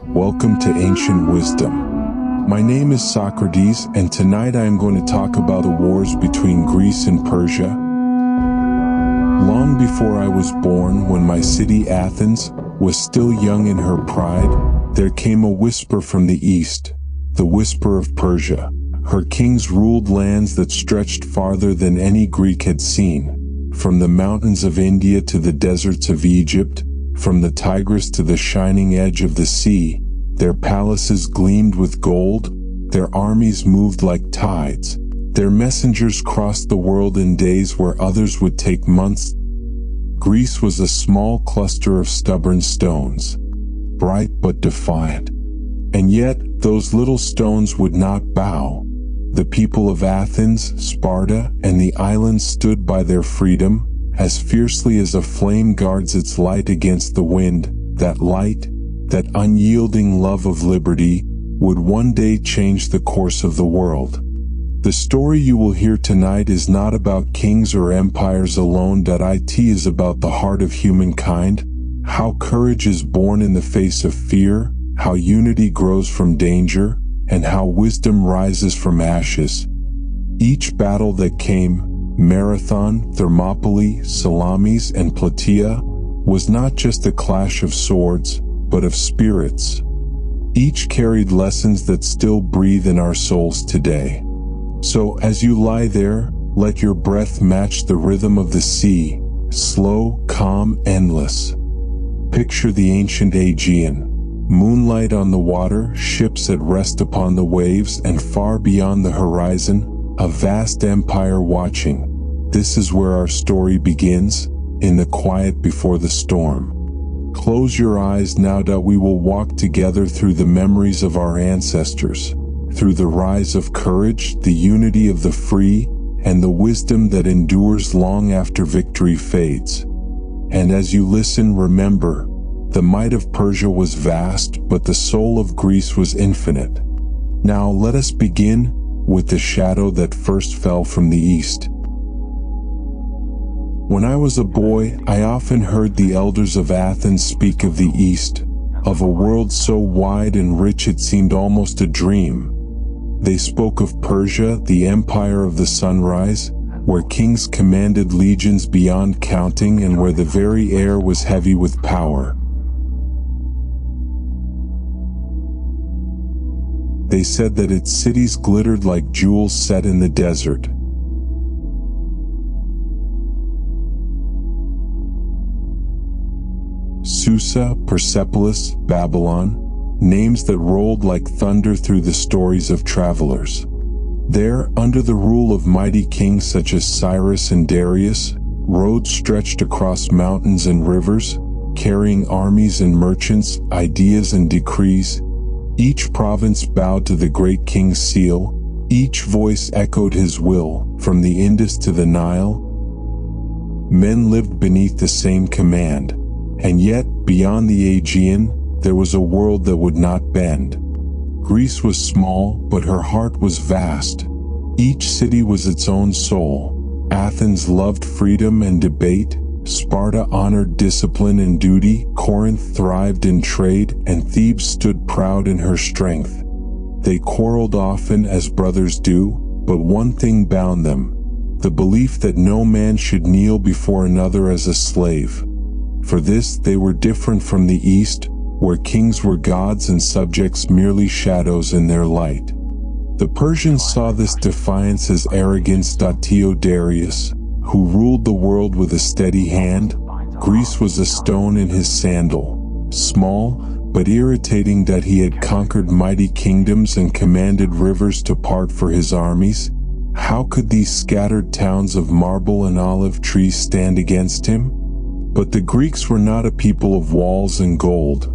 Welcome to Ancient Wisdom. My name is Socrates, and tonight I am going to talk about the wars between Greece and Persia. Long before I was born, when my city Athens was still young in her pride, there came a whisper from the east, the whisper of Persia. Her kings ruled lands that stretched farther than any Greek had seen, from the mountains of India to the deserts of Egypt, from the Tigris to the shining edge of the sea. Their palaces gleamed with gold, their armies moved like tides, their messengers crossed the world in days where others would take months. Greece was a small cluster of stubborn stones, bright but defiant. And yet, those little stones would not bow. The people of Athens, Sparta, and the islands stood by their freedom, as fiercely as a flame guards its light against the wind. That light, that unyielding love of liberty, would one day change the course of the world. The story you will hear tonight is not about kings or empires alone. It is about the heart of humankind, how courage is born in the face of fear, how unity grows from danger, and how wisdom rises from ashes. Each battle that came, Marathon, Thermopylae, Salamis, and Plataea, was not just a clash of swords, but of spirits. Each carried lessons that still breathe in our souls today. So as you lie there, let your breath match the rhythm of the sea, slow, calm, endless. Picture the ancient Aegean. Moonlight on the water, ships at rest upon the waves, and far beyond the horizon, a vast empire watching. This is where our story begins, in the quiet before the storm. Close your eyes now that we will walk together through the memories of our ancestors, through the rise of courage, the unity of the free, and the wisdom that endures long after victory fades. And as you listen, remember, the might of Persia was vast, but the soul of Greece was infinite. Now let us begin with the shadow that first fell from the east. When I was a boy, I often heard the elders of Athens speak of the East, of a world so wide and rich it seemed almost a dream. They spoke of Persia, the empire of the sunrise, where kings commanded legions beyond counting and where the very air was heavy with power. They said that its cities glittered like jewels set in the desert. Susa, Persepolis, Babylon, names that rolled like thunder through the stories of travelers. There, under the rule of mighty kings such as Cyrus and Darius, roads stretched across mountains and rivers, carrying armies and merchants, ideas and decrees. Each province bowed to the great king's seal, each voice echoed his will, from the Indus to the Nile. Men lived beneath the same command. And yet, beyond the Aegean, there was a world that would not bend. Greece was small, but her heart was vast. Each city was its own soul. Athens loved freedom and debate. Sparta honored discipline and duty. Corinth thrived in trade, and Thebes stood proud in her strength. They quarreled often, as brothers do, but one thing bound them: the belief that no man should kneel before another as a slave. For this, they were different from the East, where kings were gods and subjects merely shadows in their light. The Persians saw this defiance as arrogance. Darius, who ruled the world with a steady hand, Greece was a stone in his sandal, small, but irritating that he had conquered mighty kingdoms and commanded rivers to part for his armies. How could these scattered towns of marble and olive trees stand against him? But the Greeks were not a people of walls and gold.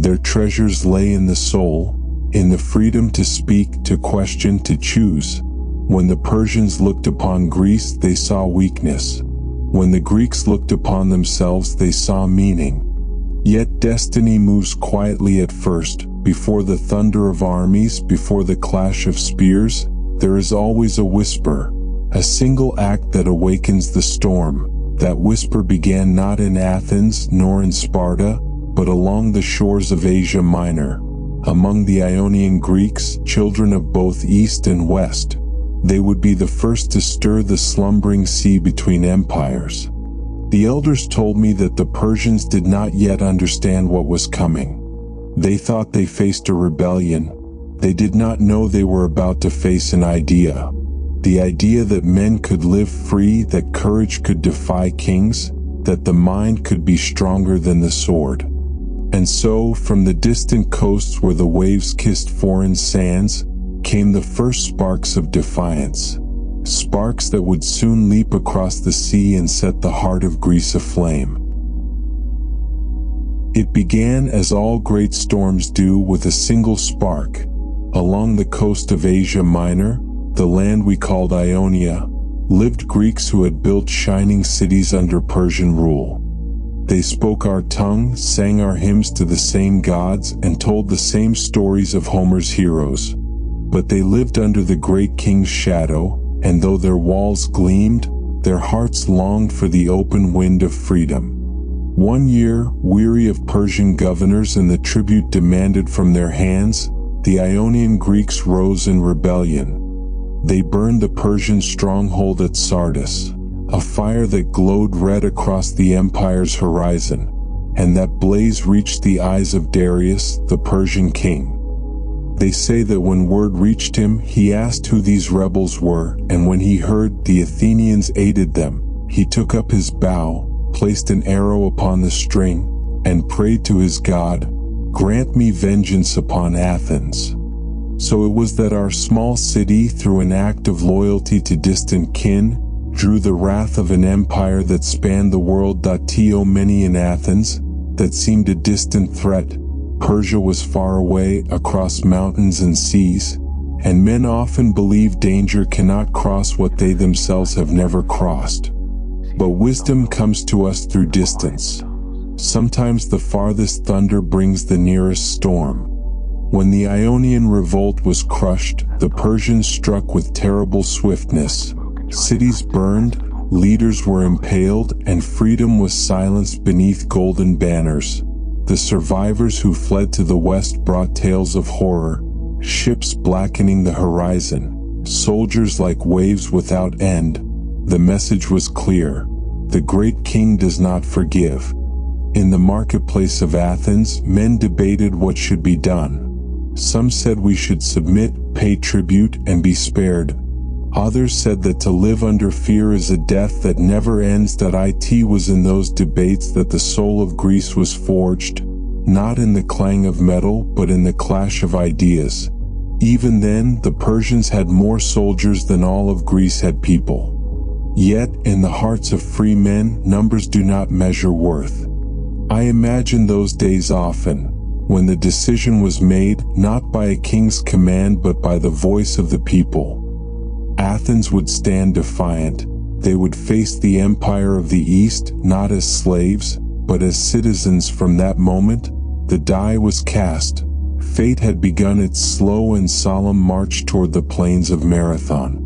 Their treasures lay in the soul, in the freedom to speak, to question, to choose. When the Persians looked upon Greece, they saw weakness. When the Greeks looked upon themselves, they saw meaning. Yet destiny moves quietly at first. Before the thunder of armies, before the clash of spears, there is always a whisper, a single act that awakens the storm. That whisper began not in Athens nor in Sparta, but along the shores of Asia Minor, among the Ionian Greeks, children of both East and West. They would be the first to stir the slumbering sea between empires. The elders told me that the Persians did not yet understand what was coming. They thought they faced a rebellion. They did not know they were about to face an idea. The idea that men could live free, that courage could defy kings, that the mind could be stronger than the sword. And so, from the distant coasts where the waves kissed foreign sands, came the first sparks of defiance. Sparks that would soon leap across the sea and set the heart of Greece aflame. It began, as all great storms do, with a single spark. Along the coast of Asia Minor, the land we called Ionia, lived Greeks who had built shining cities under Persian rule. They spoke our tongue, sang our hymns to the same gods, and told the same stories of Homer's heroes. But they lived under the great king's shadow, and though their walls gleamed, their hearts longed for the open wind of freedom. One year, weary of Persian governors and the tribute demanded from their hands, the Ionian Greeks rose in rebellion. They burned the Persian stronghold at Sardis, a fire that glowed red across the empire's horizon, and that blaze reached the eyes of Darius, the Persian king. They say that when word reached him, he asked who these rebels were, and when he heard the Athenians aided them, he took up his bow, placed an arrow upon the string, and prayed to his God, "Grant me vengeance upon Athens." So it was that our small city, through an act of loyalty to distant kin, drew the wrath of an empire that spanned the world. To many in Athens, that seemed a distant threat, Persia was far away, across mountains and seas, and men often believe danger cannot cross what they themselves have never crossed. But wisdom comes to us through distance. Sometimes the farthest thunder brings the nearest storm. When the Ionian revolt was crushed, the Persians struck with terrible swiftness. Cities burned, leaders were impaled, and freedom was silenced beneath golden banners. The survivors who fled to the west brought tales of horror, ships blackening the horizon, soldiers like waves without end. The message was clear: the great king does not forgive. In the marketplace of Athens, men debated what should be done. Some said we should submit, pay tribute, and be spared. Others said that to live under fear is a death that never ends. It was in those debates that the soul of Greece was forged, not in the clang of metal, but in the clash of ideas. Even then, the Persians had more soldiers than all of Greece had people. Yet, in the hearts of free men, numbers do not measure worth. I imagine those days often, when the decision was made, not by a king's command but by the voice of the people. Athens would stand defiant. They would face the empire of the East, not as slaves, but as citizens. From that moment, the die was cast. Fate had begun its slow and solemn march toward the plains of Marathon.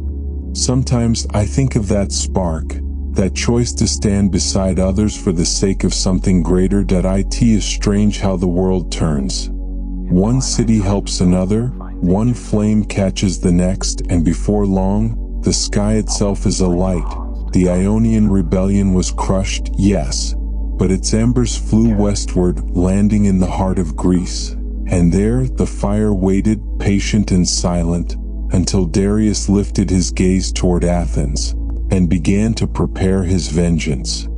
Sometimes I think of that spark, that choice to stand beside others for the sake of something greater. It is strange how the world turns. One city helps another, one flame catches the next, and before long, the sky itself is alight. The Ionian rebellion was crushed, yes, but its embers flew westward, landing in the heart of Greece. And there, the fire waited, patient and silent, until Darius lifted his gaze toward Athens and began to prepare his vengeance.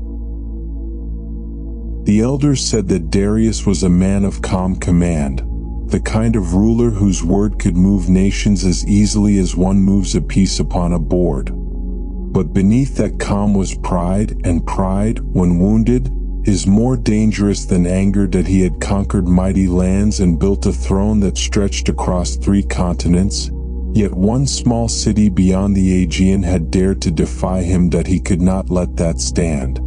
The elders said that Darius was a man of calm command, the kind of ruler whose word could move nations as easily as one moves a piece upon a board. But beneath that calm was pride, and pride, when wounded, is more dangerous than anger. That he had conquered mighty lands and built a throne that stretched across 3 continents, yet one small city beyond the Aegean had dared to defy him. That he could not let that stand.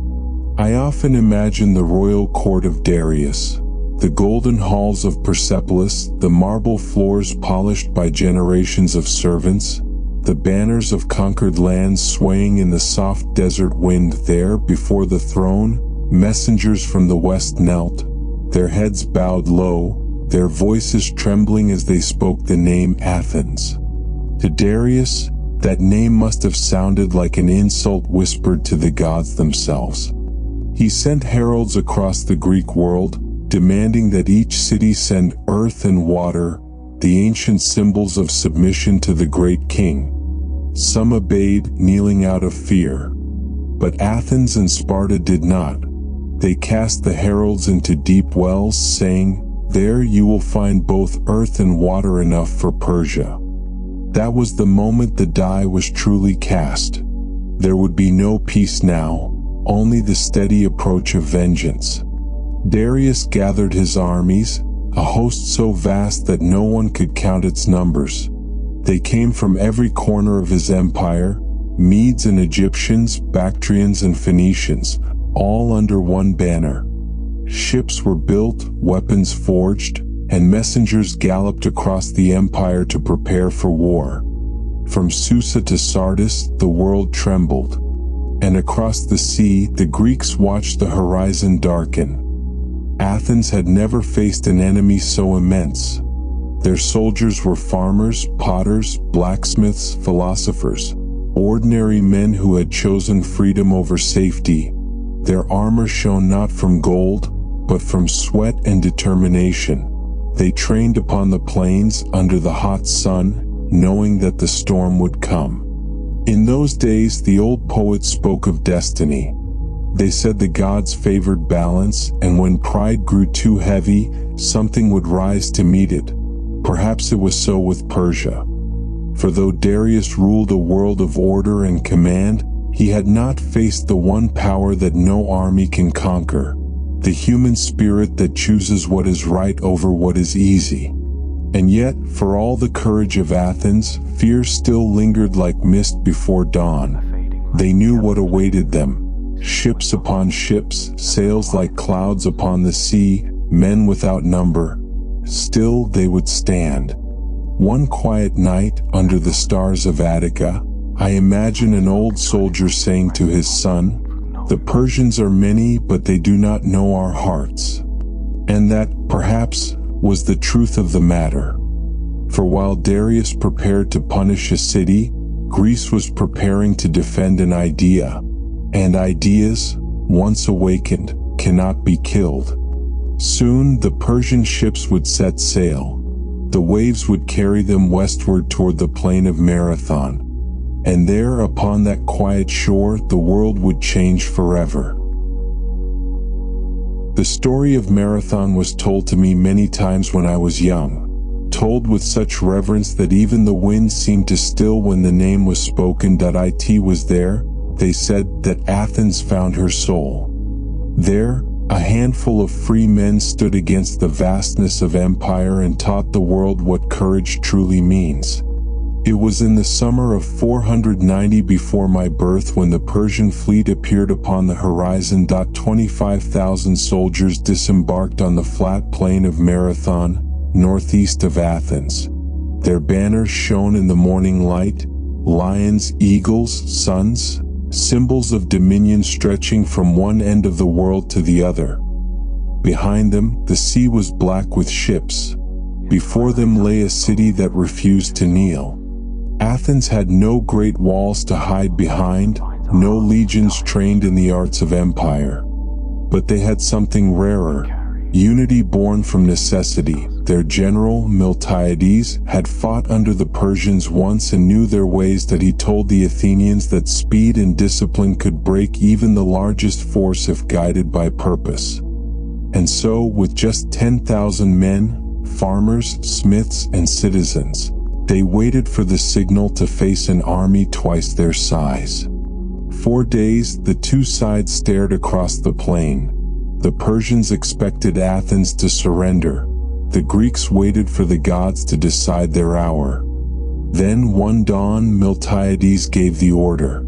I often imagine the royal court of Darius, the golden halls of Persepolis, the marble floors polished by generations of servants, the banners of conquered lands swaying in the soft desert wind. There, before the throne, messengers from the west knelt, their heads bowed low, their voices trembling as they spoke the name Athens. To Darius, that name must have sounded like an insult whispered to the gods themselves. He sent heralds across the Greek world, demanding that each city send earth and water, the ancient symbols of submission to the great king. Some obeyed, kneeling out of fear. But Athens and Sparta did not. They cast the heralds into deep wells, saying, "There you will find both earth and water enough for Persia." That was the moment the die was truly cast. There would be no peace now, only the steady approach of vengeance. Darius gathered his armies, a host so vast that no one could count its numbers. They came from every corner of his empire, Medes and Egyptians, Bactrians and Phoenicians, all under one banner. Ships were built, weapons forged, and messengers galloped across the empire to prepare for war. From Susa to Sardis, the world trembled. And across the sea, the Greeks watched the horizon darken. Athens had never faced an enemy so immense. Their soldiers were farmers, potters, blacksmiths, philosophers, ordinary men who had chosen freedom over safety. Their armor shone not from gold, but from sweat and determination. They trained upon the plains under the hot sun, knowing that the storm would come. In those days, the old poets spoke of destiny. They said the gods favored balance, and when pride grew too heavy, something would rise to meet it. Perhaps it was so with Persia. For though Darius ruled a world of order and command, he had not faced the one power that no army can conquer, the human spirit that chooses what is right over what is easy. And yet, for all the courage of Athens, fear still lingered like mist before dawn. They knew what awaited them. Ships upon ships, sails like clouds upon the sea, men without number. Still they would stand. One quiet night, under the stars of Attica, I imagine an old soldier saying to his son, "The Persians are many, but they do not know our hearts." And that, perhaps, was the truth of the matter. For while Darius prepared to punish a city, Greece was preparing to defend an idea. And ideas, once awakened, cannot be killed. Soon the Persian ships would set sail. The waves would carry them westward toward the plain of Marathon. And there, upon that quiet shore, the world would change forever. The story of Marathon was told to me many times when I was young, told with such reverence that even the wind seemed to still when the name was spoken. It was there, they said, that Athens found her soul. There, a handful of free men stood against the vastness of empire and taught the world what courage truly means. It was in the summer of 490 before my birth when the Persian fleet appeared upon the horizon. 25,000 soldiers disembarked on the flat plain of Marathon, northeast of Athens. Their banners shone in the morning light, lions, eagles, suns, symbols of dominion stretching from one end of the world to the other. Behind them, the sea was black with ships. Before them lay a city that refused to kneel. Athens had no great walls to hide behind, no legions trained in the arts of empire. But they had something rarer, unity born from necessity. Their general, Miltiades, had fought under the Persians once and knew their ways. That he told the Athenians that speed and discipline could break even the largest force if guided by purpose. And so, with just 10,000 men, farmers, smiths, and citizens, they waited for the signal to face an army twice their size. 4 days, the two sides stared across the plain. The Persians expected Athens to surrender. The Greeks waited for the gods to decide their hour. Then one dawn, Miltiades gave the order,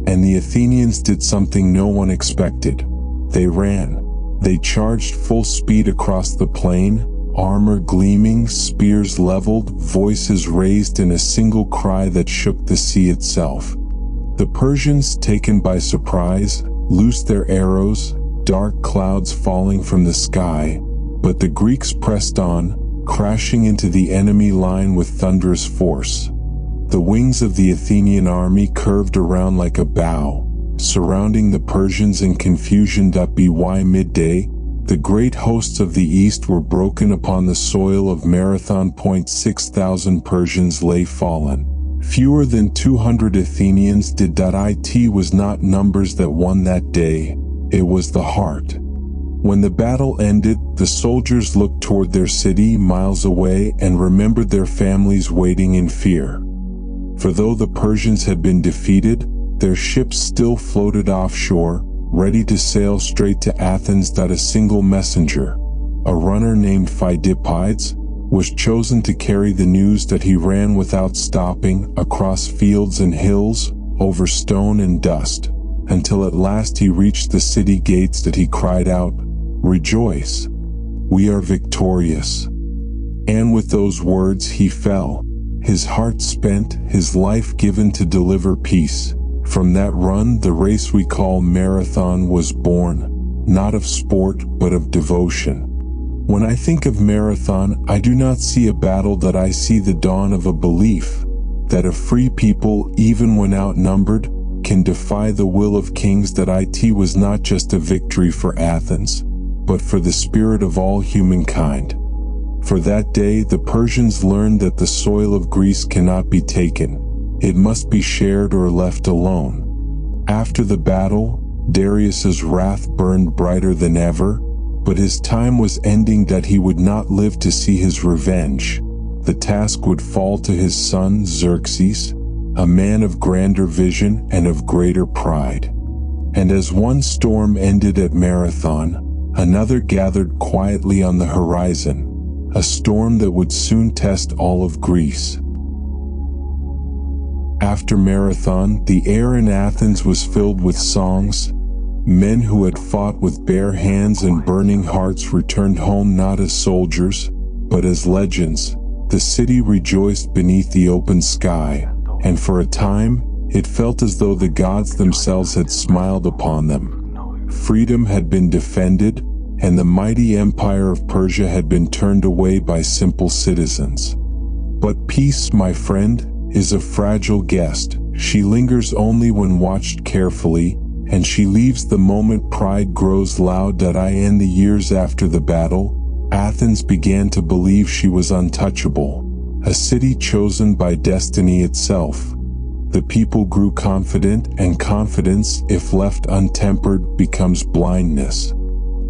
and the Athenians did something no one expected. They ran. They charged full speed across the plain, armor gleaming, spears leveled, voices raised in a single cry that shook the sea itself. The Persians, taken by surprise, loosed their arrows, dark clouds falling from the sky, But the Greeks pressed on, crashing into the enemy line with thunderous force. The wings of the Athenian army curved around like a bow, surrounding the Persians in confusion. By midday, the great hosts of the east were broken upon the soil of Marathon. 6,000 Persians lay fallen. Fewer than 200 Athenians did. It was not numbers that won that day, it was the heart. When the battle ended, the soldiers looked toward their city miles away and remembered their families waiting in fear. For though the Persians had been defeated, their ships still floated offshore, ready to sail straight to Athens. A single messenger, a runner named Phidippides, was chosen to carry the news. He ran without stopping, across fields and hills, over stone and dust, until at last he reached the city gates. He cried out, "Rejoice! We are victorious!" And with those words he fell, his heart spent, his life given to deliver peace. From that run, the race we call marathon was born, not of sport but of devotion. When I think of marathon, I do not see a battle. I see the dawn of a belief that a free people, even when outnumbered, can defy the will of kings. It was not just a victory for Athens, but for the spirit of all humankind. For that day the Persians learned that the soil of Greece cannot be taken. It must be shared or left alone. After the battle, Darius's wrath burned brighter than ever, but his time was ending. He would not live to see his revenge. The task would fall to his son Xerxes, a man of grander vision and of greater pride. And as one storm ended at Marathon, another gathered quietly on the horizon, a storm that would soon test all of Greece. After Marathon, the air in Athens was filled with songs. Men who had fought with bare hands and burning hearts returned home not as soldiers, but as legends. The city rejoiced beneath the open sky, and for a time, it felt as though the gods themselves had smiled upon them. Freedom had been defended, and the mighty empire of Persia had been turned away by simple citizens. But peace, my friend, is a fragile guest. She lingers only when watched carefully, and she leaves the moment pride grows loud. In the years after the battle, Athens began to believe she was untouchable, a city chosen by destiny itself. The people grew confident, and confidence, if left untempered, becomes blindness.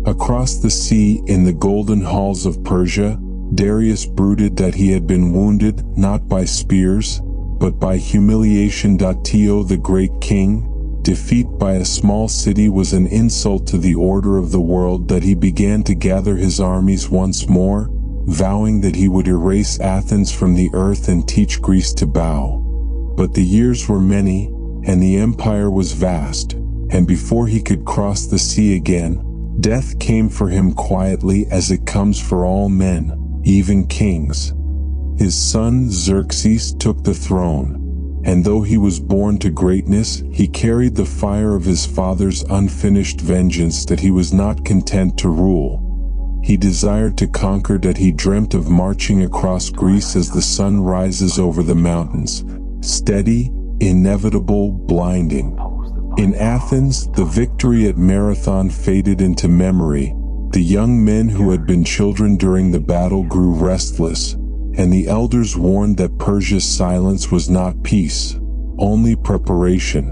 Across the sea, in the golden halls of Persia, Darius brooded that he had been wounded not by spears, but by humiliation. The great king, defeat by a small city was an insult to the order of the world. He began to gather his armies once more, vowing that he would erase Athens from the earth and teach Greece to bow. But the years were many, and the empire was vast, and before he could cross the sea again, death came for him quietly, as it comes for all men, even kings. His son Xerxes took the throne, and though he was born to greatness, he carried the fire of his father's unfinished vengeance. He was not content to rule. He desired to conquer. He dreamt of marching across Greece as the sun rises over the mountains, steady, inevitable, blinding. In Athens, the victory at Marathon faded into memory. The young men who had been children during the battle grew restless, and the elders warned that Persia's silence was not peace, only preparation.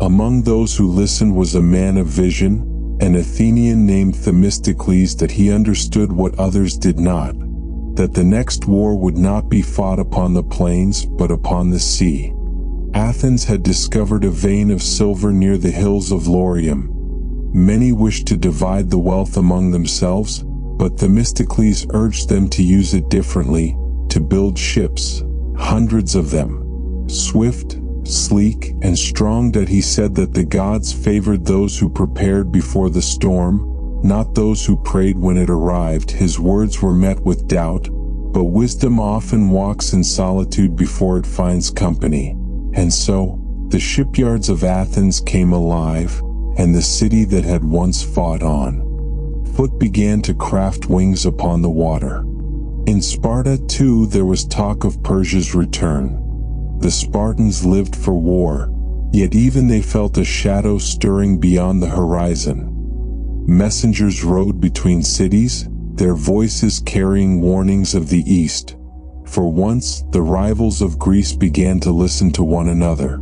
Among those who listened was a man of vision, an Athenian named Themistocles. He understood what others did not, that the next war would not be fought upon the plains but upon the sea. Athens had discovered a vein of silver near the hills of Laurium. Many wished to divide the wealth among themselves, but Themistocles urged them to use it differently, to build ships, hundreds of them, swift, sleek, and strong. He said that the gods favored those who prepared before the storm, not those who prayed when it arrived. His words were met with doubt, but wisdom often walks in solitude before it finds company. And so, the shipyards of Athens came alive, and the city that had once fought on, foot began to craft wings upon the water. In Sparta, too, there was talk of Persia's return. The Spartans lived for war, yet even they felt a shadow stirring beyond the horizon. Messengers rode between cities, their voices carrying warnings of the east. For once, the rivals of Greece began to listen to one another.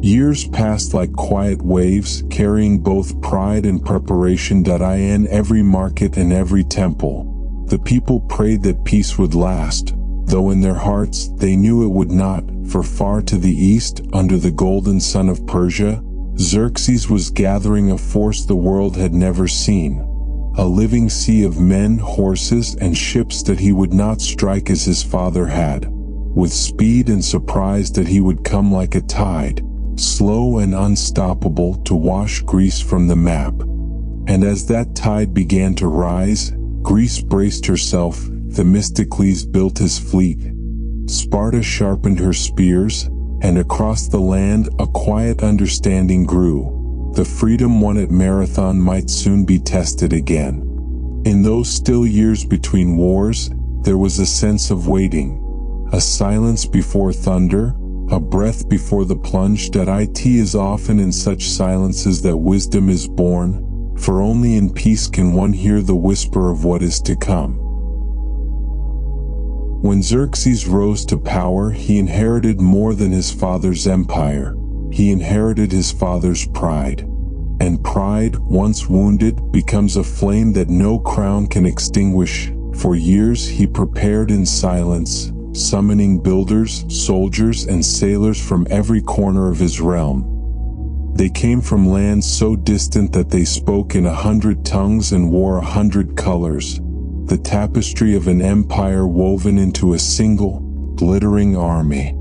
Years passed like quiet waves, carrying both pride and preparation. In every market and every temple, the people prayed that peace would last, though in their hearts they knew it would not, for far to the east, under the golden sun of Persia, Xerxes was gathering a force the world had never seen, a living sea of men, horses, and ships that he would not strike as his father had, with speed and surprise that he would come like a tide, slow and unstoppable, to wash Greece from the map. And as that tide began to rise, Greece braced herself, Themistocles built his fleet, Sparta sharpened her spears, and across the land a quiet understanding grew. The freedom won at Marathon might soon be tested again. In those still years between wars, there was a sense of waiting, a silence before thunder, a breath before the plunge. It is often in such silences that wisdom is born, for only in peace can one hear the whisper of what is to come. When Xerxes rose to power, he inherited more than his father's empire. He inherited his father's pride. And pride, once wounded, becomes a flame that no crown can extinguish. For years he prepared in silence, summoning builders, soldiers, and sailors from every corner of his realm. They came from lands so distant that they spoke in 100 tongues and wore 100 colors, the tapestry of an empire woven into a single, glittering army.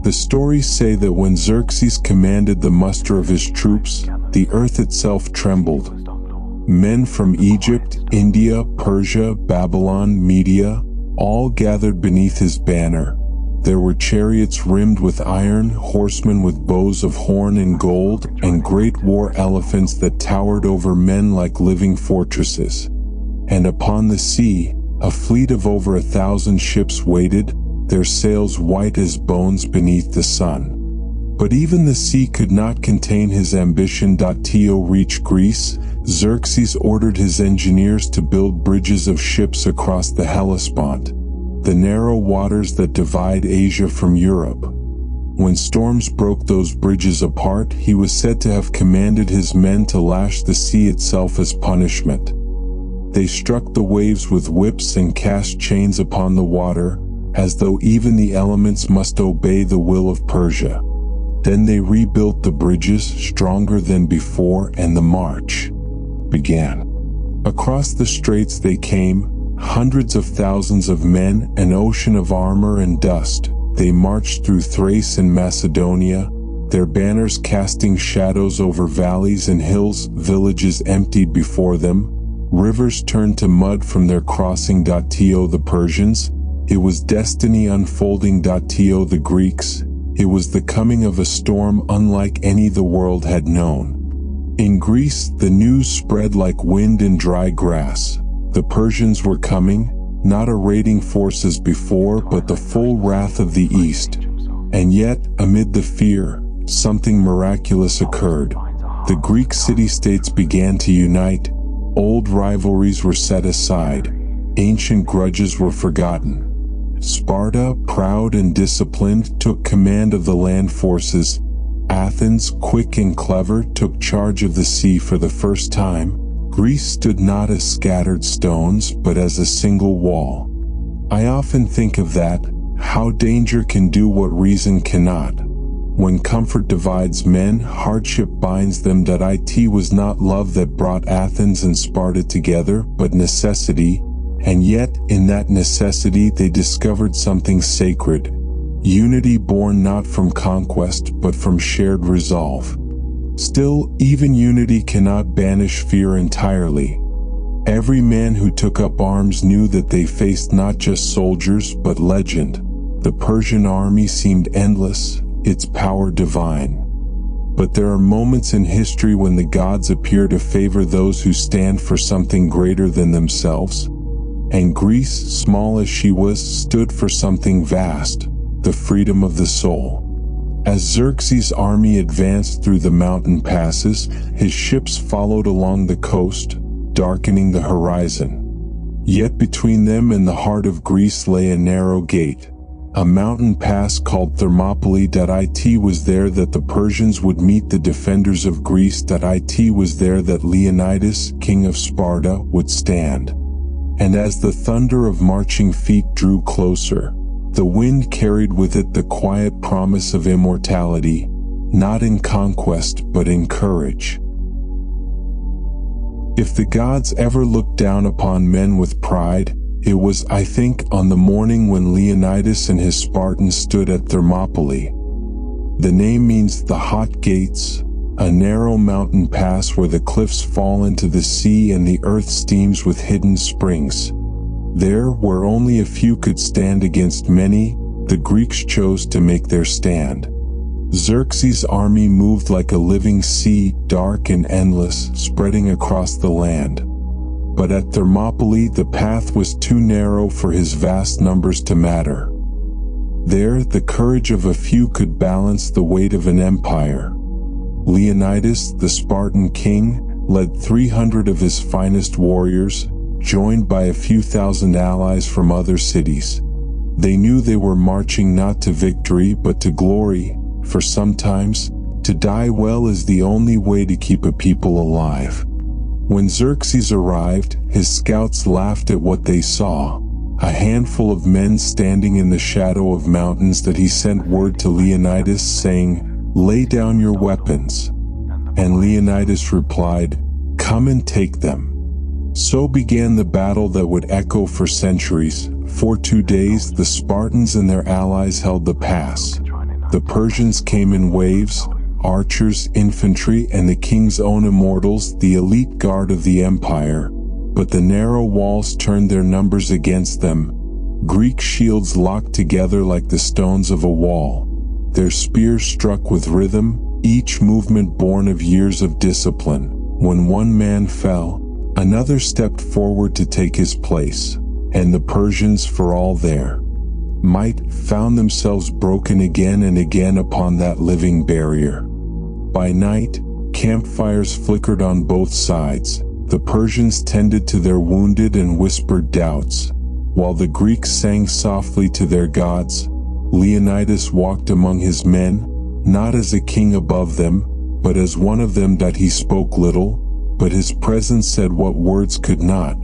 The stories say that when Xerxes commanded the muster of his troops, the earth itself trembled. Men from Egypt, India, Persia, Babylon, Media, all gathered beneath his banner. There were chariots rimmed with iron, horsemen with bows of horn and gold, and great war elephants that towered over men like living fortresses. And upon the sea, a fleet of over 1,000 ships waited, their sails white as bones beneath the sun. But even the sea could not contain his ambition. To reach Greece, Xerxes ordered his engineers to build bridges of ships across the Hellespont, the narrow waters that divide Asia from Europe. When storms broke those bridges apart, he was said to have commanded his men to lash the sea itself as punishment. They struck the waves with whips and cast chains upon the water, as though even the elements must obey the will of Persia. Then they rebuilt the bridges, stronger than before, and the march began. Across the straits they came, hundreds of thousands of men, an ocean of armor and dust. They marched through Thrace and Macedonia, their banners casting shadows over valleys and hills. Villages emptied before them, rivers turned to mud from their crossing. To the Persians, it was destiny unfolding. To the Greeks, it was the coming of a storm unlike any the world had known. In Greece, the news spread like wind in dry grass. The Persians were coming, not a raiding force as before, but the full wrath of the East. And yet, amid the fear, something miraculous occurred. The Greek city-states began to unite. Old rivalries were set aside. Ancient grudges were forgotten. Sparta, proud and disciplined, took command of the land forces. Athens, quick and clever, took charge of the sea for the first time. Greece stood not as scattered stones, but as a single wall. I often think of that, how danger can do what reason cannot. When comfort divides men, hardship binds them. It was not love that brought Athens and Sparta together, but necessity. And yet, in that necessity they discovered something sacred. Unity born not from conquest, but from shared resolve. Still, even unity cannot banish fear entirely. Every man who took up arms knew that they faced not just soldiers, but legend. The Persian army seemed endless, its power divine. But there are moments in history when the gods appear to favor those who stand for something greater than themselves. And Greece, small as she was, stood for something vast, the freedom of the soul. As Xerxes' army advanced through the mountain passes, his ships followed along the coast, darkening the horizon. Yet between them and the heart of Greece lay a narrow gate, a mountain pass called Thermopylae. It was there that the Persians would meet the defenders of Greece. It was there that Leonidas, king of Sparta, would stand. And as the thunder of marching feet drew closer, the wind carried with it the quiet promise of immortality, not in conquest but in courage. If the gods ever looked down upon men with pride, it was, I think, on the morning when Leonidas and his Spartans stood at Thermopylae. The name means the hot gates, a narrow mountain pass where the cliffs fall into the sea and the earth steams with hidden springs. There, where only a few could stand against many, the Greeks chose to make their stand. Xerxes' army moved like a living sea, dark and endless, spreading across the land. But at Thermopylae the path was too narrow for his vast numbers to matter. There, the courage of a few could balance the weight of an empire. Leonidas, the Spartan king, led 300 of his finest warriors, joined by a few thousand allies from other cities. They knew they were marching not to victory but to glory, for sometimes, to die well is the only way to keep a people alive. When Xerxes arrived, his scouts laughed at what they saw. A handful of men standing in the shadow of mountains. That he sent word to Leonidas saying, "Lay down your weapons." And Leonidas replied, "Come and take them." So began the battle that would echo for centuries. For 2 days, the Spartans and their allies held the pass. The Persians came in waves, archers, infantry, and the king's own immortals, the elite guard of the empire. But the narrow walls turned their numbers against them. Greek shields locked together like the stones of a wall. Their spears struck with rhythm, each movement born of years of discipline. When one man fell, another stepped forward to take his place, and the Persians, for all their might, found themselves broken again and again upon that living barrier. By night, campfires flickered on both sides. The Persians tended to their wounded and whispered doubts, while the Greeks sang softly to their gods. Leonidas walked among his men, not as a king above them, but as one of them. That he spoke little, but his presence said what words could not.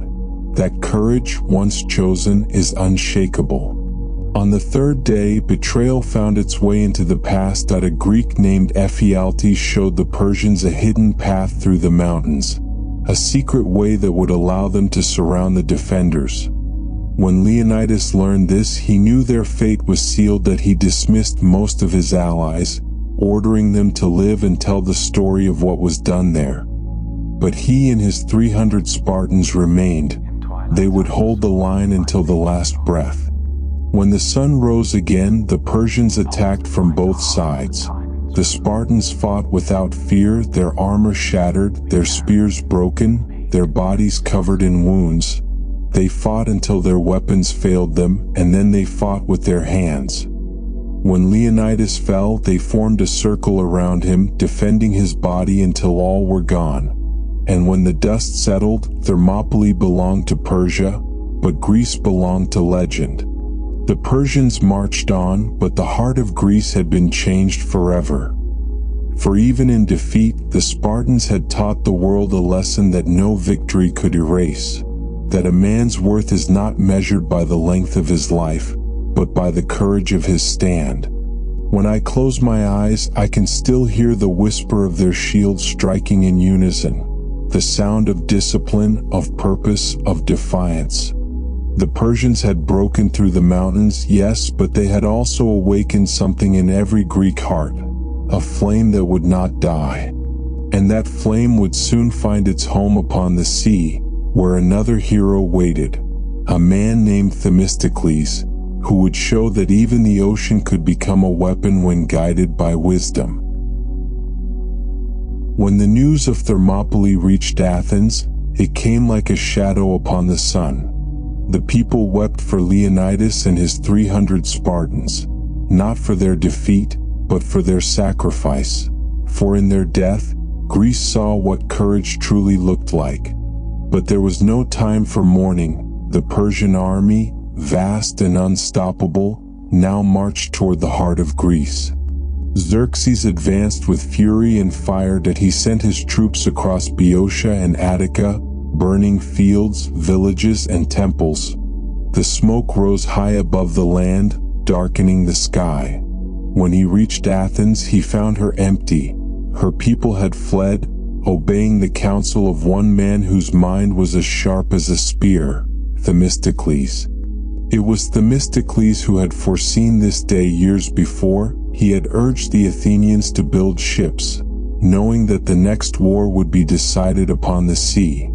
That courage, once chosen, is unshakable. On the third day, betrayal found its way into the pass. A Greek named Ephialtes showed the Persians a hidden path through the mountains, a secret way that would allow them to surround the defenders. When Leonidas learned this, he knew their fate was sealed. That he dismissed most of his allies, ordering them to live and tell the story of what was done there. But he and his 300 Spartans remained. They would hold the line until the last breath. When the sun rose again, the Persians attacked from both sides. The Spartans fought without fear, their armor shattered, their spears broken, their bodies covered in wounds. They fought until their weapons failed them, and then they fought with their hands. When Leonidas fell, they formed a circle around him, defending his body until all were gone. And when the dust settled, Thermopylae belonged to Persia, but Greece belonged to legend. The Persians marched on, but the heart of Greece had been changed forever. For even in defeat, the Spartans had taught the world a lesson that no victory could erase. That a man's worth is not measured by the length of his life, but by the courage of his stand. When I close my eyes, I can still hear the whisper of their shields striking in unison. The sound of discipline, of purpose, of defiance. The Persians had broken through the mountains, yes, but they had also awakened something in every Greek heart, a flame that would not die. And that flame would soon find its home upon the sea, where another hero waited, a man named Themistocles, who would show that even the ocean could become a weapon when guided by wisdom. When the news of Thermopylae reached Athens, it came like a shadow upon the sun. The people wept for Leonidas and his 300 Spartans, not for their defeat, but for their sacrifice. For in their death, Greece saw what courage truly looked like. But there was no time for mourning. The Persian army, vast and unstoppable, now marched toward the heart of Greece. Xerxes advanced with fury and fire that he sent his troops across Boeotia and Attica, burning fields, villages, and temples. The smoke rose high above the land, darkening the sky. When he reached Athens, he found her empty. Her people had fled, obeying the counsel of one man whose mind was as sharp as a spear, Themistocles. It was Themistocles who had foreseen this day years before. He had urged the Athenians to build ships, knowing that the next war would be decided upon the sea.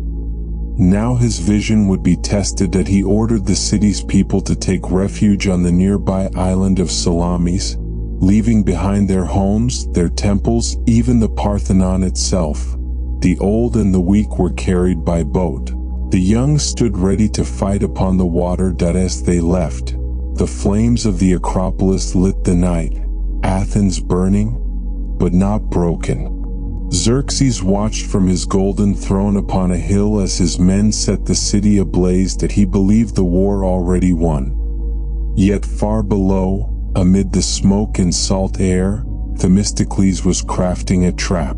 Now his vision would be tested that he ordered the city's people to take refuge on the nearby island of Salamis, leaving behind their homes, their temples, even the Parthenon itself. The old and the weak were carried by boat. The young stood ready to fight upon the water that as they left. The flames of the Acropolis lit the night, Athens burning, but not broken. Xerxes watched from his golden throne upon a hill as his men set the city ablaze that he believed the war already won. Yet far below, amid the smoke and salt air, Themistocles was crafting a trap.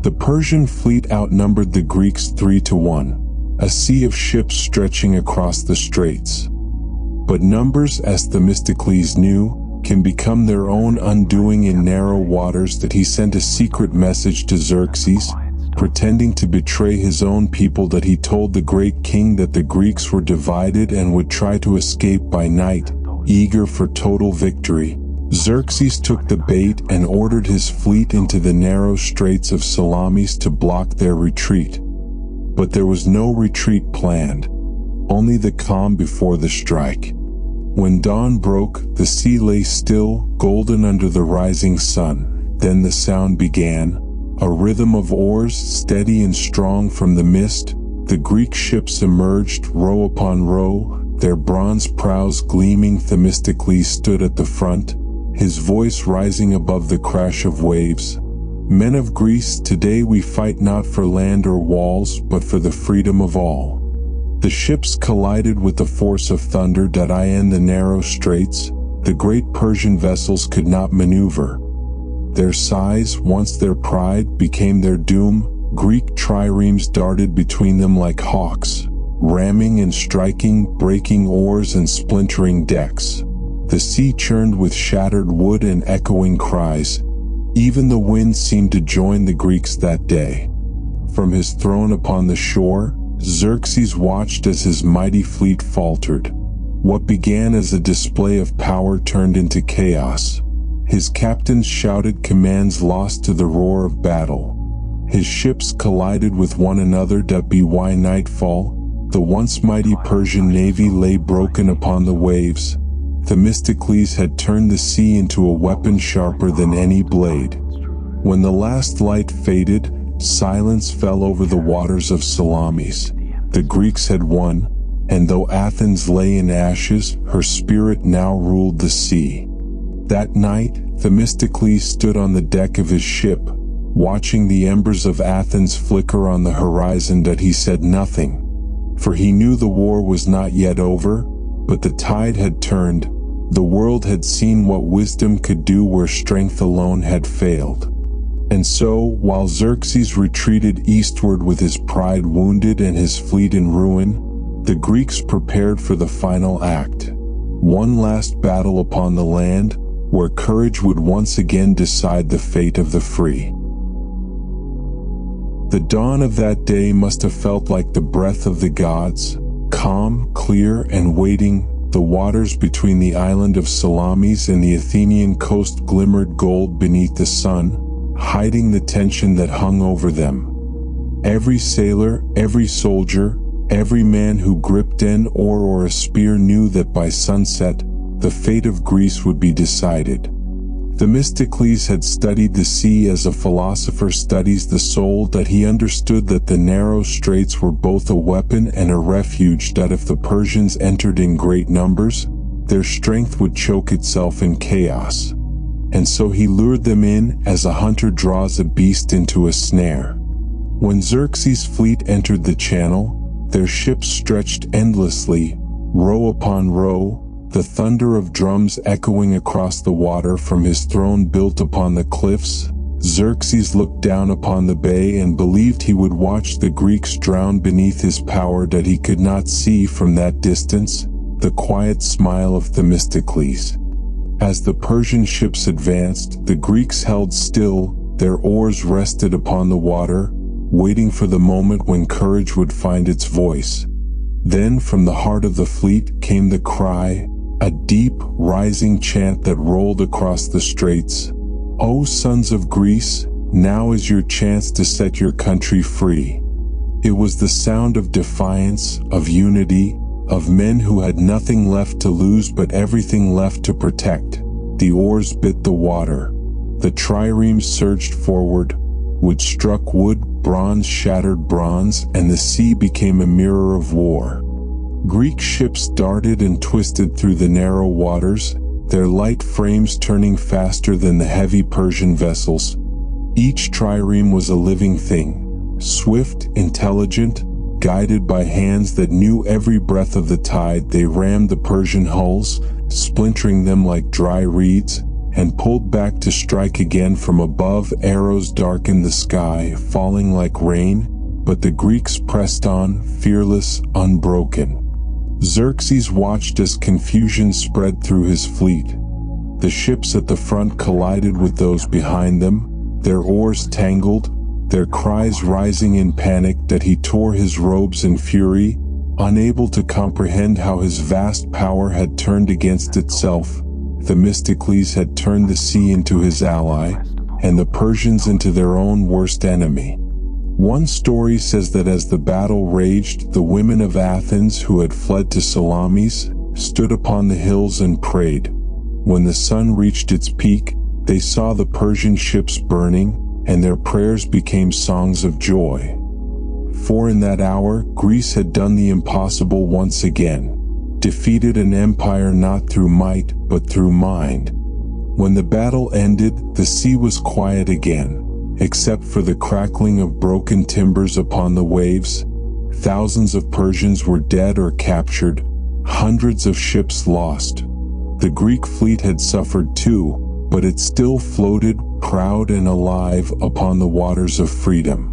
The Persian fleet outnumbered the Greeks 3-1, a sea of ships stretching across the straits. But numbers, as Themistocles knew, can become their own undoing in narrow waters. That he sent a secret message to Xerxes, pretending to betray his own people, that he told the great king that the Greeks were divided and would try to escape by night, eager for total victory. Xerxes took the bait and ordered his fleet into the narrow straits of Salamis to block their retreat. But there was no retreat planned, only the calm before the strike. When dawn broke, the sea lay still, golden under the rising sun. Then the sound began, a rhythm of oars, steady and strong from the mist. The Greek ships emerged, row upon row, their bronze prows gleaming. Themistocles stood at the front, his voice rising above the crash of waves. Men of Greece, today we fight not for land or walls, but for the freedom of all. The ships collided with the force of thunder that in the narrow straits. The great Persian vessels could not maneuver. Their size, once their pride, became their doom. Greek triremes darted between them like hawks, ramming and striking, breaking oars and splintering decks. The sea churned with shattered wood and echoing cries. Even the wind seemed to join the Greeks that day. From his throne upon the shore, Xerxes watched as his mighty fleet faltered. What began as a display of power turned into chaos. His captains shouted commands lost to the roar of battle. His ships collided with one another. By nightfall, the once mighty Persian navy lay broken upon the waves. Themistocles had turned the sea into a weapon sharper than any blade. When the last light faded, silence fell over the waters of Salamis. The Greeks had won, and though Athens lay in ashes, her spirit now ruled the sea. That night, Themistocles stood on the deck of his ship, watching the embers of Athens flicker on the horizon. That he said nothing, for he knew the war was not yet over, but the tide had turned. The world had seen what wisdom could do where strength alone had failed. And so, while Xerxes retreated eastward with his pride wounded and his fleet in ruin, the Greeks prepared for the final act. One last battle upon the land, where courage would once again decide the fate of the free. The dawn of that day must have felt like the breath of the gods, calm, clear, and waiting. The waters between the island of Salamis and the Athenian coast glimmered gold beneath the sun, hiding the tension that hung over them. Every sailor, every soldier, every man who gripped an oar or a spear knew that by sunset, the fate of Greece would be decided. Themistocles had studied the sea as a philosopher studies the soul, that he understood that the narrow straits were both a weapon and a refuge, that if the Persians entered in great numbers, their strength would choke itself in chaos. And so he lured them in as a hunter draws a beast into a snare. When Xerxes' fleet entered the channel, their ships stretched endlessly, row upon row, the thunder of drums echoing across the water from his throne built upon the cliffs. Xerxes looked down upon the bay and believed he would watch the Greeks drown beneath his power, that he could not see from that distance the quiet smile of Themistocles. As the Persian ships advanced, the Greeks held still, their oars rested upon the water, waiting for the moment when courage would find its voice. Then from the heart of the fleet came the cry, a deep, rising chant that rolled across the straits. "O sons of Greece, now is your chance to set your country free." It was the sound of defiance, of unity, of men who had nothing left to lose but everything left to protect. The oars bit the water. The triremes surged forward. Wood struck wood, bronze shattered bronze, and the sea became a mirror of war. Greek ships darted and twisted through the narrow waters, their light frames turning faster than the heavy Persian vessels. Each trireme was a living thing, swift, intelligent, guided by hands that knew every breath of the tide. They rammed the Persian hulls, splintering them like dry reeds, and pulled back to strike again from above. Arrows darkened the sky, falling like rain, but the Greeks pressed on, fearless, unbroken. Xerxes watched as confusion spread through his fleet. The ships at the front collided with those behind them, their oars tangled, their cries rising in panic, that he tore his robes in fury, unable to comprehend how his vast power had turned against itself. Themistocles had turned the sea into his ally, and the Persians into their own worst enemy. One story says that as the battle raged, the women of Athens who had fled to Salamis stood upon the hills and prayed. When the sun reached its peak, they saw the Persian ships burning, and their prayers became songs of joy. For in that hour, Greece had done the impossible once again, defeated an empire not through might, but through mind. When the battle ended, the sea was quiet again, except for the crackling of broken timbers upon the waves. Thousands of Persians were dead or captured, hundreds of ships lost. The Greek fleet had suffered too, but it still floated, proud and alive, upon the waters of freedom.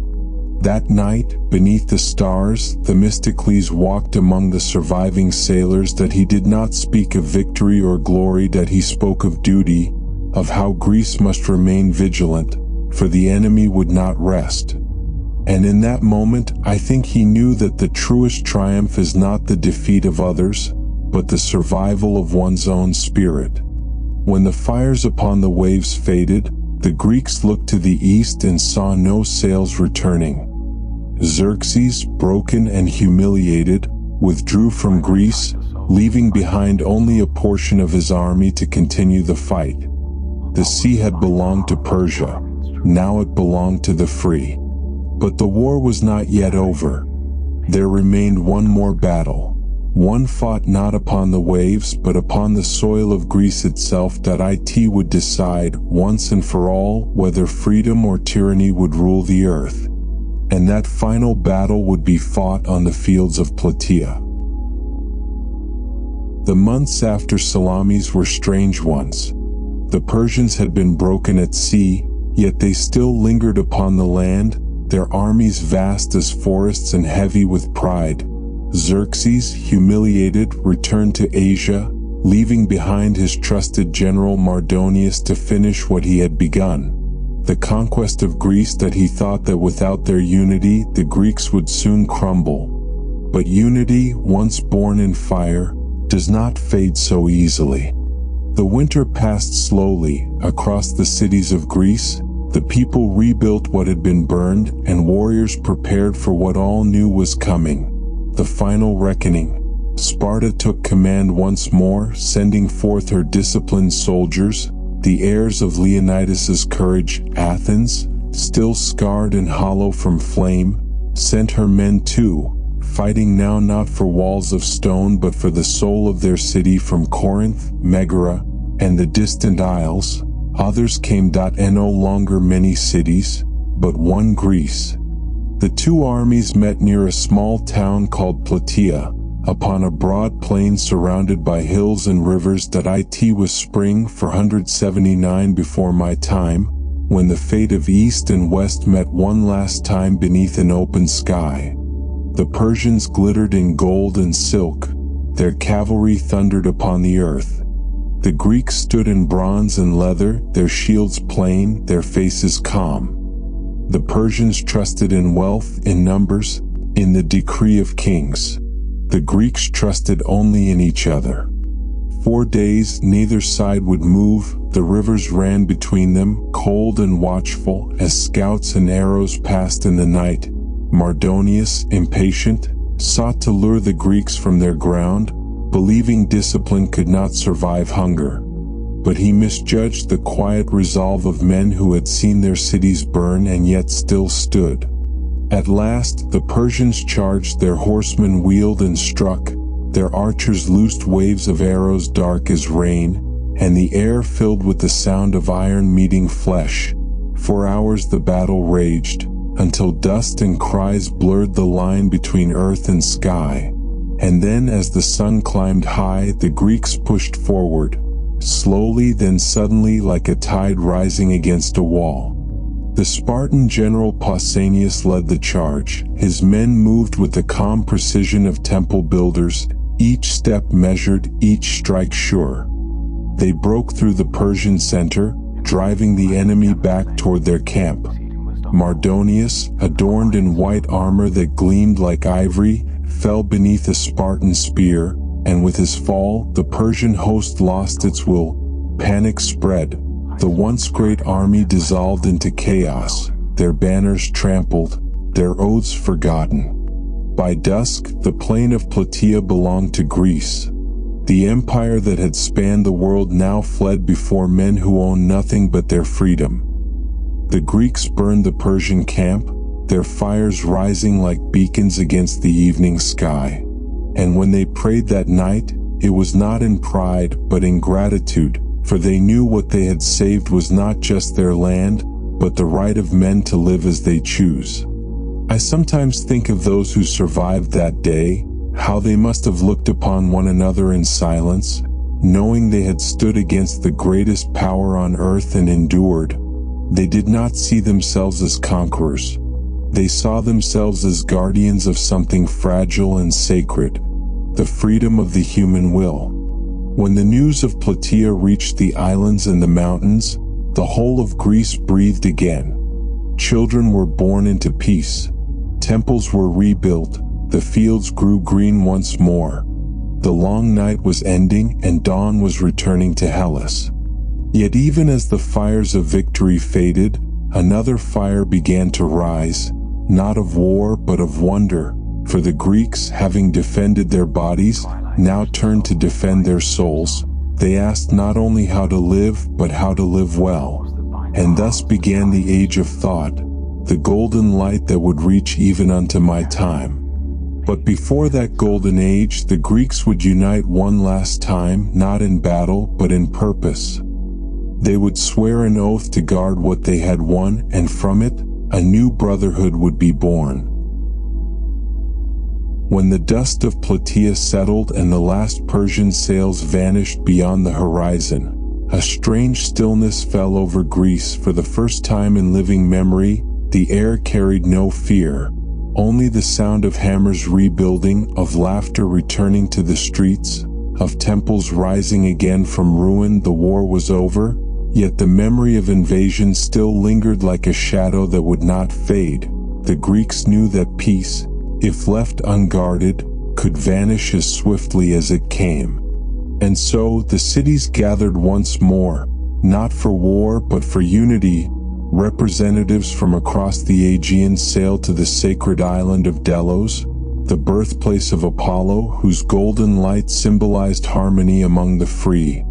That night, beneath the stars, Themistocles walked among the surviving sailors, that he did not speak of victory or glory, that he spoke of duty, of how Greece must remain vigilant, for the enemy would not rest. And in that moment, I think he knew that the truest triumph is not the defeat of others, but the survival of one's own spirit. When the fires upon the waves faded, the Greeks looked to the east and saw no sails returning. Xerxes, broken and humiliated, withdrew from Greece, leaving behind only a portion of his army to continue the fight. The sea had belonged to Persia. Now it belonged to the free. But the war was not yet over. There remained one more battle. One fought not upon the waves, but upon the soil of Greece itself, that it would decide, once and for all, whether freedom or tyranny would rule the earth. And that final battle would be fought on the fields of Plataea. The months after Salamis were strange ones. The Persians had been broken at sea, yet they still lingered upon the land, their armies vast as forests and heavy with pride. Xerxes, humiliated, returned to Asia, leaving behind his trusted general Mardonius to finish what he had begun. The conquest of Greece, that he thought that without their unity, the Greeks would soon crumble. But unity, once born in fire, does not fade so easily. The winter passed slowly. Across the cities of Greece, the people rebuilt what had been burned, and warriors prepared for what all knew was coming. The final reckoning. Sparta took command once more, sending forth her disciplined soldiers, the heirs of Leonidas's courage. Athens, still scarred and hollow from flame, sent her men too, fighting now not for walls of stone but for the soul of their city. From Corinth, Megara, and the distant isles, others came. No longer many cities, but one Greece. The two armies met near a small town called Plataea, upon a broad plain surrounded by hills and rivers. It was spring 479 before my time, when the fate of East and West met one last time beneath an open sky. The Persians glittered in gold and silk, their cavalry thundered upon the earth. The Greeks stood in bronze and leather, their shields plain, their faces calm. The Persians trusted in wealth, in numbers, in the decree of kings. The Greeks trusted only in each other. 4 days neither side would move, the rivers ran between them, cold and watchful, as scouts and arrows passed in the night. Mardonius, impatient, sought to lure the Greeks from their ground, believing discipline could not survive hunger. But he misjudged the quiet resolve of men who had seen their cities burn and yet still stood. At last, the Persians charged, their horsemen wheeled and struck, their archers loosed waves of arrows dark as rain, and the air filled with the sound of iron meeting flesh. For hours the battle raged, until dust and cries blurred the line between earth and sky. And then as the sun climbed high, the Greeks pushed forward, slowly then suddenly like a tide rising against a wall. The Spartan general Pausanias led the charge. His men moved with the calm precision of temple builders, each step measured, each strike sure. They broke through the Persian center, driving the enemy back toward their camp. Mardonius, adorned in white armor that gleamed like ivory, fell beneath a Spartan spear, and with his fall, the Persian host lost its will. Panic spread. The once great army dissolved into chaos, their banners trampled, their oaths forgotten. By dusk, the plain of Plataea belonged to Greece. The empire that had spanned the world now fled before men who owned nothing but their freedom. The Greeks burned the Persian camp, their fires rising like beacons against the evening sky. And when they prayed that night, it was not in pride but in gratitude, for they knew what they had saved was not just their land, but the right of men to live as they choose. I sometimes think of those who survived that day, how they must have looked upon one another in silence, knowing they had stood against the greatest power on earth and endured. They did not see themselves as conquerors. They saw themselves as guardians of something fragile and sacred, the freedom of the human will. When the news of Plataea reached the islands and the mountains, the whole of Greece breathed again. Children were born into peace. Temples were rebuilt. The fields grew green once more. The long night was ending and dawn was returning to Hellas. Yet even as the fires of victory faded, another fire began to rise, not of war but of wonder, for the Greeks, having defended their bodies, now turned to defend their souls. They asked not only how to live, but how to live well. And thus began the age of thought, the golden light that would reach even unto my time. But before that golden age, the Greeks would unite one last time, not in battle, but in purpose. They would swear an oath to guard what they had won, and from it, a new brotherhood would be born. When the dust of Plataea settled and the last Persian sails vanished beyond the horizon, a strange stillness fell over Greece. For the first time in living memory, the air carried no fear, only the sound of hammers rebuilding, of laughter returning to the streets, of temples rising again from ruin. The war was over, yet the memory of invasion still lingered like a shadow that would not fade. The Greeks knew that peace, if left unguarded, could vanish as swiftly as it came. And so the cities gathered once more, not for war but for unity. Representatives from across the Aegean sailed to the sacred island of Delos, the birthplace of Apollo, whose golden light symbolized harmony among the free.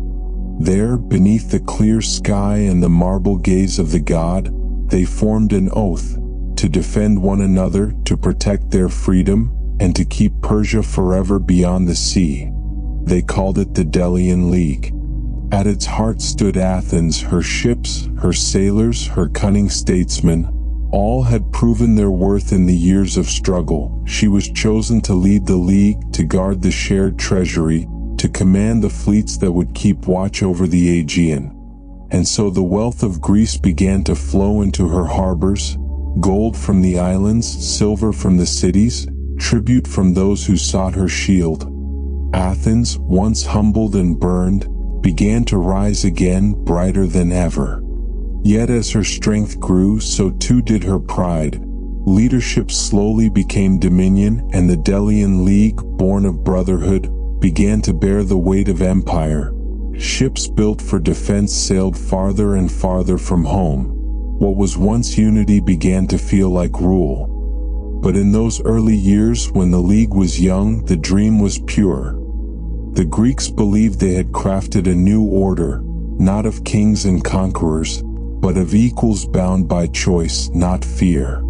There, beneath the clear sky and the marble gaze of the god, they formed an oath to defend one another, to protect their freedom, and to keep Persia forever beyond the sea. They called it the Delian League. At its heart stood Athens, her ships, her sailors, her cunning statesmen. All had proven their worth in the years of struggle. She was chosen to lead the league, to guard the shared treasury, to command the fleets that would keep watch over the Aegean. And so the wealth of Greece began to flow into her harbors, gold from the islands, silver from the cities, tribute from those who sought her shield. Athens, once humbled and burned, began to rise again, brighter than ever. Yet as her strength grew, so too did her pride. Leadership slowly became dominion, and the Delian League, born of brotherhood, began to bear the weight of empire. Ships built for defense sailed farther and farther from home. What was once unity began to feel like rule. But in those early years, when the league was young, the dream was pure. The Greeks believed they had crafted a new order, not of kings and conquerors, but of equals bound by choice, not fear.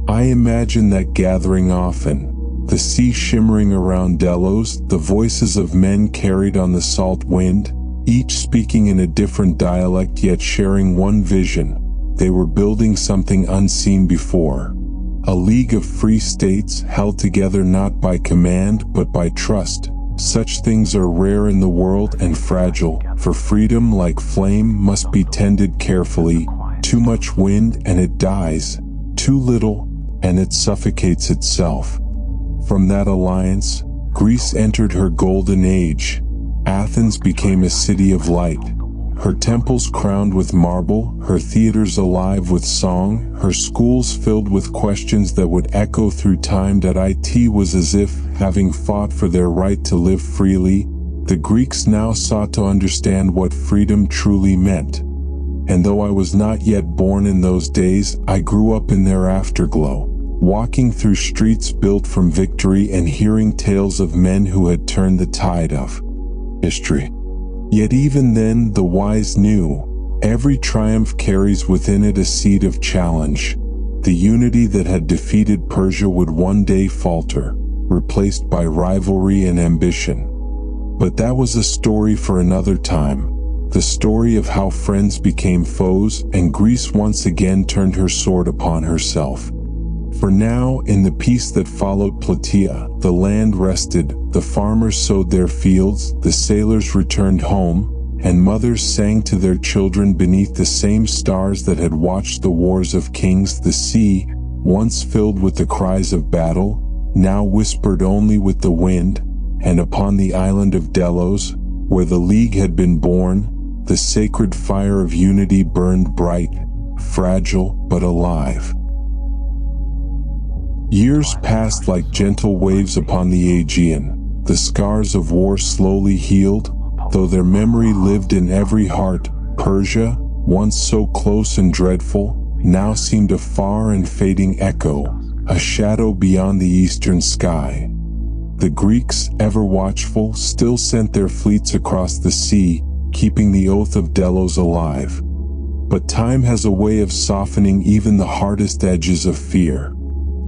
I imagine that gathering often, the sea shimmering around Delos, the voices of men carried on the salt wind, each speaking in a different dialect yet sharing one vision. They were building something unseen before. A league of free states held together not by command but by trust. Such things are rare in the world and fragile, for freedom, like flame, must be tended carefully. Too much wind and it dies, too little and it suffocates itself. From that alliance, Greece entered her golden age. Athens became a city of light. Her temples crowned with marble, her theaters alive with song, her schools filled with questions that would echo through time. It was as if, having fought for their right to live freely, the Greeks now sought to understand what freedom truly meant. And though I was not yet born in those days, I grew up in their afterglow, walking through streets built from victory and hearing tales of men who had turned the tide of history. Yet even then, the wise knew, every triumph carries within it a seed of challenge. The unity that had defeated Persia would one day falter, replaced by rivalry and ambition. But that was a story for another time, the story of how friends became foes and Greece once again turned her sword upon herself. For now, in the peace that followed Plataea, the land rested, the farmers sowed their fields, the sailors returned home, and mothers sang to their children beneath the same stars that had watched the wars of kings. The sea, once filled with the cries of battle, now whispered only with the wind, and upon the island of Delos, where the league had been born, the sacred fire of unity burned bright, fragile but alive. Years passed like gentle waves upon the Aegean. The scars of war slowly healed, though their memory lived in every heart. Persia, once so close and dreadful, now seemed a far and fading echo, a shadow beyond the eastern sky. The Greeks, ever watchful, still sent their fleets across the sea, keeping the oath of Delos alive. But time has a way of softening even the hardest edges of fear.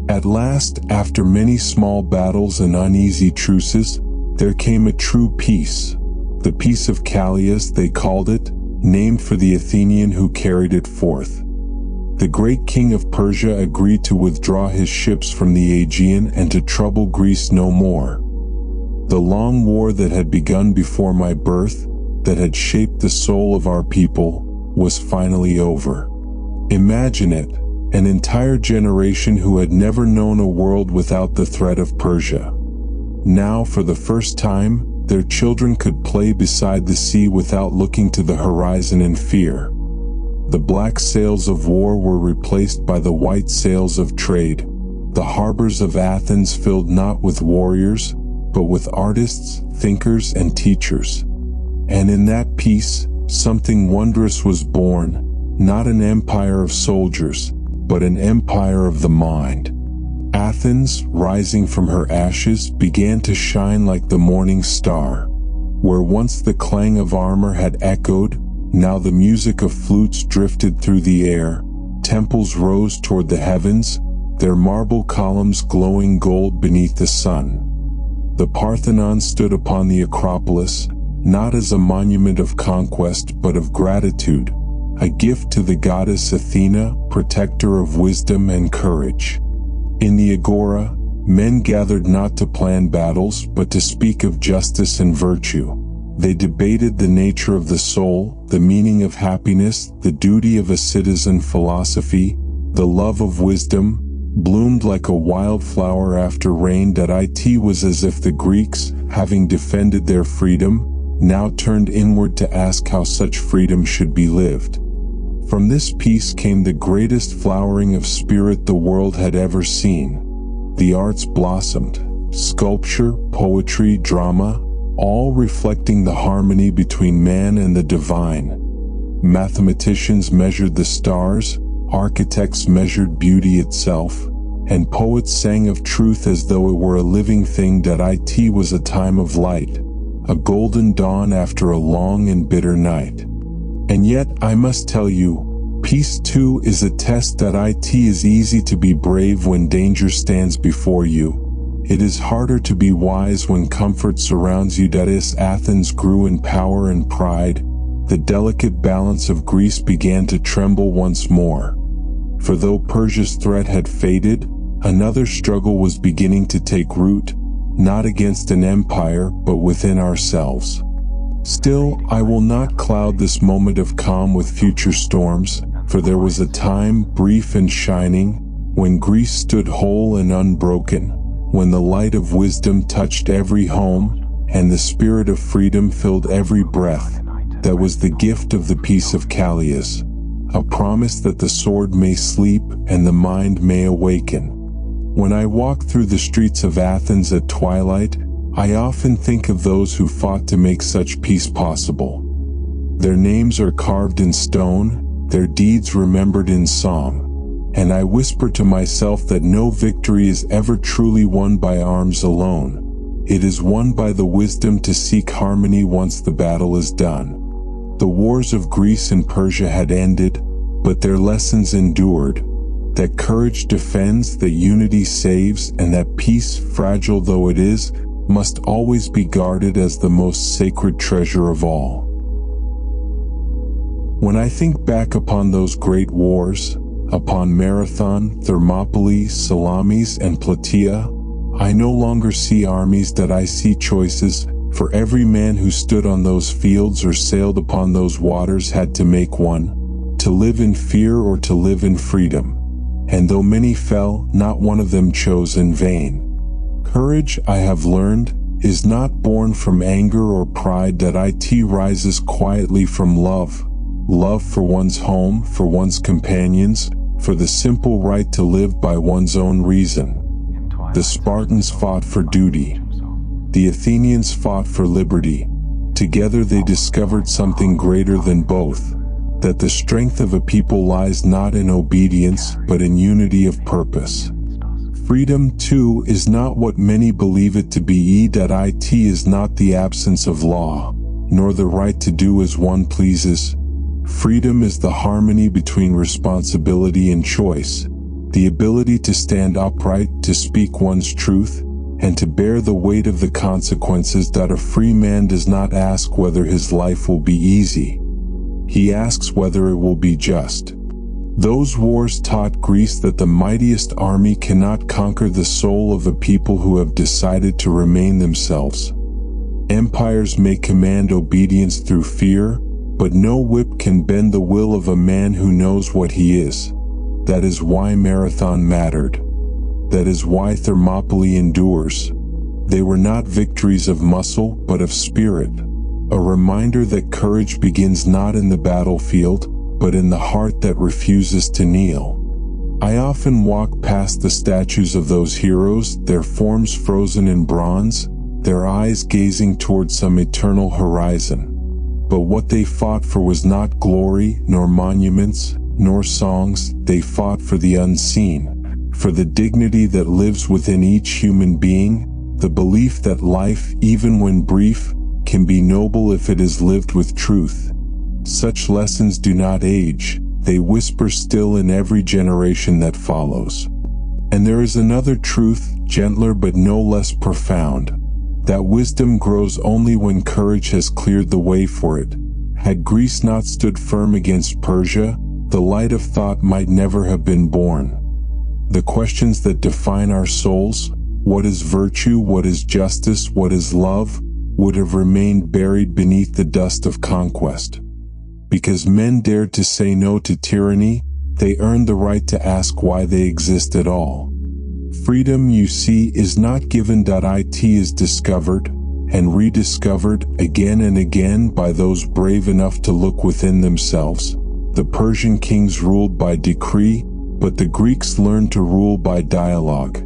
At last, after many small battles and uneasy truces, there came a true peace. The Peace of Callias, they called it, named for the Athenian who carried it forth. The great king of Persia agreed to withdraw his ships from the Aegean and to trouble Greece no more. The long war that had begun before my birth, that had shaped the soul of our people, was finally over. Imagine it. An entire generation who had never known a world without the threat of Persia. Now, for the first time, their children could play beside the sea without looking to the horizon in fear. The black sails of war were replaced by the white sails of trade. The harbors of Athens filled not with warriors, but with artists, thinkers, and teachers. And in that peace, something wondrous was born, not an empire of soldiers, but an empire of the mind. Athens, rising from her ashes, began to shine like the morning star. Where once the clang of armor had echoed, now the music of flutes drifted through the air. Temples rose toward the heavens, their marble columns glowing gold beneath the sun. The Parthenon stood upon the Acropolis, not as a monument of conquest but of gratitude, a gift to the goddess Athena, protector of wisdom and courage. In the Agora, men gathered not to plan battles but to speak of justice and virtue. They debated the nature of the soul, the meaning of happiness, the duty of a citizen. Philosophy, the love of wisdom, bloomed like a wildflower after rain. It was as if the Greeks, having defended their freedom, now turned inward to ask how such freedom should be lived. From this peace came the greatest flowering of spirit the world had ever seen. The arts blossomed, sculpture, poetry, drama, all reflecting the harmony between man and the divine. Mathematicians measured the stars, architects measured beauty itself, and poets sang of truth as though it were a living thing. It was a time of light, a golden dawn after a long and bitter night. And yet, I must tell you, peace too is a test. It is easy to be brave when danger stands before you. It is harder to be wise when comfort surrounds you. Athens grew in power and pride. The delicate balance of Greece began to tremble once more. For though Persia's threat had faded, another struggle was beginning to take root, not against an empire but within ourselves. Still, I will not cloud this moment of calm with future storms, for there was a time, brief and shining, when Greece stood whole and unbroken, when the light of wisdom touched every home, and the spirit of freedom filled every breath. That was the gift of the peace of Callias, a promise that the sword may sleep and the mind may awaken. When I walk through the streets of Athens at twilight, I often think of those who fought to make such peace possible. Their names are carved in stone, their deeds remembered in song, and I whisper to myself that no victory is ever truly won by arms alone. It is won by the wisdom to seek harmony once the battle is done. The wars of Greece and Persia had ended, but their lessons endured. That courage defends, that unity saves, and that peace, fragile though it is, must always be guarded as the most sacred treasure of all. When I think back upon those great wars, upon Marathon, Thermopylae, Salamis, and Plataea, I no longer see armies. I see choices. For every man who stood on those fields or sailed upon those waters had to make one, to live in fear or to live in freedom. And though many fell, not one of them chose in vain. Courage, I have learned, is not born from anger or pride. It rises quietly from love. Love for one's home, for one's companions, for the simple right to live by one's own reason. The Spartans fought for duty. The Athenians fought for liberty. Together they discovered something greater than both, that the strength of a people lies not in obedience, but in unity of purpose. Freedom, too, is not what many believe it to be. It is not the absence of law, nor the right to do as one pleases. Freedom is the harmony between responsibility and choice, the ability to stand upright, to speak one's truth, and to bear the weight of the consequences. A free man does not ask whether his life will be easy. He asks whether it will be just. Those wars taught Greece that the mightiest army cannot conquer the soul of a people who have decided to remain themselves. Empires may command obedience through fear, but no whip can bend the will of a man who knows what he is. That is why Marathon mattered. That is why Thermopylae endures. They were not victories of muscle, but of spirit. A reminder that courage begins not in the battlefield, but in the heart that refuses to kneel. I often walk past the statues of those heroes, their forms frozen in bronze, their eyes gazing toward some eternal horizon. But what they fought for was not glory, nor monuments, nor songs. They fought for the unseen, for the dignity that lives within each human being, the belief that life, even when brief, can be noble if it is lived with truth. Such lessons do not age, they whisper still in every generation that follows. And there is another truth, gentler but no less profound, that wisdom grows only when courage has cleared the way for it. Had Greece not stood firm against Persia, the light of thought might never have been born. The questions that define our souls, what is virtue, what is justice, what is love, would have remained buried beneath the dust of conquest. Because men dared to say no to tyranny, they earned the right to ask why they exist at all. Freedom, you see, is not given. It is discovered and rediscovered again and again by those brave enough to look within themselves. The Persian kings ruled by decree, but the Greeks learned to rule by dialogue.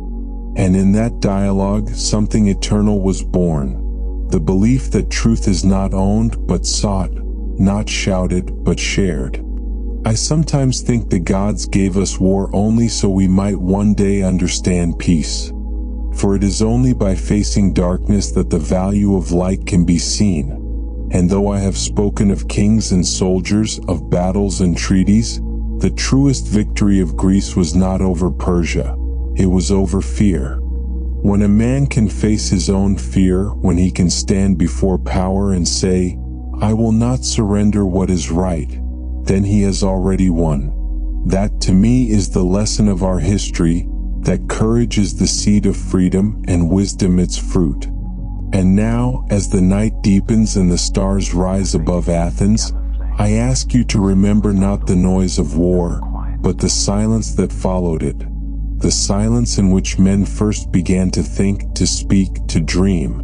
And in that dialogue, something eternal was born. The belief that truth is not owned but sought, not shouted but shared. I sometimes think the gods gave us war only so we might one day understand peace. For it is only by facing darkness that the value of light can be seen. And though I have spoken of kings and soldiers, of battles and treaties, the truest victory of Greece was not over Persia. It was over fear. When a man can face his own fear, when he can stand before power and say, "I will not surrender what is right," then he has already won. That to me is the lesson of our history, that courage is the seed of freedom and wisdom its fruit. And now, as the night deepens and the stars rise above Athens, I ask you to remember not the noise of war, but the silence that followed it. The silence in which men first began to think, to speak, to dream.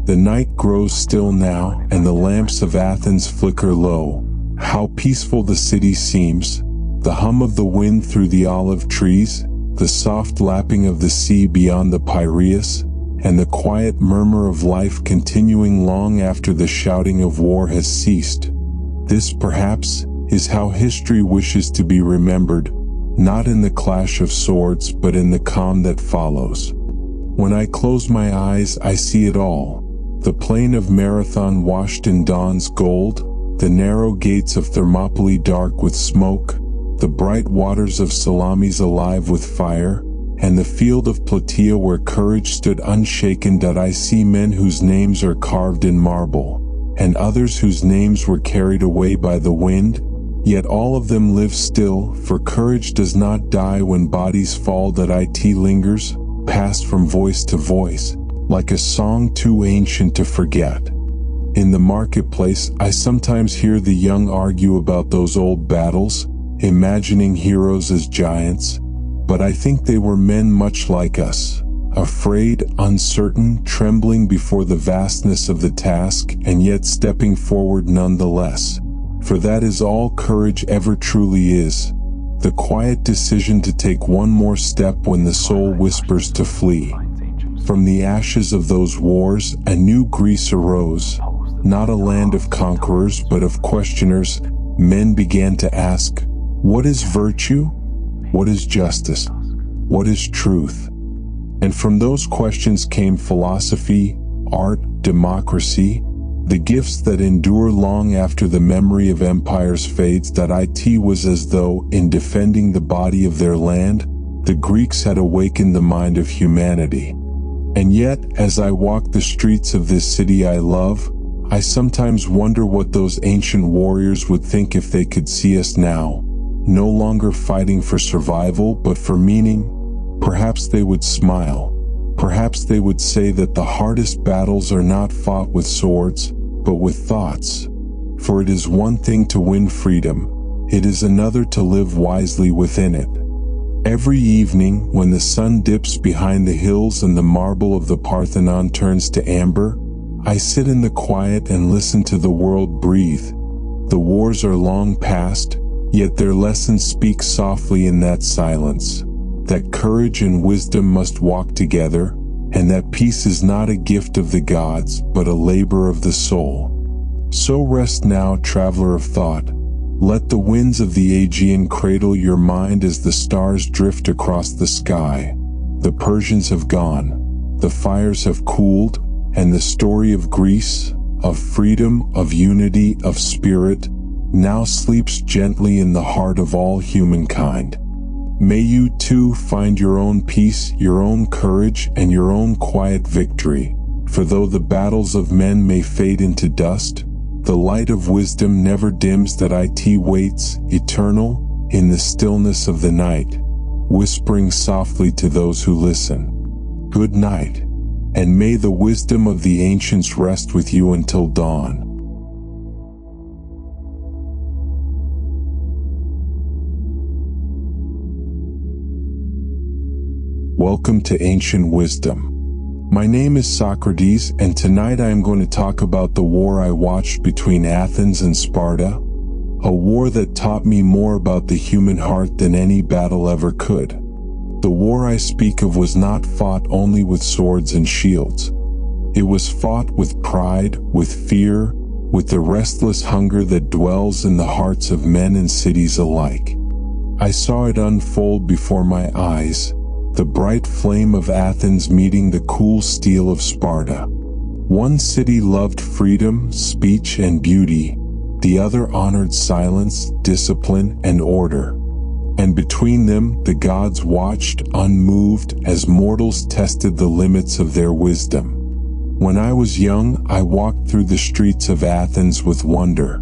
The night grows still now, and the lamps of Athens flicker low. How peaceful the city seems, the hum of the wind through the olive trees, the soft lapping of the sea beyond the Piraeus, and the quiet murmur of life continuing long after the shouting of war has ceased. This, perhaps, is how history wishes to be remembered, not in the clash of swords but in the calm that follows. When I close my eyes, I see it all. The plain of Marathon washed in dawn's gold, the narrow gates of Thermopylae dark with smoke, the bright waters of Salamis alive with fire, and the field of Plataea where courage stood unshaken. I see men whose names are carved in marble, and others whose names were carried away by the wind, yet all of them live still, for courage does not die when bodies fall. It lingers, passed from voice to voice, like a song too ancient to forget. In the marketplace, I sometimes hear the young argue about those old battles, imagining heroes as giants, but I think they were men much like us, afraid, uncertain, trembling before the vastness of the task, and yet stepping forward nonetheless. For that is all courage ever truly is, the quiet decision to take one more step when the soul whispers to flee. From the ashes of those wars, a new Greece arose, not a land of conquerors but of questioners. Men began to ask, what is virtue? What is justice? What is truth? And from those questions came philosophy, art, democracy, the gifts that endure long after the memory of empires fades. It was as though, in defending the body of their land, the Greeks had awakened the mind of humanity. And yet, as I walk the streets of this city I love, I sometimes wonder what those ancient warriors would think if they could see us now, no longer fighting for survival but for meaning. Perhaps they would smile. Perhaps they would say that the hardest battles are not fought with swords, but with thoughts. For it is one thing to win freedom, it is another to live wisely within it. Every evening, when the sun dips behind the hills and the marble of the Parthenon turns to amber, I sit in the quiet and listen to the world breathe. The wars are long past, yet their lessons speak softly in that silence, that courage and wisdom must walk together, and that peace is not a gift of the gods, but a labor of the soul. So rest now, traveler of thought. Let the winds of the Aegean cradle your mind as the stars drift across the sky. The Persians have gone, the fires have cooled, and the story of Greece, of freedom, of unity, of spirit, now sleeps gently in the heart of all humankind. May you too find your own peace, your own courage, and your own quiet victory. For though the battles of men may fade into dust, the light of wisdom never dims. That it waits, eternal, in the stillness of the night, whispering softly to those who listen. Good night, and may the wisdom of the ancients rest with you until dawn. Welcome to Ancient Wisdom. My name is Socrates, and tonight I am going to talk about the war I watched between Athens and Sparta, a war that taught me more about the human heart than any battle ever could. The war I speak of was not fought only with swords and shields. It was fought with pride, with fear, with the restless hunger that dwells in the hearts of men and cities alike. I saw it unfold before my eyes, the bright flame of Athens meeting the cool steel of Sparta. One city loved freedom, speech, and beauty. The other honored silence, discipline, and order. And between them, the gods watched, unmoved, as mortals tested the limits of their wisdom. When I was young, I walked through the streets of Athens with wonder.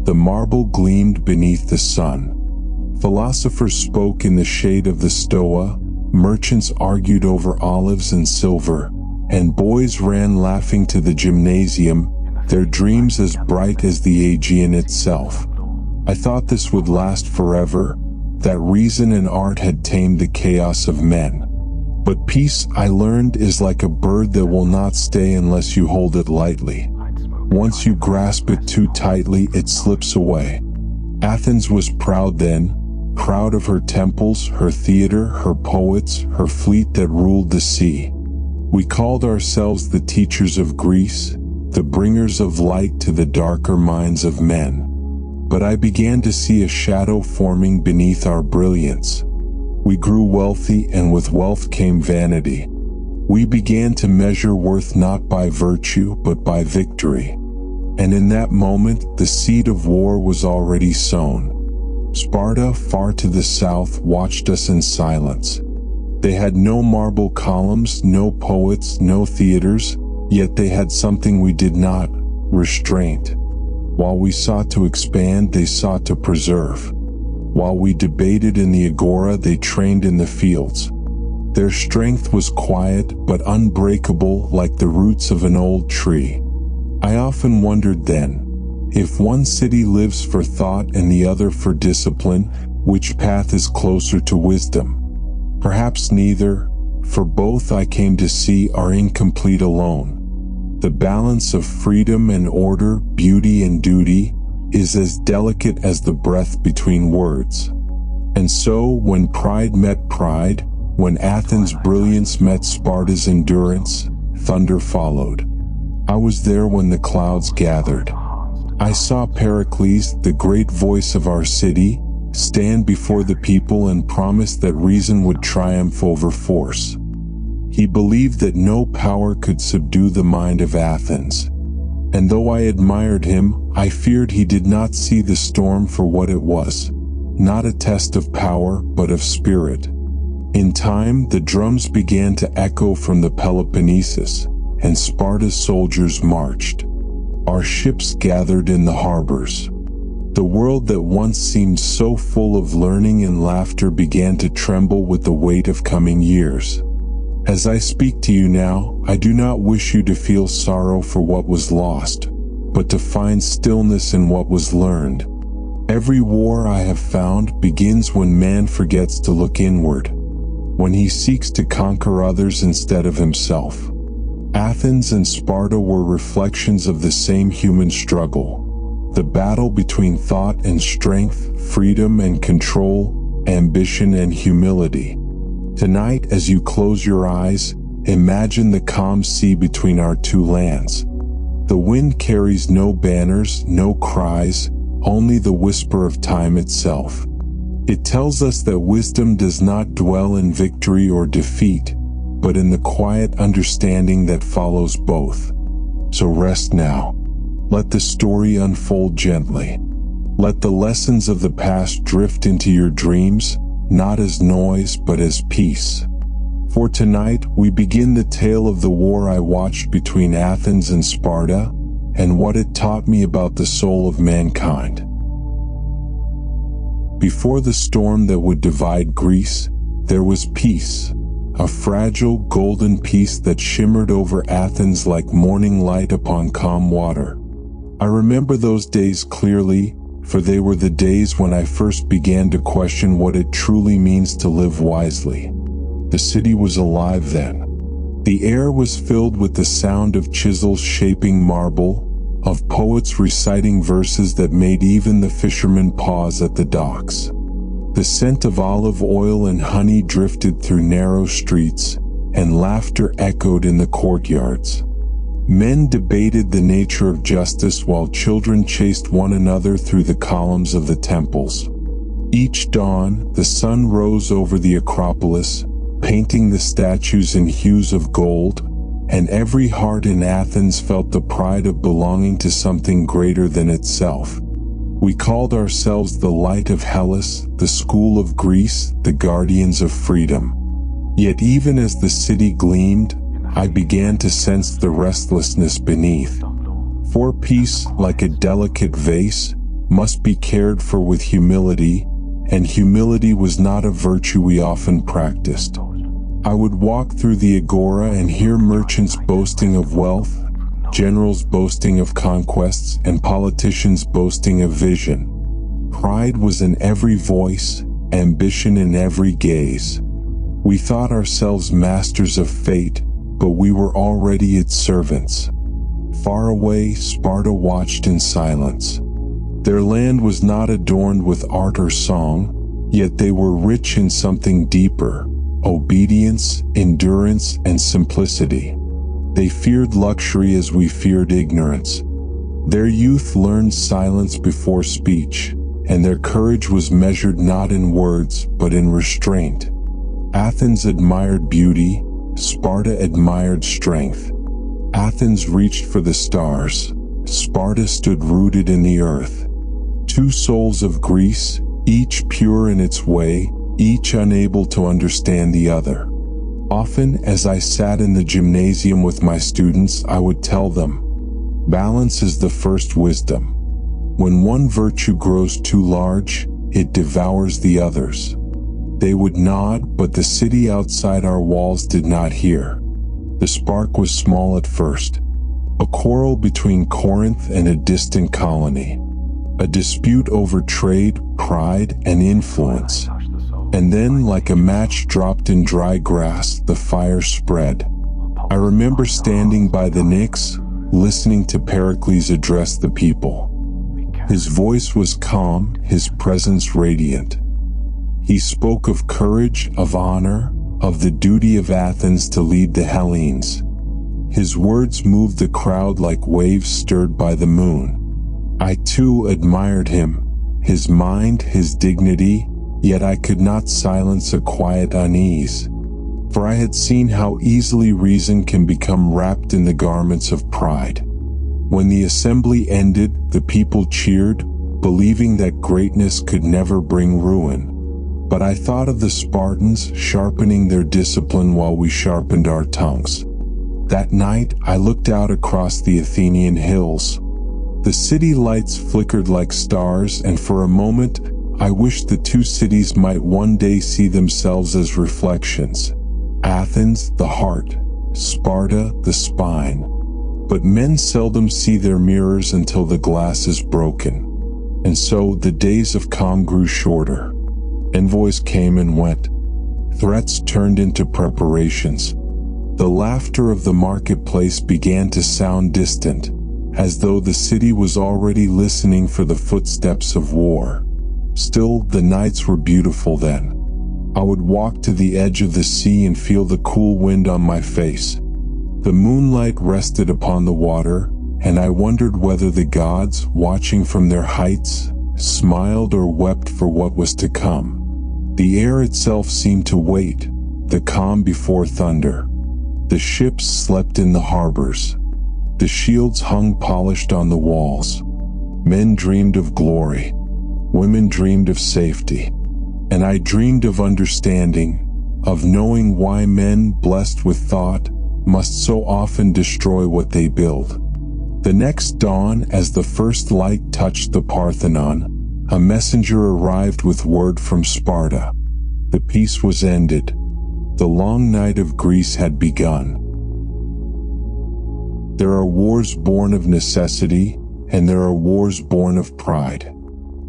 The marble gleamed beneath the sun. Philosophers spoke in the shade of the Stoa, merchants argued over olives and silver, and boys ran laughing to the gymnasium, their dreams as bright as the Aegean itself. I thought this would last forever, that reason and art had tamed the chaos of men. But peace, I learned, is like a bird that will not stay unless you hold it lightly. Once you grasp it too tightly, it slips away. Athens was proud then, proud of her temples, her theater, her poets, her fleet that ruled the sea. We called ourselves the teachers of Greece, the bringers of light to the darker minds of men. But I began to see a shadow forming beneath our brilliance. We grew wealthy, and with wealth came vanity. We began to measure worth not by virtue, but by victory. And in that moment, the seed of war was already sown. Sparta, far to the south, watched us in silence. They had no marble columns, no poets, no theaters, yet they had something we did not: restraint. While we sought to expand, they sought to preserve. While we debated in the agora, they trained in the fields. Their strength was quiet but unbreakable, like the roots of an old tree. I often wondered then, if one city lives for thought and the other for discipline, which path is closer to wisdom? Perhaps neither, for both, I came to see, are incomplete alone. The balance of freedom and order, beauty and duty, is as delicate as the breath between words. And so, when pride met pride, when Athens' brilliance met Sparta's endurance, thunder followed. I was there when the clouds gathered. I saw Pericles, the great voice of our city, stand before the people and promise that reason would triumph over force. He believed that no power could subdue the mind of Athens. And though I admired him, I feared he did not see the storm for what it was, not a test of power, but of spirit. In time, the drums began to echo from the Peloponnesus, and Sparta's soldiers marched. Our ships gathered in the harbors. The world that once seemed so full of learning and laughter began to tremble with the weight of coming years. As I speak to you now, I do not wish you to feel sorrow for what was lost, but to find stillness in what was learned. Every war, I have found, begins when man forgets to look inward, when he seeks to conquer others instead of himself. Athens and Sparta were reflections of the same human struggle, the battle between thought and strength, freedom and control, ambition and humility. Tonight, as you close your eyes, imagine the calm sea between our two lands. The wind carries no banners, no cries, only the whisper of time itself. It tells us that wisdom does not dwell in victory or defeat, but in the quiet understanding that follows both. So rest now. Let the story unfold gently. Let the lessons of the past drift into your dreams, not as noise but as peace. For tonight, we begin the tale of the war I watched between Athens and Sparta, and what it taught me about the soul of mankind. Before the storm that would divide Greece, there was peace, a fragile golden peace that shimmered over Athens like morning light upon calm water. I remember those days clearly, for they were the days when I first began to question what it truly means to live wisely. The city was alive then. The air was filled with the sound of chisels shaping marble, of poets reciting verses that made even the fishermen pause at the docks. The scent of olive oil and honey drifted through narrow streets, and laughter echoed in the courtyards. Men debated the nature of justice while children chased one another through the columns of the temples. Each dawn, the sun rose over the Acropolis, painting the statues in hues of gold, and every heart in Athens felt the pride of belonging to something greater than itself. We called ourselves the Light of Hellas, the School of Greece, the Guardians of Freedom. Yet even as the city gleamed, I began to sense the restlessness beneath. For peace, like a delicate vase, must be cared for with humility, and humility was not a virtue we often practiced. I would walk through the agora and hear merchants boasting of wealth, generals boasting of conquests, and politicians boasting of vision. Pride was in every voice, ambition in every gaze. We thought ourselves masters of fate, but we were already its servants. Far away, Sparta watched in silence. Their land was not adorned with art or song, yet they were rich in something deeper: obedience, endurance, and simplicity. They feared luxury as we feared ignorance. Their youth learned silence before speech, and their courage was measured not in words, but in restraint. Athens admired beauty, Sparta admired strength. Athens reached for the stars, Sparta stood rooted in the earth. Two souls of Greece, each pure in its way, each unable to understand the other. Often, as I sat in the gymnasium with my students, I would tell them, balance is the first wisdom. When one virtue grows too large, it devours the others. They would nod, but the city outside our walls did not hear. The spark was small at first, a quarrel between Corinth and a distant colony, a dispute over trade, pride, and influence. And then, like a match dropped in dry grass, the fire spread. I remember standing by the Knicks, listening to Pericles address the people. His voice was calm, his presence radiant. He spoke of courage, of honor, of the duty of Athens to lead the Hellenes. His words moved the crowd like waves stirred by the moon. I too admired him, his mind, his dignity, yet I could not silence a quiet unease. For I had seen how easily reason can become wrapped in the garments of pride. When the assembly ended, the people cheered, believing that greatness could never bring ruin. But I thought of the Spartans sharpening their discipline while we sharpened our tongues. That night, I looked out across the Athenian hills. The city lights flickered like stars, and for a moment, I wished the two cities might one day see themselves as reflections. Athens, the heart; Sparta, the spine. But men seldom see their mirrors until the glass is broken. And so the days of calm grew shorter. Envoys came and went. Threats turned into preparations. The laughter of the marketplace began to sound distant, as though the city was already listening for the footsteps of war. Still, the nights were beautiful then. I would walk to the edge of the sea and feel the cool wind on my face. The moonlight rested upon the water, and I wondered whether the gods, watching from their heights, smiled or wept for what was to come. The air itself seemed to wait, the calm before thunder. The ships slept in the harbors. The shields hung polished on the walls. Men dreamed of glory. Women dreamed of safety. And I dreamed of understanding, of knowing why men blessed with thought must so often destroy what they build. The next dawn, as the first light touched the Parthenon, a messenger arrived with word from Sparta. The peace was ended. The long night of Greece had begun. There are wars born of necessity, and there are wars born of pride.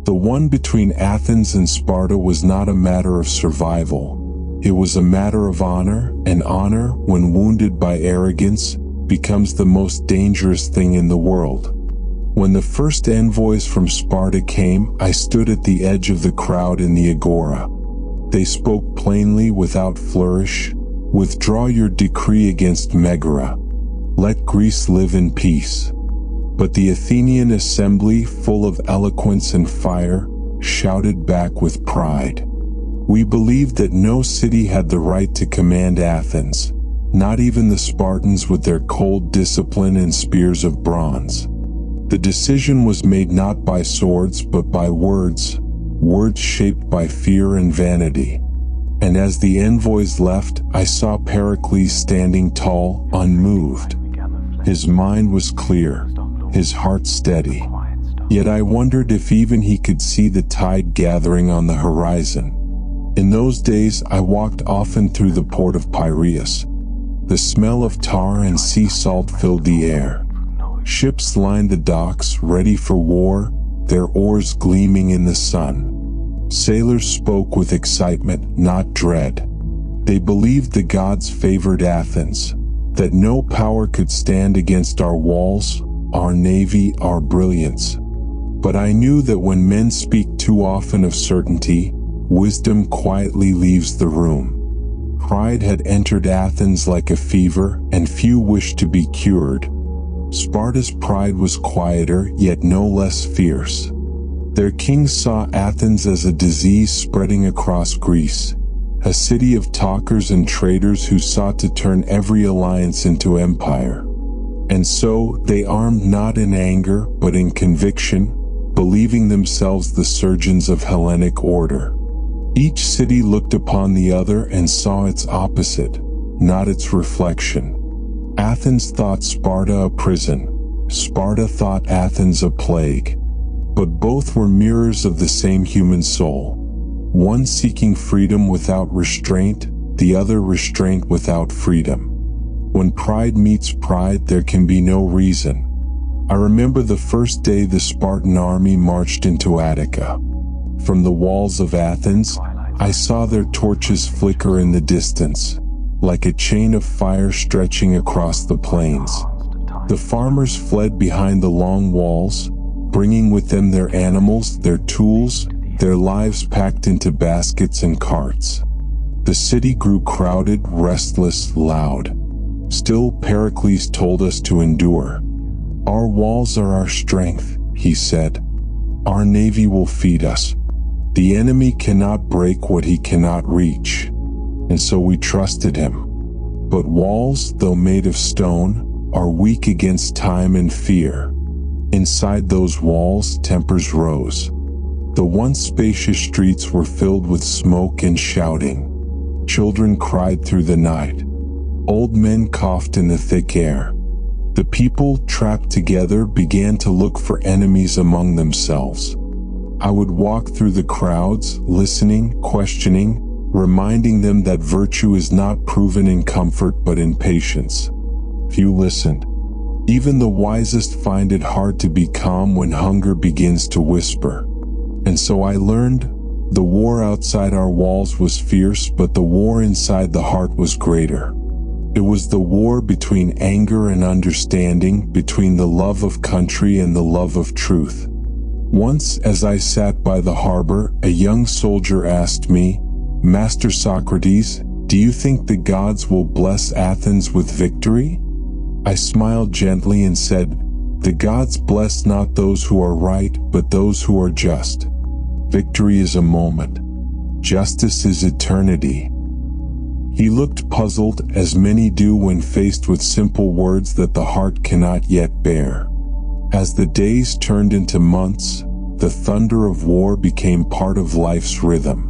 The one between Athens and Sparta was not a matter of survival. It was a matter of honor, and honor, when wounded by arrogance, becomes the most dangerous thing in the world. When the first envoys from Sparta came, I stood at the edge of the crowd in the agora. They spoke plainly without flourish. Withdraw your decree against Megara. Let Greece live in peace. But the Athenian assembly, full of eloquence and fire, shouted back with pride. We believed that no city had the right to command Athens, not even the Spartans with their cold discipline and spears of bronze. The decision was made not by swords but by words, words shaped by fear and vanity. And as the envoys left, I saw Pericles standing tall, unmoved. His mind was clear, his heart steady. Yet I wondered if even he could see the tide gathering on the horizon. In those days, I walked often through the port of Piraeus. The smell of tar and sea salt filled the air. Ships lined the docks, ready for war, their oars gleaming in the sun. Sailors spoke with excitement, not dread. They believed the gods favored Athens, that no power could stand against our walls, our navy, our brilliance. But I knew that when men speak too often of certainty, wisdom quietly leaves the room. Pride had entered Athens like a fever, and few wished to be cured. Sparta's pride was quieter, yet no less fierce. Their kings saw Athens as a disease spreading across Greece, a city of talkers and traders who sought to turn every alliance into empire. And so, they armed not in anger, but in conviction, believing themselves the surgeons of Hellenic order. Each city looked upon the other and saw its opposite, not its reflection. Athens thought Sparta a prison. Sparta thought Athens a plague. But both were mirrors of the same human soul. One seeking freedom without restraint, the other restraint without freedom. When pride meets pride, there can be no reason. I remember the first day the Spartan army marched into Attica. From the walls of Athens, I saw their torches flicker in the distance, like a chain of fire stretching across the plains. The farmers fled behind the long walls, bringing with them their animals, their tools, their lives packed into baskets and carts. The city grew crowded, restless, loud. Still, Pericles told us to endure. Our walls are our strength, he said. Our navy will feed us. The enemy cannot break what he cannot reach. And so we trusted him. But walls, though made of stone, are weak against time and fear. Inside those walls, tempers rose. The once spacious streets were filled with smoke and shouting. Children cried through the night. Old men coughed in the thick air. The people, trapped together, began to look for enemies among themselves. I would walk through the crowds, listening, questioning, reminding them that virtue is not proven in comfort but in patience. Few listened. Even the wisest find it hard to be calm when hunger begins to whisper. And so I learned, the war outside our walls was fierce, but the war inside the heart was greater. It was the war between anger and understanding, between the love of country and the love of truth. Once, as I sat by the harbor, a young soldier asked me, "Master Socrates, do you think the gods will bless Athens with victory?" I smiled gently and said, "The gods bless not those who are right, but those who are just. Victory is a moment. Justice is eternity." He looked puzzled, as many do when faced with simple words that the heart cannot yet bear. As the days turned into months, the thunder of war became part of life's rhythm.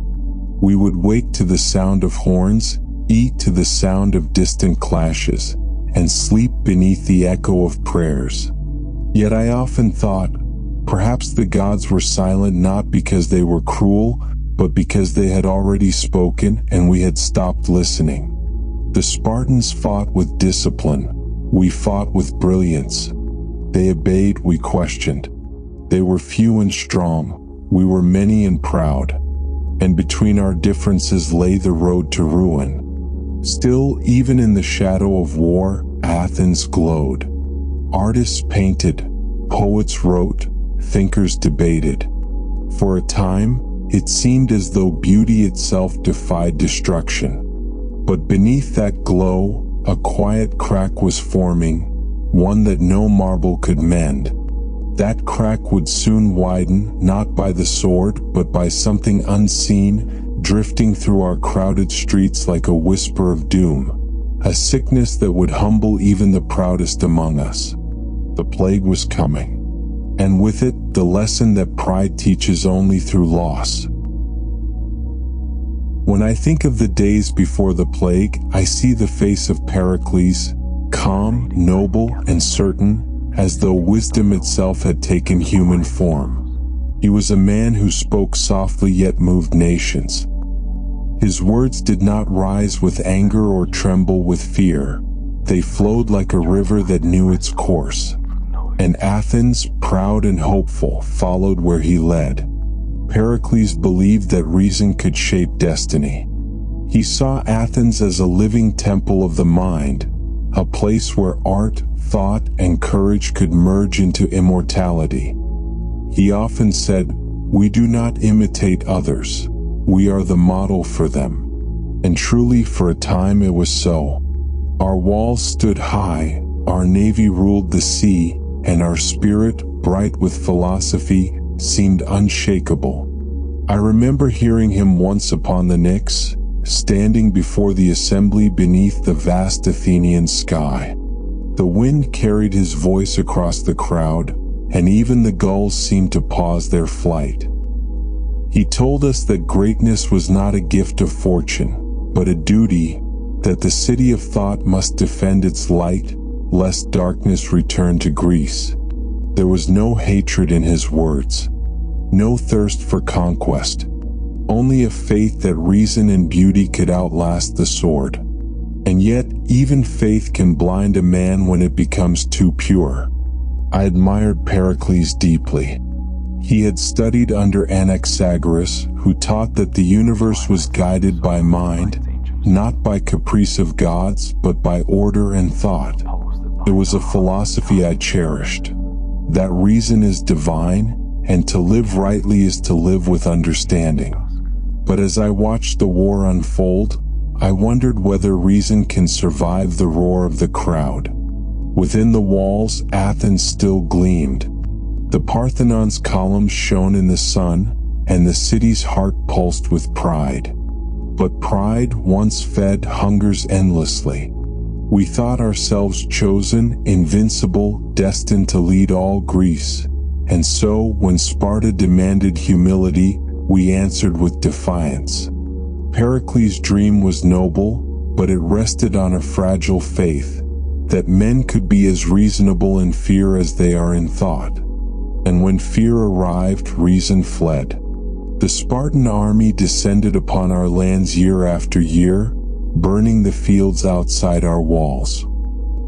We would wake to the sound of horns, eat to the sound of distant clashes, and sleep beneath the echo of prayers. Yet I often thought, perhaps the gods were silent not because they were cruel, but because they had already spoken and we had stopped listening. The Spartans fought with discipline. We fought with brilliance. They obeyed, we questioned. They were few and strong. We were many and proud. And between our differences lay the road to ruin. Still, even in the shadow of war, Athens glowed. Artists painted, poets wrote, thinkers debated. For a time, it seemed as though beauty itself defied destruction. But beneath that glow, a quiet crack was forming, one that no marble could mend. That crack would soon widen, not by the sword, but by something unseen, drifting through our crowded streets like a whisper of doom, a sickness that would humble even the proudest among us. The plague was coming. And with it, the lesson that pride teaches only through loss. When I think of the days before the plague, I see the face of Pericles, calm, noble, and certain, as though wisdom itself had taken human form. He was a man who spoke softly yet moved nations. His words did not rise with anger or tremble with fear. They flowed like a river that knew its course. And Athens, proud and hopeful, followed where he led. Pericles believed that reason could shape destiny. He saw Athens as a living temple of the mind, a place where art, thought, and courage could merge into immortality. He often said, "We do not imitate others. We are the model for them." And truly, for a time it was so. Our walls stood high, our navy ruled the sea, and our spirit, bright with philosophy, seemed unshakable. I remember hearing him once upon the Pnyx, standing before the assembly beneath the vast Athenian sky. The wind carried his voice across the crowd, and even the gulls seemed to pause their flight. He told us that greatness was not a gift of fortune, but a duty, that the city of thought must defend its light, lest darkness return to Greece. There was no hatred in his words, no thirst for conquest, only a faith that reason and beauty could outlast the sword. And yet, even faith can blind a man when it becomes too pure. I admired Pericles deeply. He had studied under Anaxagoras, who taught that the universe was guided by mind, not by caprice of gods, but by order and thought. It was a philosophy I cherished, that reason is divine, and to live rightly is to live with understanding. But as I watched the war unfold, I wondered whether reason can survive the roar of the crowd. Within the walls, Athens still gleamed. The Parthenon's columns shone in the sun, and the city's heart pulsed with pride. But pride, once fed, hungers endlessly. We thought ourselves chosen, invincible, destined to lead all Greece. And so, when Sparta demanded humility, we answered with defiance. Pericles' dream was noble, but it rested on a fragile faith, that men could be as reasonable in fear as they are in thought. And when fear arrived, reason fled. The Spartan army descended upon our lands year after year, burning the fields outside our walls.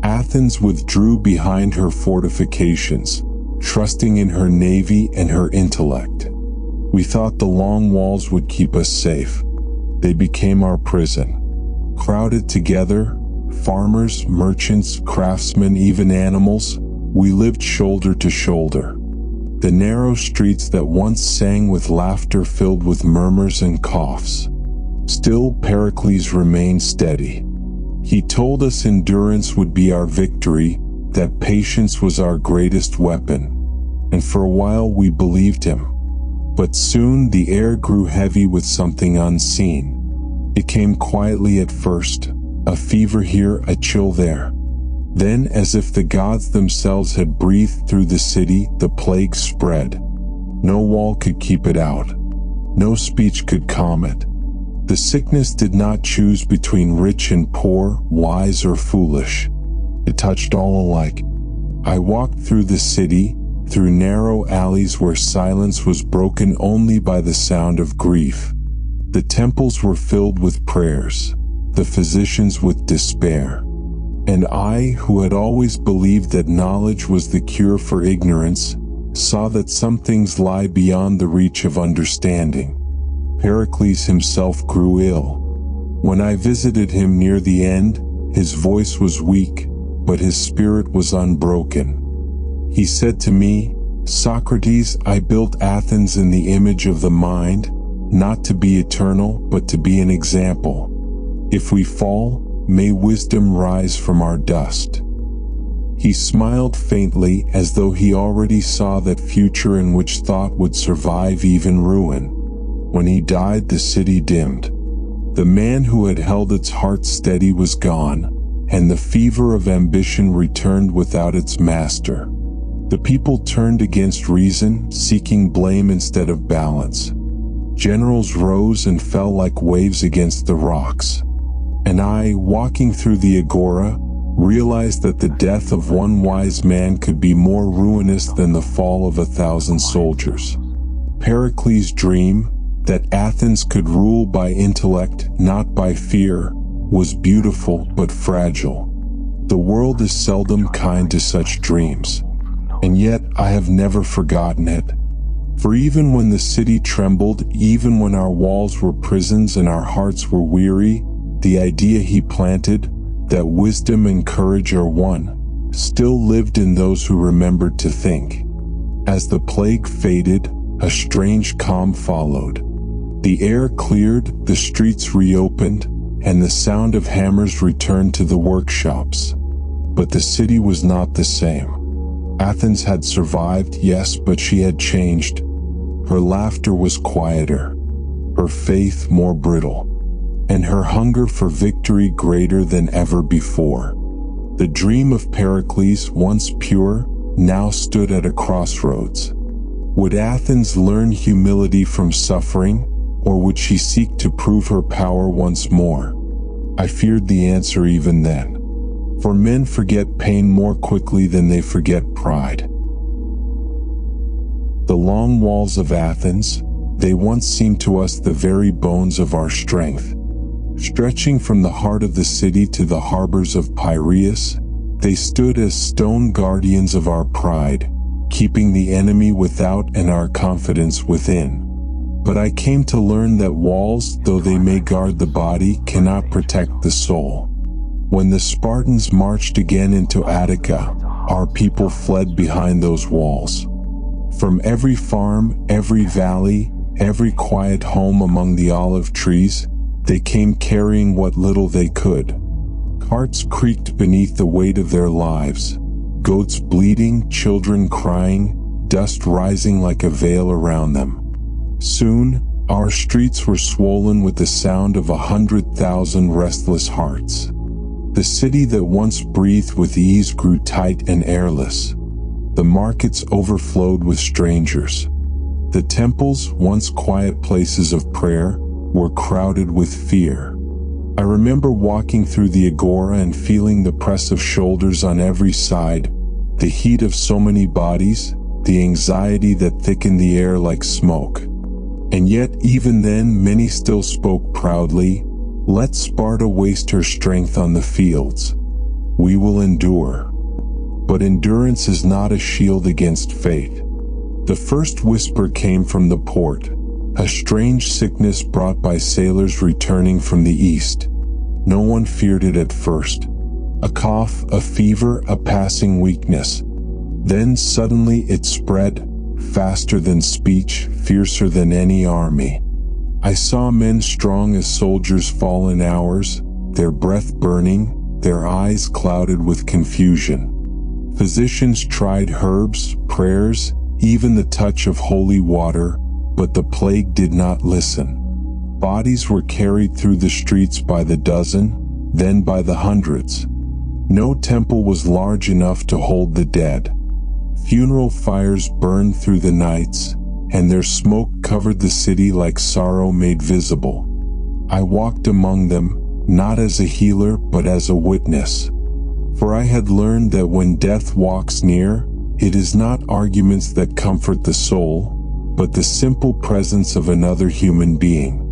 Athens withdrew behind her fortifications, trusting in her navy and her intellect. We thought the long walls would keep us safe. They became our prison. Crowded together, farmers, merchants, craftsmen, even animals, we lived shoulder to shoulder. The narrow streets that once sang with laughter filled with murmurs and coughs. Still, Pericles remained steady. He told us endurance would be our victory, that patience was our greatest weapon. And for a while we believed him. But soon the air grew heavy with something unseen. It came quietly at first, a fever here, a chill there. Then, as if the gods themselves had breathed through the city, the plague spread. No wall could keep it out. No speech could calm it. The sickness did not choose between rich and poor, wise or foolish. It touched all alike. I walked through the city, through narrow alleys where silence was broken only by the sound of grief. The temples were filled with prayers, the physicians with despair. And I, who had always believed that knowledge was the cure for ignorance, saw that some things lie beyond the reach of understanding. Pericles himself grew ill. When I visited him near the end, his voice was weak, but his spirit was unbroken. He said to me, "Socrates, I built Athens in the image of the mind, not to be eternal, but to be an example. If we fall, may wisdom rise from our dust." He smiled faintly, as though he already saw that future in which thought would survive even ruin. When he died, the city dimmed. The man who had held its heart steady was gone, and the fever of ambition returned without its master. The people turned against reason, seeking blame instead of balance. Generals rose and fell like waves against the rocks. And I, walking through the agora, realized that the death of one wise man could be more ruinous than the fall of 1,000 soldiers. Pericles' dream, that Athens could rule by intellect, not by fear, was beautiful but fragile. The world is seldom kind to such dreams. And yet I have never forgotten it. For even when the city trembled, even when our walls were prisons and our hearts were weary, the idea he planted, that wisdom and courage are one, still lived in those who remembered to think. As the plague faded, a strange calm followed. The air cleared, the streets reopened, and the sound of hammers returned to the workshops. But the city was not the same. Athens had survived, yes, but she had changed. Her laughter was quieter, her faith more brittle, and her hunger for victory greater than ever before. The dream of Pericles, once pure, now stood at a crossroads. Would Athens learn humility from suffering, or would she seek to prove her power once more? I feared the answer even then. For men forget pain more quickly than they forget pride. The long walls of Athens, they once seemed to us the very bones of our strength. Stretching from the heart of the city to the harbors of Piraeus, they stood as stone guardians of our pride, keeping the enemy without and our confidence within. But I came to learn that walls, though they may guard the body, cannot protect the soul. When the Spartans marched again into Attica, our people fled behind those walls. From every farm, every valley, every quiet home among the olive trees, they came carrying what little they could. Carts creaked beneath the weight of their lives, goats bleating, children crying, dust rising like a veil around them. Soon, our streets were swollen with the sound of 100,000 restless hearts. The city that once breathed with ease grew tight and airless. The markets overflowed with strangers. The temples, once quiet places of prayer, were crowded with fear. I remember walking through the agora and feeling the press of shoulders on every side, the heat of so many bodies, the anxiety that thickened the air like smoke. And yet, even then, many still spoke proudly, "Let Sparta waste her strength on the fields. We will endure." But endurance is not a shield against fate. The first whisper came from the port, a strange sickness brought by sailors returning from the east. No one feared it at first. A cough, a fever, a passing weakness. Then suddenly it spread, faster than speech, fiercer than any army. I saw men strong as soldiers fall in hours, their breath burning, their eyes clouded with confusion. Physicians tried herbs, prayers, even the touch of holy water, but the plague did not listen. Bodies were carried through the streets by the dozen, then by the hundreds. No temple was large enough to hold the dead. Funeral fires burned through the nights, and their smoke covered the city like sorrow made visible. I walked among them, not as a healer but as a witness. For I had learned that when death walks near, it is not arguments that comfort the soul, but the simple presence of another human being.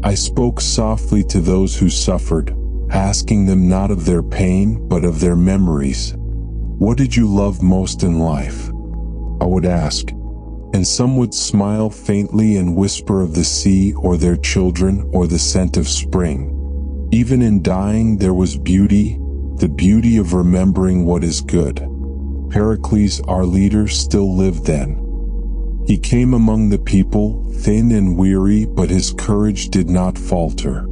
I spoke softly to those who suffered, asking them not of their pain but of their memories. What did you love most in life? I would ask, and some would smile faintly and whisper of the sea or their children or the scent of spring. Even in dying there was beauty, the beauty of remembering what is good. Pericles, our leader, still lived then. He came among the people, thin and weary, but his courage did not falter.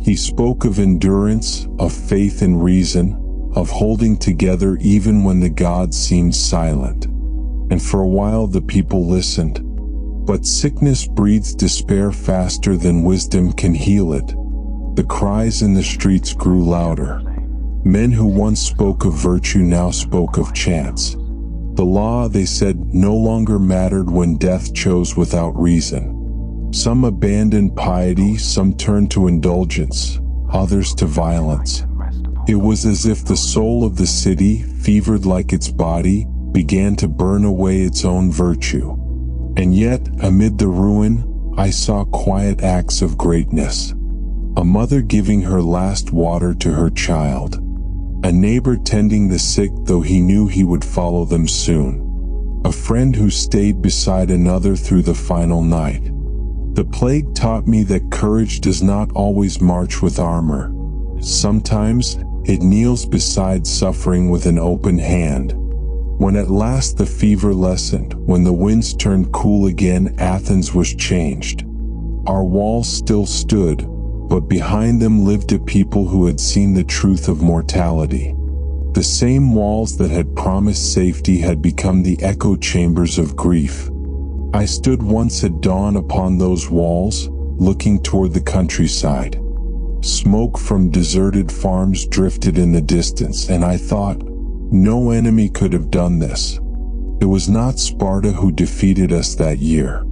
He spoke of endurance, of faith and reason, of holding together even when the gods seemed silent. And for a while the people listened. But sickness breeds despair faster than wisdom can heal it. The cries in the streets grew louder. Men who once spoke of virtue now spoke of chance. The law, they said, no longer mattered when death chose without reason. Some abandoned piety, some turned to indulgence, others to violence. It was as if the soul of the city, fevered like its body, began to burn away its own virtue. And yet, amid the ruin, I saw quiet acts of greatness. A mother giving her last water to her child. A neighbor tending the sick though he knew he would follow them soon. A friend who stayed beside another through the final night. The plague taught me that courage does not always march with armor. Sometimes, it kneels beside suffering with an open hand. When at last the fever lessened, when the winds turned cool again, Athens was changed. Our walls still stood, but behind them lived a people who had seen the truth of mortality. The same walls that had promised safety had become the echo chambers of grief. I stood once at dawn upon those walls, looking toward the countryside. Smoke from deserted farms drifted in the distance, and I thought, no enemy could have done this. It was not Sparta who defeated us that year.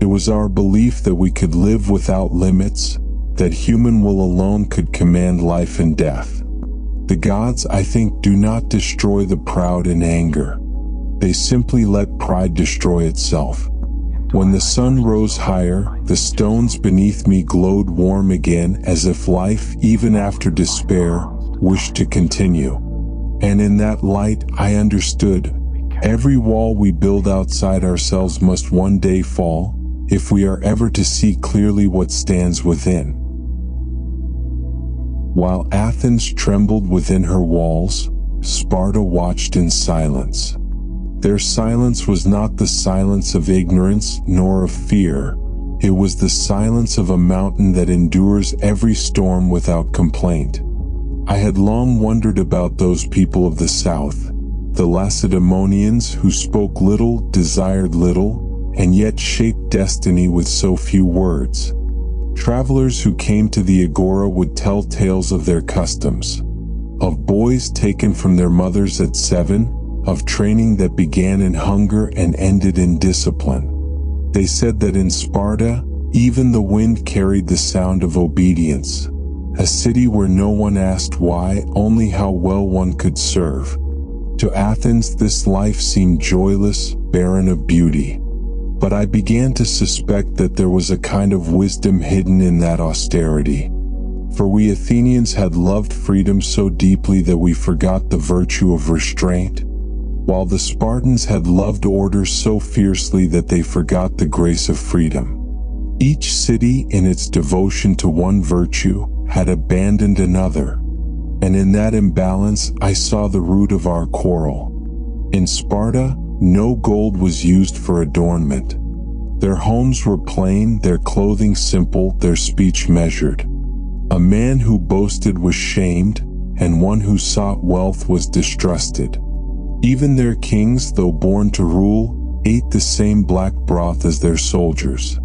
It was our belief that we could live without limits, that human will alone could command life and death. The gods, I think, do not destroy the proud in anger. They simply let pride destroy itself. When the sun rose higher, the stones beneath me glowed warm again, as if life, even after despair, wished to continue. And in that light, I understood, every wall we build outside ourselves must one day fall, if we are ever to see clearly what stands within. While Athens trembled within her walls, Sparta watched in silence. Their silence was not the silence of ignorance nor of fear. It was the silence of a mountain that endures every storm without complaint. I had long wondered about those people of the south, the Lacedaemonians who spoke little, desired little, and yet shaped destiny with so few words. Travelers who came to the agora would tell tales of their customs, of boys taken from their mothers at 7, of training that began in hunger and ended in discipline. They said that in Sparta, even the wind carried the sound of obedience, a city where no one asked why, only how well one could serve. To Athens, this life seemed joyless, barren of beauty. But I began to suspect that there was a kind of wisdom hidden in that austerity. For we Athenians had loved freedom so deeply that we forgot the virtue of restraint, while the Spartans had loved order so fiercely that they forgot the grace of freedom. Each city, in its devotion to one virtue, had abandoned another, and in that imbalance I saw the root of our quarrel. In Sparta, no gold was used for adornment. Their homes were plain, their clothing simple, their speech measured. A man who boasted was shamed, and one who sought wealth was distrusted. Even their kings, though born to rule, ate the same black broth as their soldiers.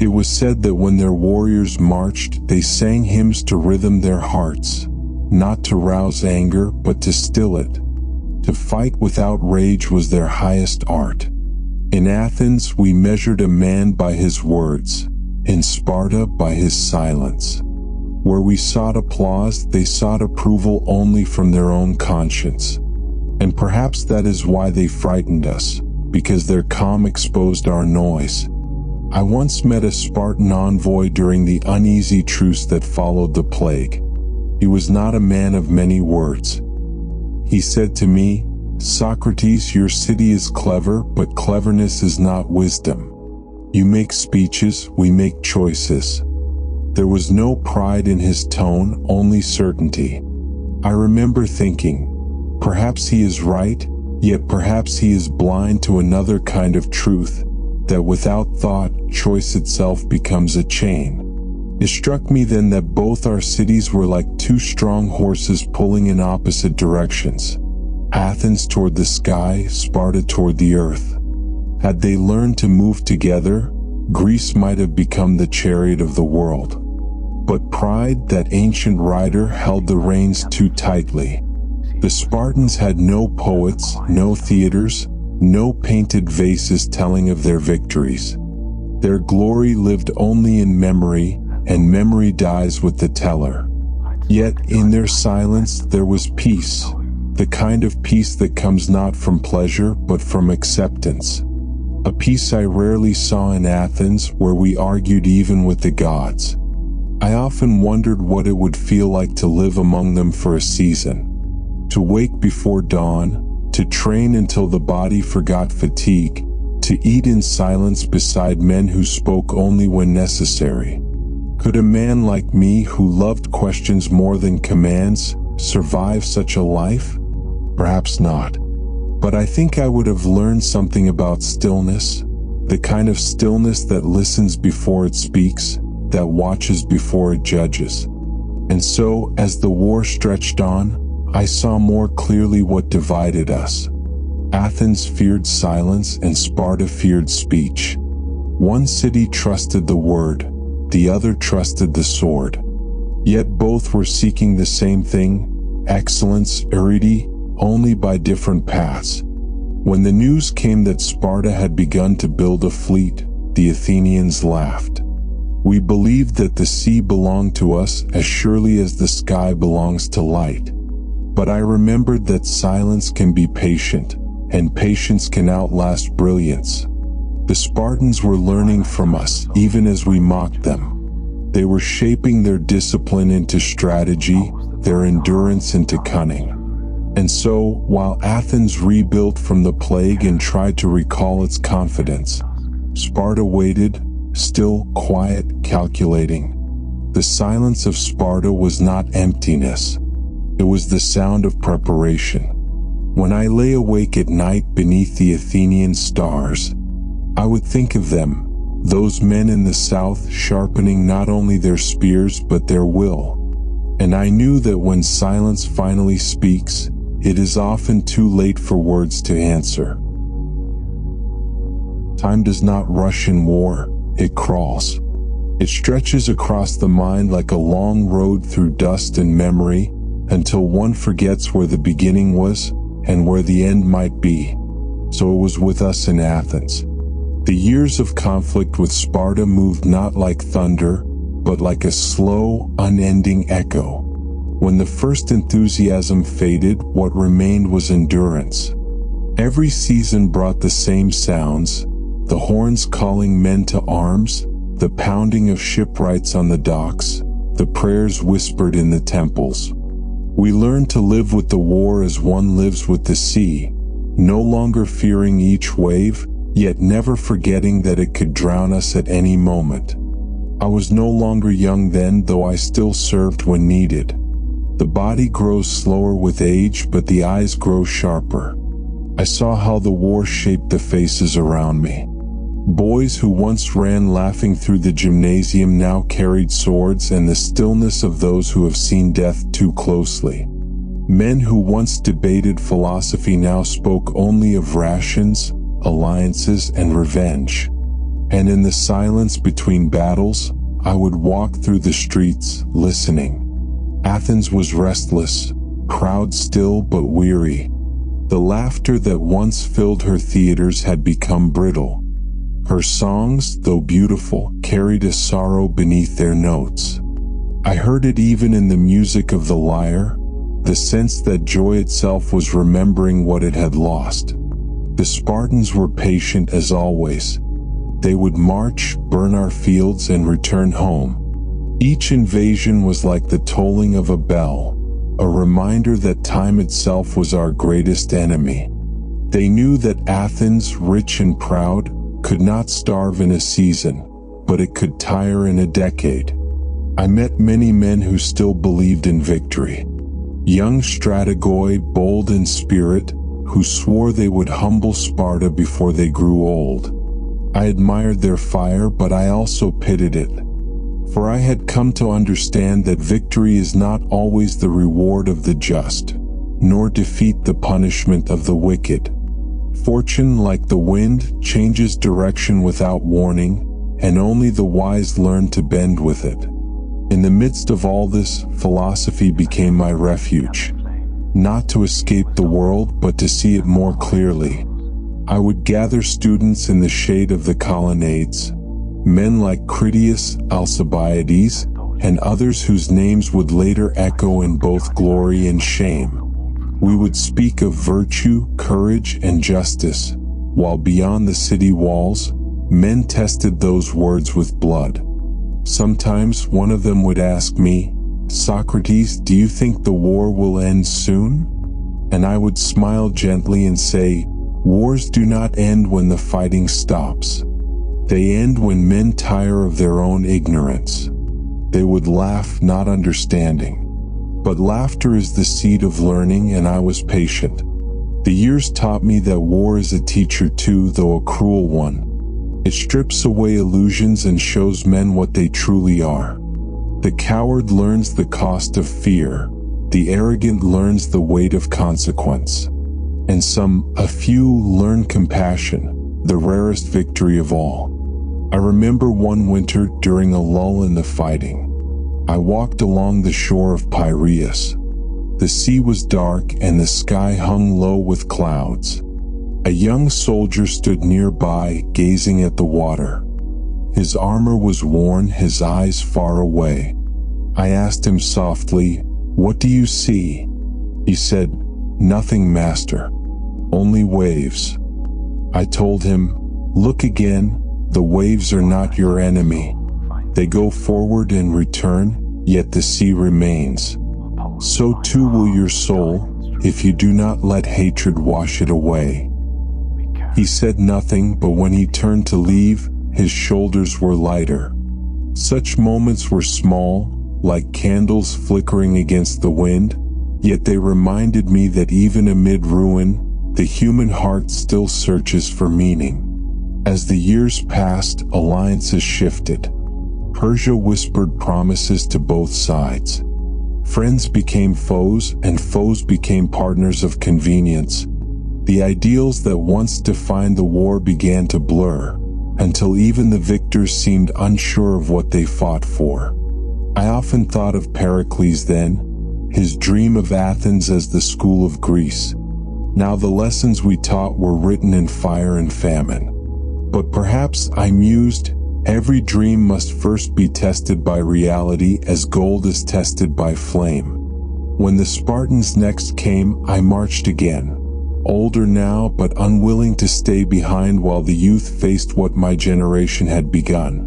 It was said that when their warriors marched, they sang hymns to rhythm their hearts, not to rouse anger, but to still it. To fight without rage was their highest art. In Athens, we measured a man by his words. In Sparta, by his silence. Where we sought applause, they sought approval only from their own conscience. And perhaps that is why they frightened us, because their calm exposed our noise. I once met a Spartan envoy during the uneasy truce that followed the plague. He was not a man of many words. He said to me, "Socrates, your city is clever, but cleverness is not wisdom. You make speeches, we make choices." There was no pride in his tone, only certainty. I remember thinking, perhaps he is right, yet perhaps he is blind to another kind of truth, that without thought, choice itself becomes a chain. It struck me then that both our cities were like two strong horses pulling in opposite directions. Athens toward the sky, Sparta toward the earth. Had they learned to move together, Greece might have become the chariot of the world. But pride, that ancient rider, held the reins too tightly. The Spartans had no poets, no theaters, no painted vases telling of their victories. Their glory lived only in memory, and memory dies with the teller. Yet in their silence there was peace, the kind of peace that comes not from pleasure but from acceptance. A peace I rarely saw in Athens, where we argued even with the gods. I often wondered what it would feel like to live among them for a season. To wake before dawn, to train until the body forgot fatigue, to eat in silence beside men who spoke only when necessary. Could a man like me, who loved questions more than commands, survive such a life? Perhaps not. But I think I would have learned something about stillness, the kind of stillness that listens before it speaks, that watches before it judges. And so, as the war stretched on, I saw more clearly what divided us. Athens feared silence and Sparta feared speech. One city trusted the word, the other trusted the sword. Yet both were seeking the same thing, excellence, arete, only by different paths. When the news came that Sparta had begun to build a fleet, the Athenians laughed. We believed that the sea belonged to us as surely as the sky belongs to light. But I remembered that silence can be patient, and patience can outlast brilliance. The Spartans were learning from us, even as we mocked them. They were shaping their discipline into strategy, their endurance into cunning. And so, while Athens rebuilt from the plague and tried to recall its confidence, Sparta waited, still, quiet, calculating. The silence of Sparta was not emptiness. It was the sound of preparation. When I lay awake at night beneath the Athenian stars, I would think of them, those men in the south sharpening not only their spears but their will. And I knew that when silence finally speaks, it is often too late for words to answer. Time does not rush in war, it crawls. It stretches across the mind like a long road through dust and memory, until one forgets where the beginning was and where the end might be. So it was with us in Athens. The years of conflict with Sparta moved not like thunder, but like a slow, unending echo. When the first enthusiasm faded, what remained was endurance. Every season brought the same sounds, the horns calling men to arms, the pounding of shipwrights on the docks, the prayers whispered in the temples. We learned to live with the war as one lives with the sea, no longer fearing each wave, yet never forgetting that it could drown us at any moment. I was no longer young then, though I still served when needed. The body grows slower with age, but the eyes grow sharper. I saw how the war shaped the faces around me. Boys who once ran laughing through the gymnasium now carried swords, and the stillness of those who have seen death too closely. Men who once debated philosophy now spoke only of rations, alliances, and revenge. And in the silence between battles, I would walk through the streets, listening. Athens was restless, proud still but weary. The laughter that once filled her theaters had become brittle. Her songs, though beautiful, carried a sorrow beneath their notes. I heard it even in the music of the lyre, the sense that joy itself was remembering what it had lost. The Spartans were patient as always. They would march, burn our fields, and return home. Each invasion was like the tolling of a bell, a reminder that time itself was our greatest enemy. They knew that Athens, rich and proud, could not starve in a season, but it could tire in a decade. I met many men who still believed in victory. Young strategoi, bold in spirit, who swore they would humble Sparta before they grew old. I admired their fire, but I also pitied it. For I had come to understand that victory is not always the reward of the just, nor defeat the punishment of the wicked. Fortune, like the wind, changes direction without warning, and only the wise learn to bend with it. In the midst of all this, philosophy became my refuge. Not to escape the world, but to see it more clearly. I would gather students in the shade of the colonnades, men like Critias, Alcibiades, and others whose names would later echo in both glory and shame. We would speak of virtue, courage, and justice, while beyond the city walls, men tested those words with blood. Sometimes one of them would ask me, "Socrates, do you think the war will end soon?" And I would smile gently and say, "Wars do not end when the fighting stops. They end when men tire of their own ignorance." They would laugh, not understanding. But laughter is the seed of learning, and I was patient. The years taught me that war is a teacher too, though a cruel one. It strips away illusions and shows men what they truly are. The coward learns the cost of fear. The arrogant learns the weight of consequence. And a few, learn compassion, the rarest victory of all. I remember one winter during a lull in the fighting. I walked along the shore of Piraeus. The sea was dark and the sky hung low with clouds. A young soldier stood nearby, gazing at the water. His armor was worn, his eyes far away. I asked him softly, "What do you see?" He said, "Nothing, master. Only waves." I told him, "Look again, the waves are not your enemy. They go forward and return, yet the sea remains. So too will your soul, if you do not let hatred wash it away." He said nothing, but when he turned to leave, his shoulders were lighter. Such moments were small, like candles flickering against the wind, yet they reminded me that even amid ruin, the human heart still searches for meaning. As the years passed, alliances shifted. Persia whispered promises to both sides. Friends became foes, and foes became partners of convenience. The ideals that once defined the war began to blur, until even the victors seemed unsure of what they fought for. I often thought of Pericles then, his dream of Athens as the school of Greece. Now the lessons we taught were written in fire and famine. But perhaps, I mused, every dream must first be tested by reality as gold is tested by flame. When the Spartans next came, I marched again. Older now, but unwilling to stay behind while the youth faced what my generation had begun.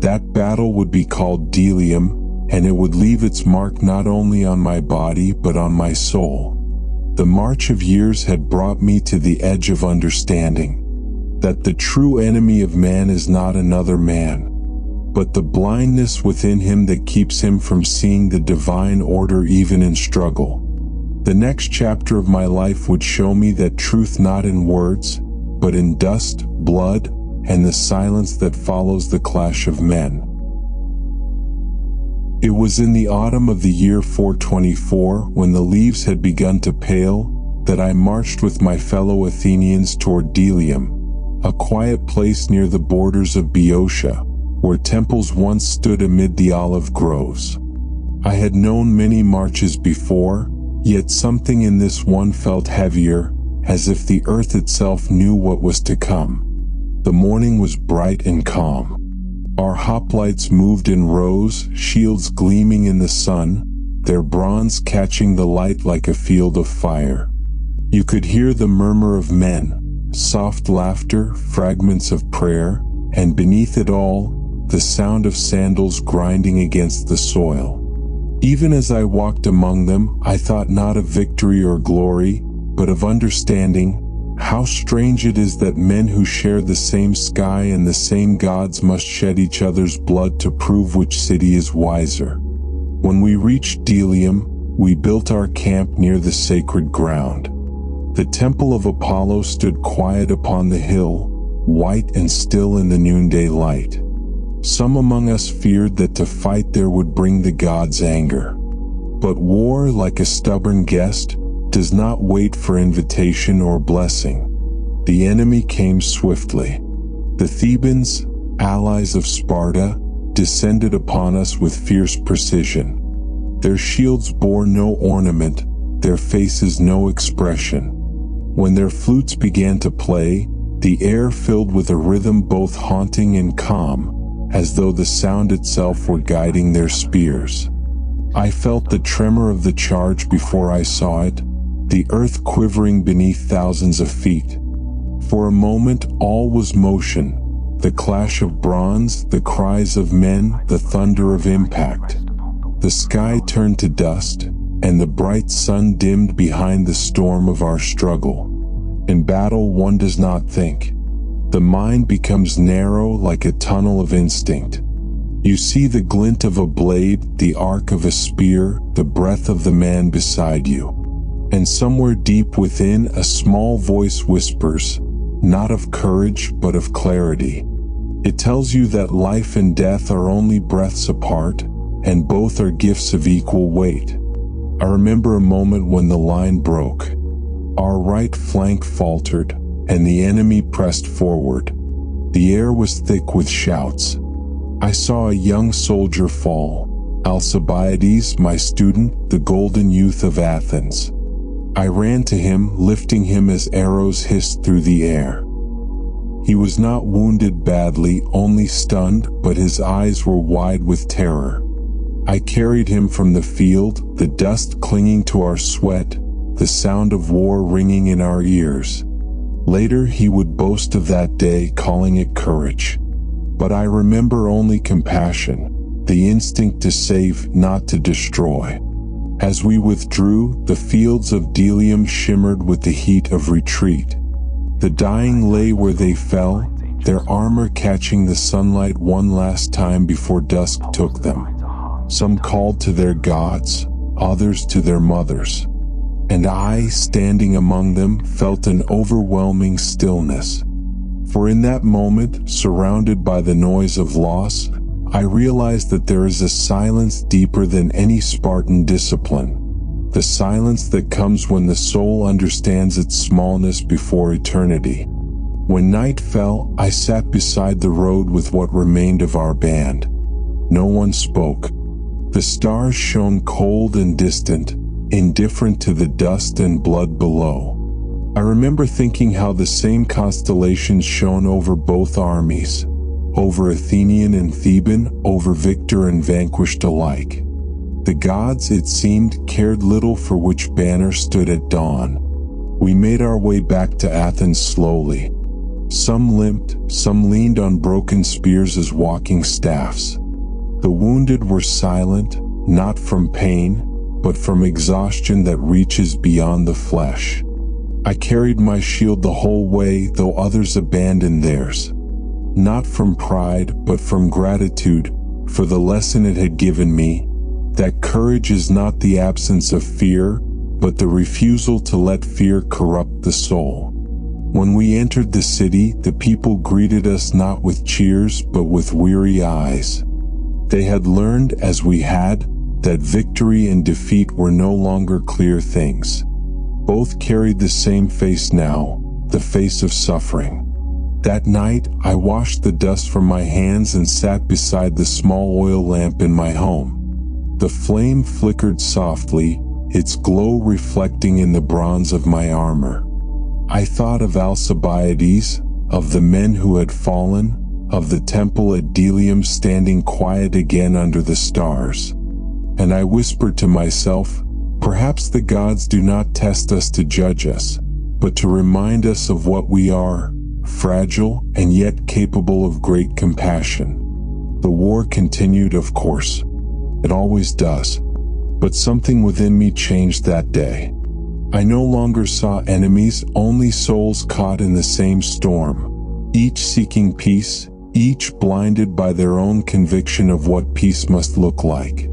That battle would be called Delium, and it would leave its mark not only on my body but on my soul. The march of years had brought me to the edge of understanding that the true enemy of man is not another man, but the blindness within him that keeps him from seeing the divine order even in struggle. The next chapter of my life would show me that truth not in words, but in dust, blood, and the silence that follows the clash of men. It was in the autumn of the year 424, when the leaves had begun to pale, that I marched with my fellow Athenians toward Delium, a quiet place near the borders of Boeotia, where temples once stood amid the olive groves. I had known many marches before, yet something in this one felt heavier, as if the earth itself knew what was to come. The morning was bright and calm. Our hoplites moved in rows, shields gleaming in the sun, their bronze catching the light like a field of fire. You could hear the murmur of men, soft laughter, fragments of prayer, and beneath it all, the sound of sandals grinding against the soil. Even as I walked among them, I thought not of victory or glory, but of understanding. How strange it is that men who share the same sky and the same gods must shed each other's blood to prove which city is wiser. When we reached Delium, we built our camp near the sacred ground. The temple of Apollo stood quiet upon the hill, white and still in the noonday light. Some among us feared that to fight there would bring the gods' anger. But war, like a stubborn guest, does not wait for invitation or blessing. The enemy came swiftly. The Thebans, allies of Sparta, descended upon us with fierce precision. Their shields bore no ornament, their faces no expression. When their flutes began to play, the air filled with a rhythm both haunting and calm, as though the sound itself were guiding their spears. I felt the tremor of the charge before I saw it, the earth quivering beneath thousands of feet. For a moment all was motion, the clash of bronze, the cries of men, the thunder of impact. The sky turned to dust, and the bright sun dimmed behind the storm of our struggle. In battle one does not think. The mind becomes narrow like a tunnel of instinct. You see the glint of a blade, the arc of a spear, the breath of the man beside you. And somewhere deep within, a small voice whispers, not of courage but of clarity. It tells you that life and death are only breaths apart, and both are gifts of equal weight. I remember a moment when the line broke. Our right flank faltered, and the enemy pressed forward. The air was thick with shouts. I saw a young soldier fall, Alcibiades, my student, the golden youth of Athens. I ran to him, lifting him as arrows hissed through the air. He was not wounded badly, only stunned, but his eyes were wide with terror. I carried him from the field, the dust clinging to our sweat, the sound of war ringing in our ears. Later he would boast of that day, calling it courage. But I remember only compassion, the instinct to save, not to destroy. As we withdrew, the fields of Delium shimmered with the heat of retreat. The dying lay where they fell, their armor catching the sunlight one last time before dusk took them. Some called to their gods, others to their mothers. And I, standing among them, felt an overwhelming stillness. For in that moment, surrounded by the noise of loss, I realized that there is a silence deeper than any Spartan discipline. The silence that comes when the soul understands its smallness before eternity. When night fell, I sat beside the road with what remained of our band. No one spoke. The stars shone cold and distant, indifferent to the dust and blood below. I remember thinking how the same constellations shone over both armies, over Athenian and Theban, over victor and vanquished alike. The gods, it seemed, cared little for which banner stood at dawn. We made our way back to Athens slowly. Some limped, some leaned on broken spears as walking staffs. The wounded were silent, not from pain, but from exhaustion that reaches beyond the flesh. I carried my shield the whole way, though others abandoned theirs. Not from pride, but from gratitude, for the lesson it had given me, that courage is not the absence of fear, but the refusal to let fear corrupt the soul. When we entered the city, the people greeted us not with cheers, but with weary eyes. They had learned, as we had, that victory and defeat were no longer clear things. Both carried the same face now, the face of suffering. That night, I washed the dust from my hands and sat beside the small oil lamp in my home. The flame flickered softly, its glow reflecting in the bronze of my armor. I thought of Alcibiades, of the men who had fallen, of the temple at Delium standing quiet again under the stars. And I whispered to myself, perhaps the gods do not test us to judge us, but to remind us of what we are, fragile and yet capable of great compassion. The war continued, of course. It always does. But something within me changed that day. I no longer saw enemies, only souls caught in the same storm, each seeking peace, each blinded by their own conviction of what peace must look like.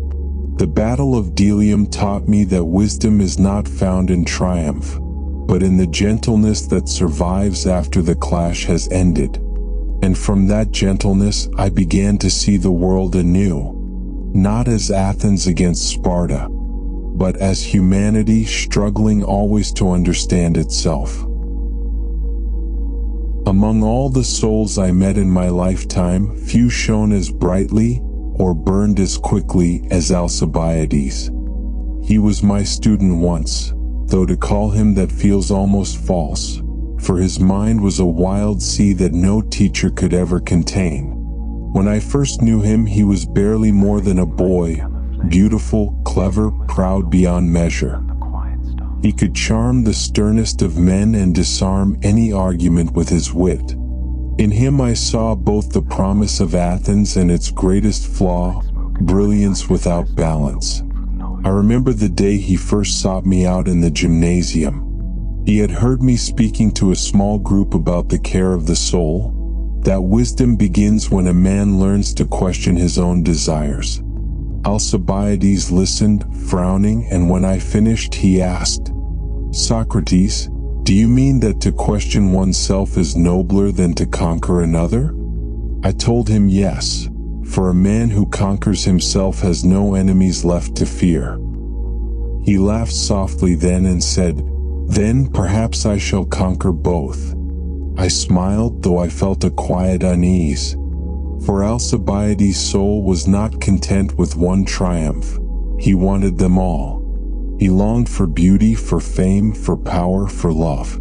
The Battle of Delium taught me that wisdom is not found in triumph, but in the gentleness that survives after the clash has ended. And from that gentleness, I began to see the world anew, not as Athens against Sparta, but as humanity struggling always to understand itself. Among all the souls I met in my lifetime, few shone as brightly or burned as quickly as Alcibiades. He was my student once, though to call him that feels almost false, for his mind was a wild sea that no teacher could ever contain. When I first knew him, he was barely more than a boy, beautiful, clever, proud beyond measure. He could charm the sternest of men and disarm any argument with his wit. In him I saw both the promise of Athens and its greatest flaw, brilliance without balance. I remember the day he first sought me out in the gymnasium. He had heard me speaking to a small group about the care of the soul, that wisdom begins when a man learns to question his own desires. Alcibiades listened, frowning, and when I finished, he asked, "Socrates, do you mean that to question oneself is nobler than to conquer another?" I told him yes, for a man who conquers himself has no enemies left to fear. He laughed softly then and said, "Then perhaps I shall conquer both." I smiled, though I felt a quiet unease. For Alcibiades' soul was not content with one triumph. He wanted them all. He longed for beauty, for fame, for power, for love.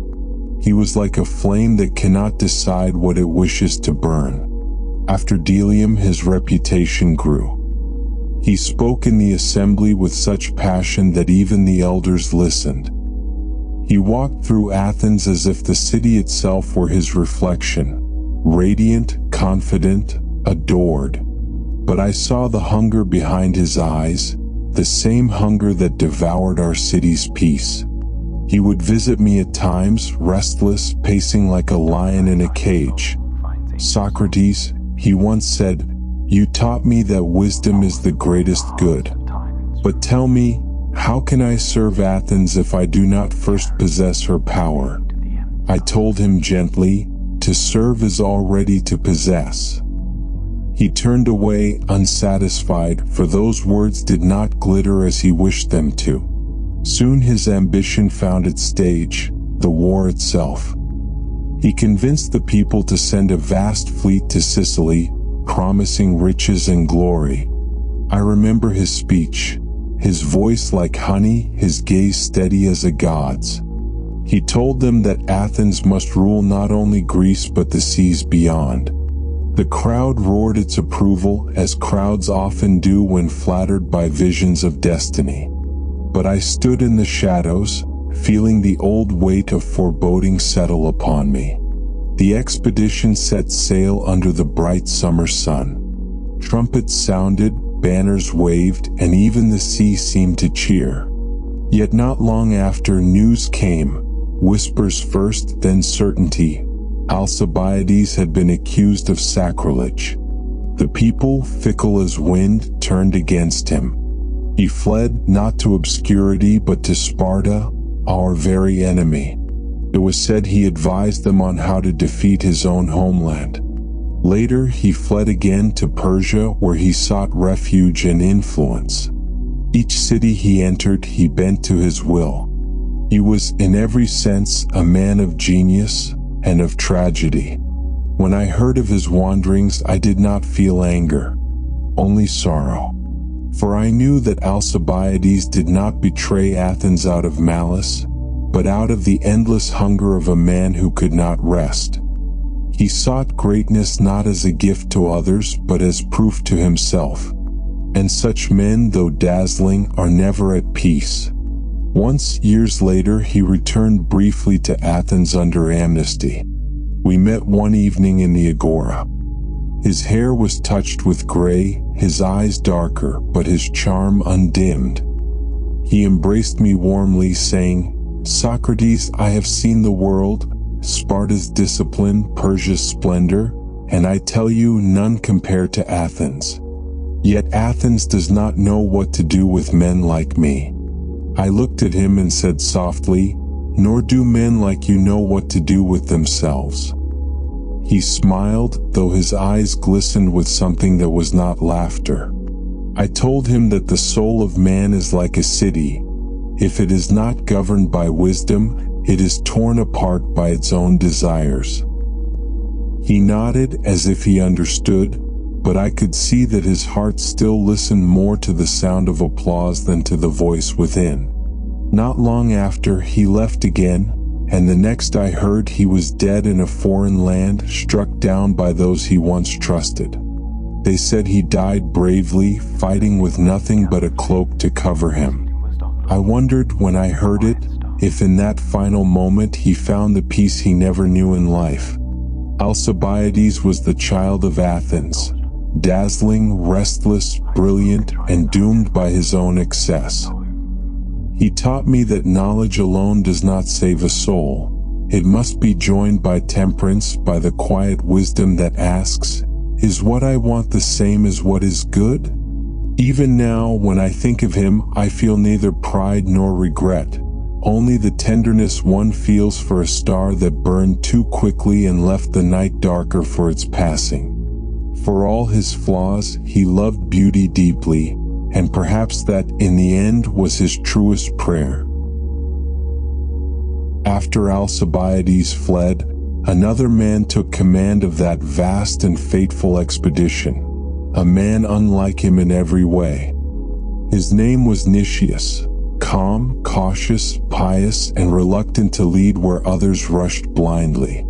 He was like a flame that cannot decide what it wishes to burn. After Delium, his reputation grew. He spoke in the assembly with such passion that even the elders listened. He walked through Athens as if the city itself were his reflection, radiant, confident, adored. But I saw the hunger behind his eyes, the same hunger that devoured our city's peace. He would visit me at times, restless, pacing like a lion in a cage. "Socrates," he once said, "you taught me that wisdom is the greatest good. But tell me, how can I serve Athens if I do not first possess her power?" I told him gently, "To serve is already to possess." He turned away, unsatisfied, for those words did not glitter as he wished them to. Soon his ambition found its stage, the war itself. He convinced the people to send a vast fleet to Sicily, promising riches and glory. I remember his speech, his voice like honey, his gaze steady as a god's. He told them that Athens must rule not only Greece but the seas beyond. The crowd roared its approval, as crowds often do when flattered by visions of destiny. But I stood in the shadows, feeling the old weight of foreboding settle upon me. The expedition set sail under the bright summer sun. Trumpets sounded, banners waved, and even the sea seemed to cheer. Yet not long after, news came, whispers first, then certainty. Alcibiades had been accused of sacrilege. The people, fickle as wind, turned against him. He fled, not to obscurity but to Sparta, our very enemy. It was said he advised them on how to defeat his own homeland. Later, he fled again to Persia, where he sought refuge and influence. Each city he entered, he bent to his will. He was, in every sense, a man of genius and of tragedy. When I heard of his wanderings, I did not feel anger, only sorrow. For I knew that Alcibiades did not betray Athens out of malice, but out of the endless hunger of a man who could not rest. He sought greatness not as a gift to others, but as proof to himself. And such men, though dazzling, are never at peace. Once, years later, he returned briefly to Athens under amnesty. We met one evening in the agora. His hair was touched with gray, his eyes darker, but his charm undimmed. He embraced me warmly, saying, "Socrates, I have seen the world, Sparta's discipline, Persia's splendor, and I tell you, none compare to Athens. Yet Athens does not know what to do with men like me." I looked at him and said softly, "Nor do men like you know what to do with themselves." He smiled, though his eyes glistened with something that was not laughter. I told him that the soul of man is like a city. If it is not governed by wisdom, it is torn apart by its own desires. He nodded as if he understood, but I could see that his heart still listened more to the sound of applause than to the voice within. Not long after, he left again, and the next I heard, he was dead in a foreign land, struck down by those he once trusted. They said he died bravely, fighting with nothing but a cloak to cover him. I wondered, when I heard it, if in that final moment he found the peace he never knew in life. Alcibiades was the child of Athens, dazzling, restless, brilliant, and doomed by his own excess. He taught me that knowledge alone does not save a soul. It must be joined by temperance, by the quiet wisdom that asks, "Is what I want the same as what is good?" Even now, when I think of him, I feel neither pride nor regret, only the tenderness one feels for a star that burned too quickly and left the night darker for its passing. For all his flaws, he loved beauty deeply, and perhaps that, in the end, was his truest prayer. After Alcibiades fled, another man took command of that vast and fateful expedition, a man unlike him in every way. His name was Nicias, calm, cautious, pious, and reluctant to lead where others rushed blindly.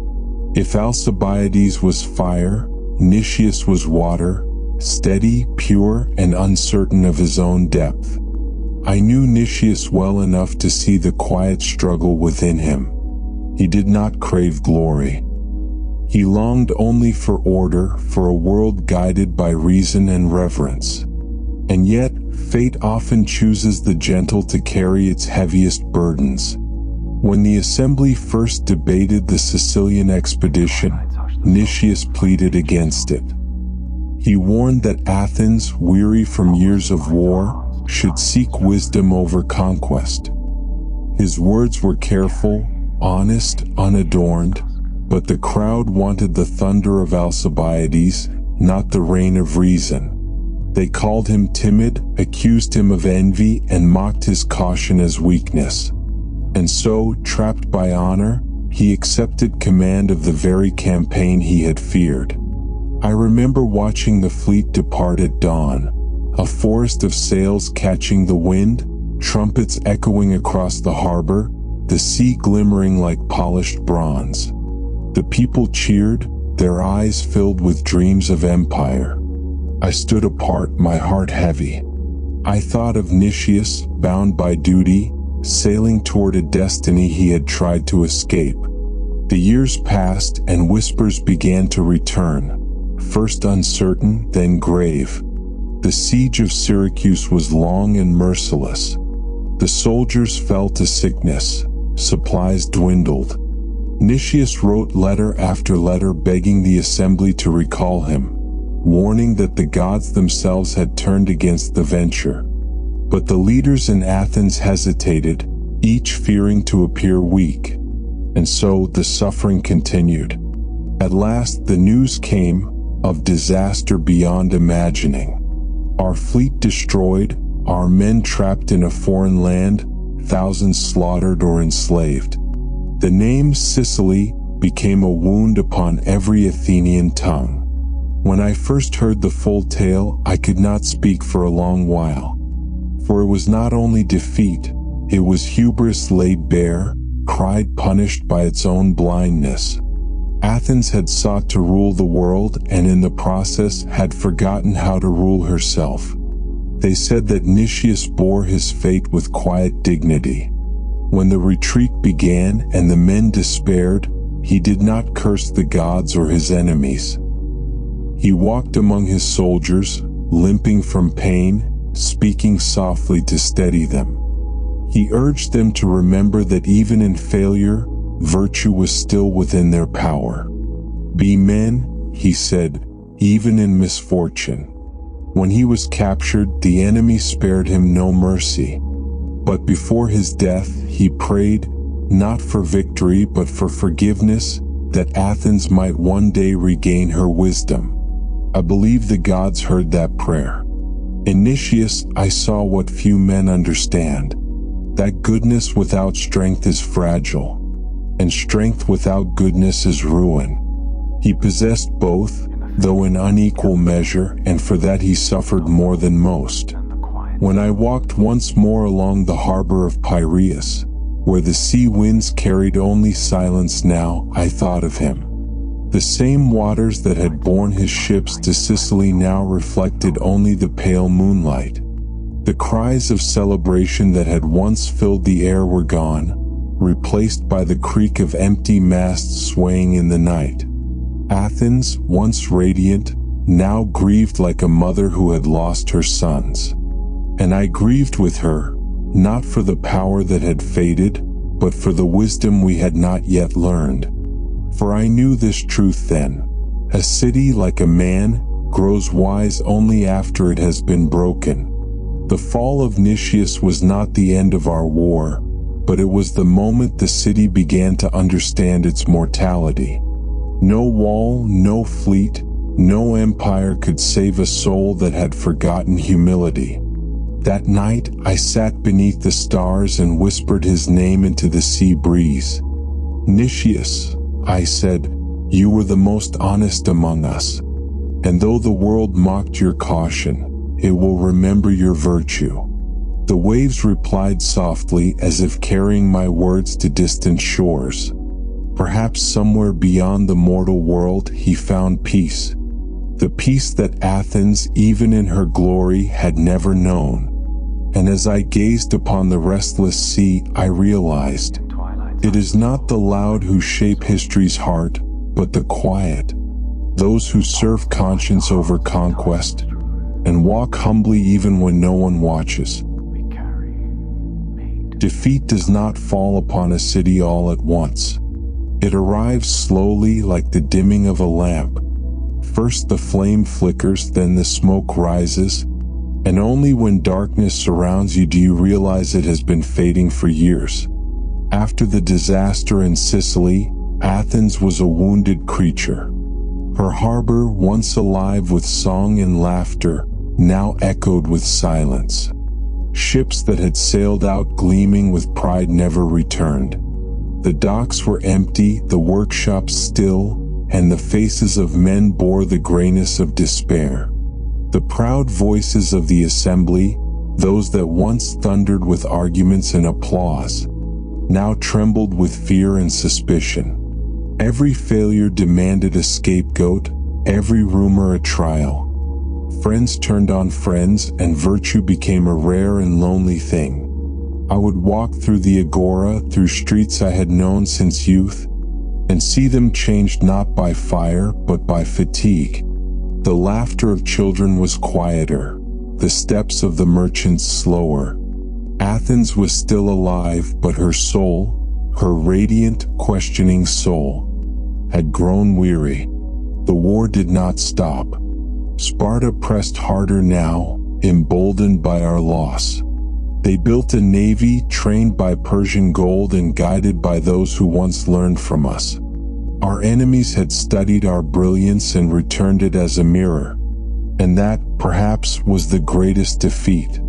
If Alcibiades was fire, Nicias was water, steady, pure, and uncertain of his own depth. I knew Nicias well enough to see the quiet struggle within him. He did not crave glory. He longed only for order, for a world guided by reason and reverence. And yet, fate often chooses the gentle to carry its heaviest burdens. When the assembly first debated the Sicilian expedition, Nicias pleaded against it. He warned that Athens, weary from years of war, should seek wisdom over conquest. His words were careful, honest, unadorned, but the crowd wanted the thunder of Alcibiades, not the reign of reason. They called him timid, accused him of envy, and mocked his caution as weakness. And so, trapped by honor, he accepted command of the very campaign he had feared. I remember watching the fleet depart at dawn, a forest of sails catching the wind, trumpets echoing across the harbor, the sea glimmering like polished bronze. The people cheered, their eyes filled with dreams of empire. I stood apart, my heart heavy. I thought of Nicias, bound by duty, sailing toward a destiny he had tried to escape. The years passed, and whispers began to return, first uncertain, then grave. The siege of Syracuse was long and merciless. The soldiers fell to sickness, supplies dwindled. Nicias wrote letter after letter begging the assembly to recall him, warning that the gods themselves had turned against the venture. But the leaders in Athens hesitated, each fearing to appear weak. And so the suffering continued. At last the news came of disaster beyond imagining. Our fleet destroyed, our men trapped in a foreign land, thousands slaughtered or enslaved. The name Sicily, became a wound upon every Athenian tongue. When I first heard the full tale, I could not speak for a long while. For it was not only defeat, it was hubris laid bare, pride punished by its own blindness. Athens had sought to rule the world and in the process had forgotten how to rule herself. They said that Nicias bore his fate with quiet dignity. When the retreat began and the men despaired, he did not curse the gods or his enemies. He walked among his soldiers, limping from pain, speaking softly to steady them. He urged them to remember that even in failure, virtue was still within their power. Be men, he said, even in misfortune. When he was captured, the enemy spared him no mercy. But before his death, he prayed, not for victory but for forgiveness, that Athens might one day regain her wisdom. I believe the gods heard that prayer. In Nicias, I saw what few men understand, that goodness without strength is fragile, and strength without goodness is ruin. He possessed both, though in unequal measure, and for that he suffered more than most. When I walked once more along the harbor of Piraeus, where the sea winds carried only silence now, I thought of him. The same waters that had borne his ships to Sicily now reflected only the pale moonlight. The cries of celebration that had once filled the air were gone, replaced by the creak of empty masts swaying in the night. Athens, once radiant, now grieved like a mother who had lost her sons. And I grieved with her, not for the power that had faded, but for the wisdom we had not yet learned. For I knew this truth then: a city, like a man, grows wise only after it has been broken. The fall of Nicias was not the end of our war, but it was the moment the city began to understand its mortality. No wall, no fleet, no empire could save a soul that had forgotten humility. That night, I sat beneath the stars and whispered his name into the sea breeze. Nicias, I said, you were the most honest among us. And though the world mocked your caution, it will remember your virtue. The waves replied softly, as if carrying my words to distant shores. Perhaps somewhere beyond the mortal world he found peace. The peace that Athens, even in her glory, had never known. And as I gazed upon the restless sea, I realized, it is not the loud who shape history's heart, but the quiet. Those who serve conscience over conquest, and walk humbly even when no one watches. Defeat does not fall upon a city all at once. It arrives slowly, like the dimming of a lamp. First the flame flickers, then the smoke rises, and only when darkness surrounds you do you realize it has been fading for years. After the disaster in Sicily, Athens was a wounded creature. Her harbor, once alive with song and laughter, now echoed with silence. Ships that had sailed out gleaming with pride never returned. The docks were empty, the workshops still, and the faces of men bore the grayness of despair. The proud voices of the assembly, those that once thundered with arguments and applause, now trembled with fear and suspicion. Every failure demanded a scapegoat, every rumor a trial. Friends turned on friends, and virtue became a rare and lonely thing. I would walk through the agora, through streets I had known since youth, and see them changed not by fire, but by fatigue. The laughter of children was quieter, the steps of the merchants slower. Athens was still alive, but her soul, her radiant, questioning soul, had grown weary. The war did not stop. Sparta pressed harder now, emboldened by our loss. They built a navy trained by Persian gold and guided by those who once learned from us. Our enemies had studied our brilliance and returned it as a mirror. And that, perhaps, was the greatest defeat.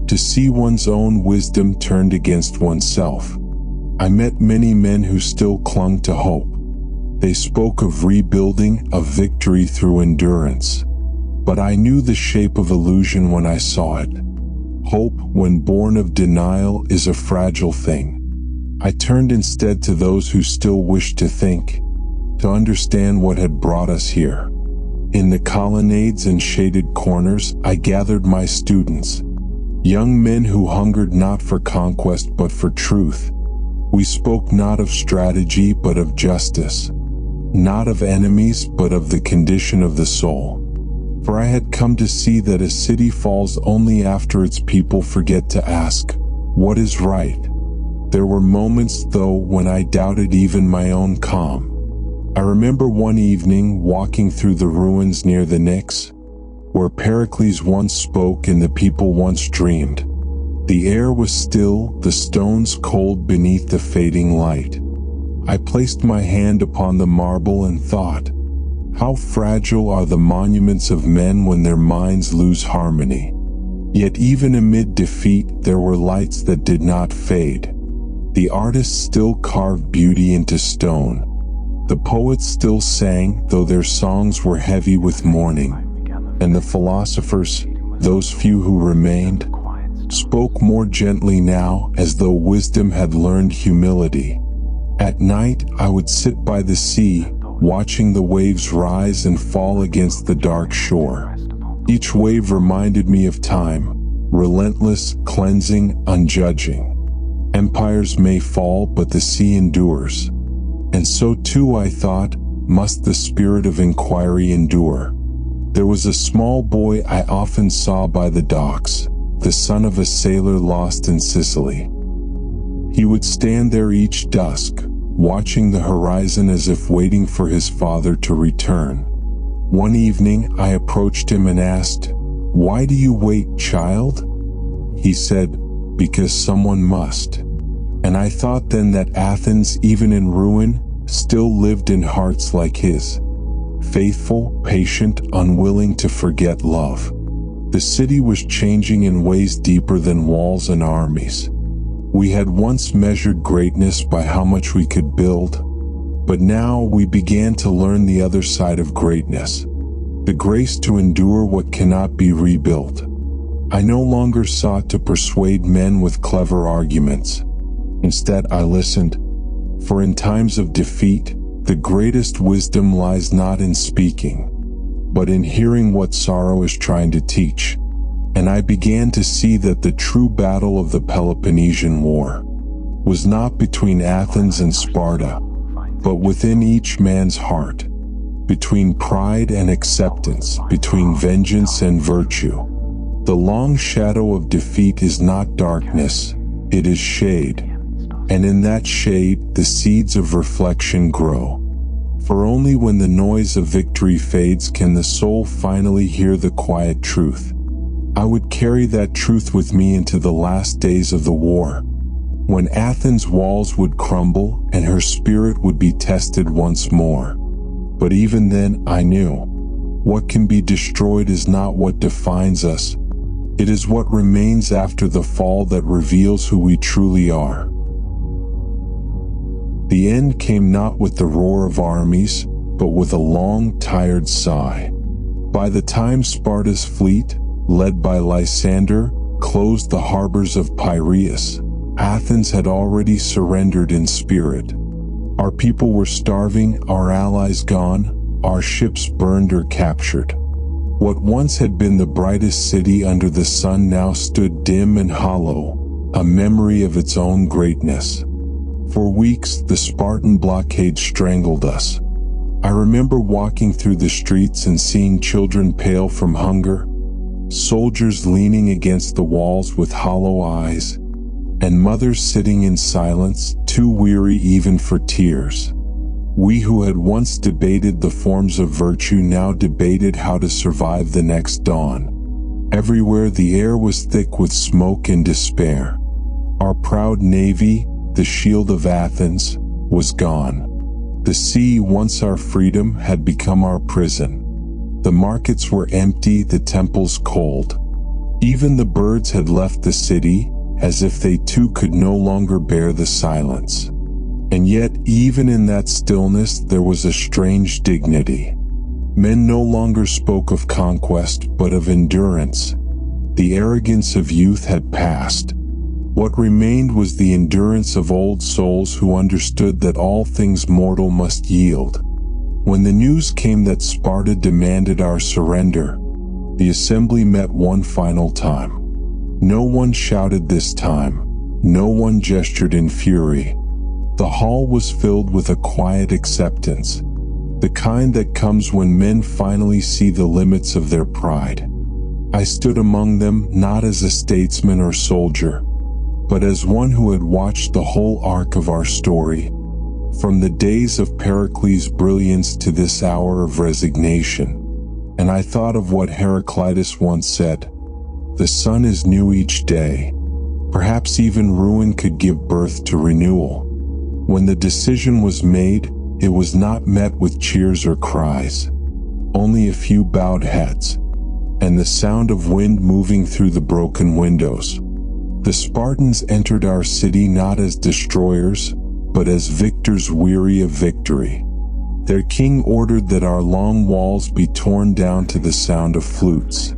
To see one's own wisdom turned against oneself. I met many men who still clung to hope. They spoke of rebuilding, of victory through endurance. But I knew the shape of illusion when I saw it. Hope, when born of denial, is a fragile thing. I turned instead to those who still wished to think, to understand what had brought us here. In the colonnades and shaded corners, I gathered my students, young men who hungered not for conquest but for truth. We spoke not of strategy but of justice, not of enemies but of the condition of the soul. For I had come to see that a city falls only after its people forget to ask, what is right? There were moments, though, when I doubted even my own calm. I remember one evening walking through the ruins near the Pnyx, where Pericles once spoke and the people once dreamed. The air was still, the stones cold beneath the fading light. I placed my hand upon the marble and thought, how fragile are the monuments of men when their minds lose harmony. Yet even amid defeat, there were lights that did not fade. The artists still carved beauty into stone. The poets still sang, though their songs were heavy with mourning. And the philosophers, those few who remained, spoke more gently now, as though wisdom had learned humility. At night, I would sit by the sea, watching the waves rise and fall against the dark shore. Each wave reminded me of time, relentless, cleansing, unjudging. Empires may fall, but the sea endures. And so too, I thought, must the spirit of inquiry endure. There was a small boy I often saw by the docks, the son of a sailor lost in Sicily. He would stand there each dusk, watching the horizon as if waiting for his father to return. One evening, I approached him and asked, "Why do you wait, child?" He said, "Because someone must." And I thought then that Athens, even in ruin, still lived in hearts like his. Faithful, patient, unwilling to forget love. The city was changing in ways deeper than walls and armies. We had once measured greatness by how much we could build, but now we began to learn the other side of greatness, the grace to endure what cannot be rebuilt. I no longer sought to persuade men with clever arguments. Instead, I listened, for in times of defeat, the greatest wisdom lies not in speaking, but in hearing what sorrow is trying to teach. And I began to see that the true battle of the Peloponnesian War was not between Athens and Sparta, but within each man's heart, between pride and acceptance, between vengeance and virtue. The long shadow of defeat is not darkness, it is shade. And in that shade, the seeds of reflection grow. For only when the noise of victory fades can the soul finally hear the quiet truth. I would carry that truth with me into the last days of the war, when Athens' walls would crumble and her spirit would be tested once more. But even then, I knew, what can be destroyed is not what defines us. It is what remains after the fall that reveals who we truly are. The end came not with the roar of armies, but with a long, tired sigh. By the time Sparta's fleet, led by Lysander, closed the harbors of Piraeus, Athens had already surrendered in spirit. Our people were starving, our allies gone, our ships burned or captured. What once had been the brightest city under the sun now stood dim and hollow, a memory of its own greatness. For weeks, the Spartan blockade strangled us. I remember walking through the streets and seeing children pale from hunger, soldiers leaning against the walls with hollow eyes, and mothers sitting in silence, too weary even for tears. We who had once debated the forms of virtue now debated how to survive the next dawn. Everywhere the air was thick with smoke and despair. Our proud navy, the shield of Athens, was gone. The sea, once our freedom, had become our prison. The markets were empty, the temples cold. Even the birds had left the city, as if they too could no longer bear the silence. And yet, even in that stillness, there was a strange dignity. Men no longer spoke of conquest, but of endurance. The arrogance of youth had passed. What remained was the endurance of old souls who understood that all things mortal must yield. When the news came that Sparta demanded our surrender, the assembly met one final time. No one shouted this time. No one gestured in fury. The hall was filled with a quiet acceptance, the kind that comes when men finally see the limits of their pride. I stood among them not as a statesman or soldier, but as one who had watched the whole arc of our story, from the days of Pericles' brilliance to this hour of resignation. And I thought of what Heraclitus once said, "The sun is new each day." Perhaps even ruin could give birth to renewal. When the decision was made, it was not met with cheers or cries. Only a few bowed heads, and the sound of wind moving through the broken windows. The Spartans entered our city not as destroyers, but as victors weary of victory. Their king ordered that our long walls be torn down to the sound of flutes.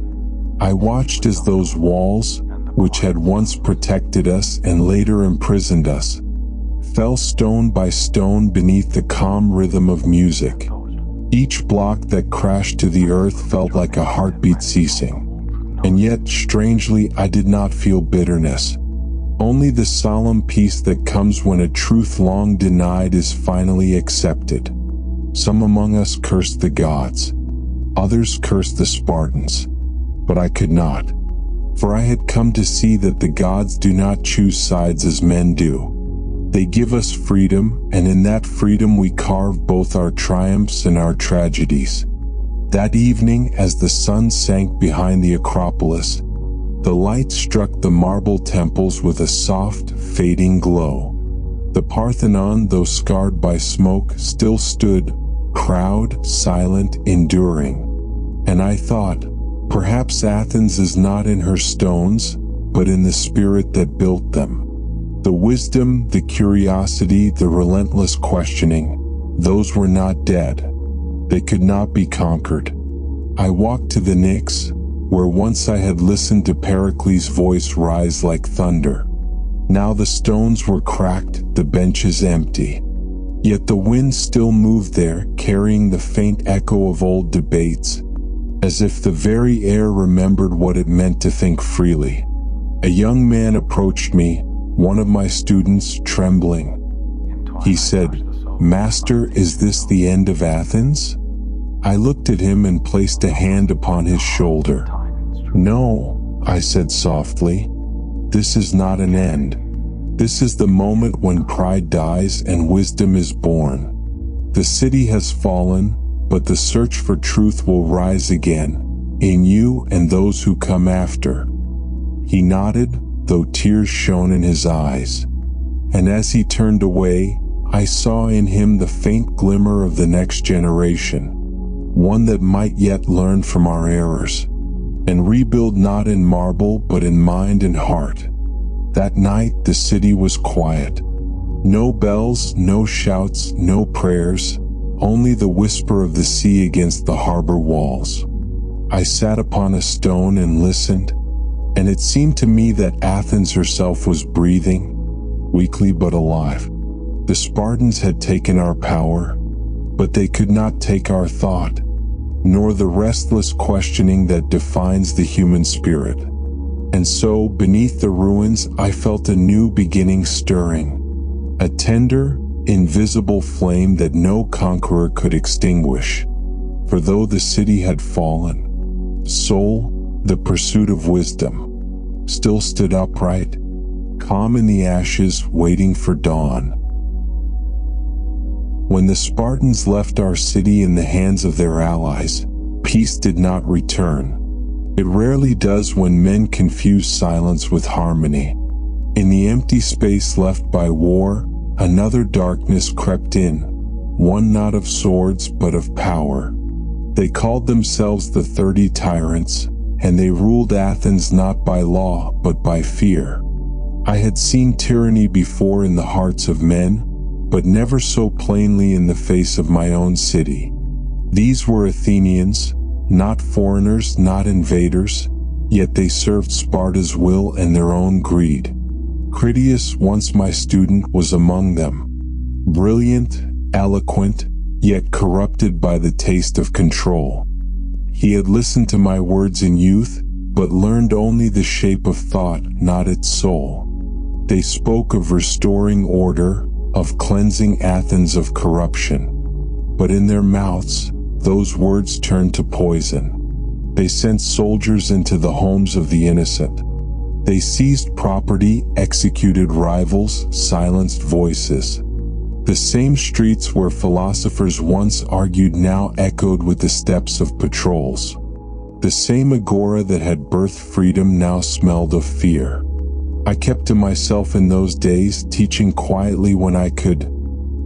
I watched as those walls, which had once protected us and later imprisoned us, fell stone by stone beneath the calm rhythm of music. Each block that crashed to the earth felt like a heartbeat ceasing. And yet, strangely, I did not feel bitterness. Only the solemn peace that comes when a truth long denied is finally accepted. Some among us cursed the gods. Others cursed the Spartans. But I could not. For I had come to see that the gods do not choose sides as men do. They give us freedom, and in that freedom we carve both our triumphs and our tragedies. That evening, as the sun sank behind the Acropolis, the light struck the marble temples with a soft, fading glow. The Parthenon, though scarred by smoke, still stood, proud, silent, enduring. And I thought, perhaps Athens is not in her stones, but in the spirit that built them. The wisdom, the curiosity, the relentless questioning, those were not dead. They could not be conquered. I walked to the Pnyx, where once I had listened to Pericles' voice rise like thunder. Now the stones were cracked, the benches empty. Yet the wind still moved there, carrying the faint echo of old debates, as if the very air remembered what it meant to think freely. A young man approached me, one of my students, trembling. He said, "Master, is this the end of Athens?" I looked at him and placed a hand upon his shoulder. "No," I said softly, "this is not an end. This is the moment when pride dies and wisdom is born. The city has fallen, but the search for truth will rise again, in you and those who come after." He nodded, though tears shone in his eyes. And as he turned away, I saw in him the faint glimmer of the next generation, one that might yet learn from our errors, and rebuild not in marble but in mind and heart. That night the city was quiet. No bells, no shouts, no prayers, only the whisper of the sea against the harbor walls. I sat upon a stone and listened, and it seemed to me that Athens herself was breathing, weakly but alive. The Spartans had taken our power, but they could not take our thought, nor the restless questioning that defines the human spirit. And so, beneath the ruins, I felt a new beginning stirring, a tender, invisible flame that no conqueror could extinguish. For though the city had fallen, soul, the pursuit of wisdom, still stood upright, calm in the ashes, waiting for dawn. When the Spartans left our city in the hands of their allies, peace did not return. It rarely does when men confuse silence with harmony. In the empty space left by war, another darkness crept in, one not of swords but of power. They called themselves the 30 Tyrants, and they ruled Athens not by law but by fear. I had seen tyranny before in the hearts of men, but never so plainly in the face of my own city. These were Athenians, not foreigners, not invaders, yet they served Sparta's will and their own greed. Critias, once my student, was among them. Brilliant, eloquent, yet corrupted by the taste of control. He had listened to my words in youth, but learned only the shape of thought, not its soul. They spoke of restoring order, of cleansing Athens of corruption. But in their mouths, those words turned to poison. They sent soldiers into the homes of the innocent. They seized property, executed rivals, silenced voices. The same streets where philosophers once argued now echoed with the steps of patrols. The same agora that had birthed freedom now smelled of fear. I kept to myself in those days, teaching quietly when I could,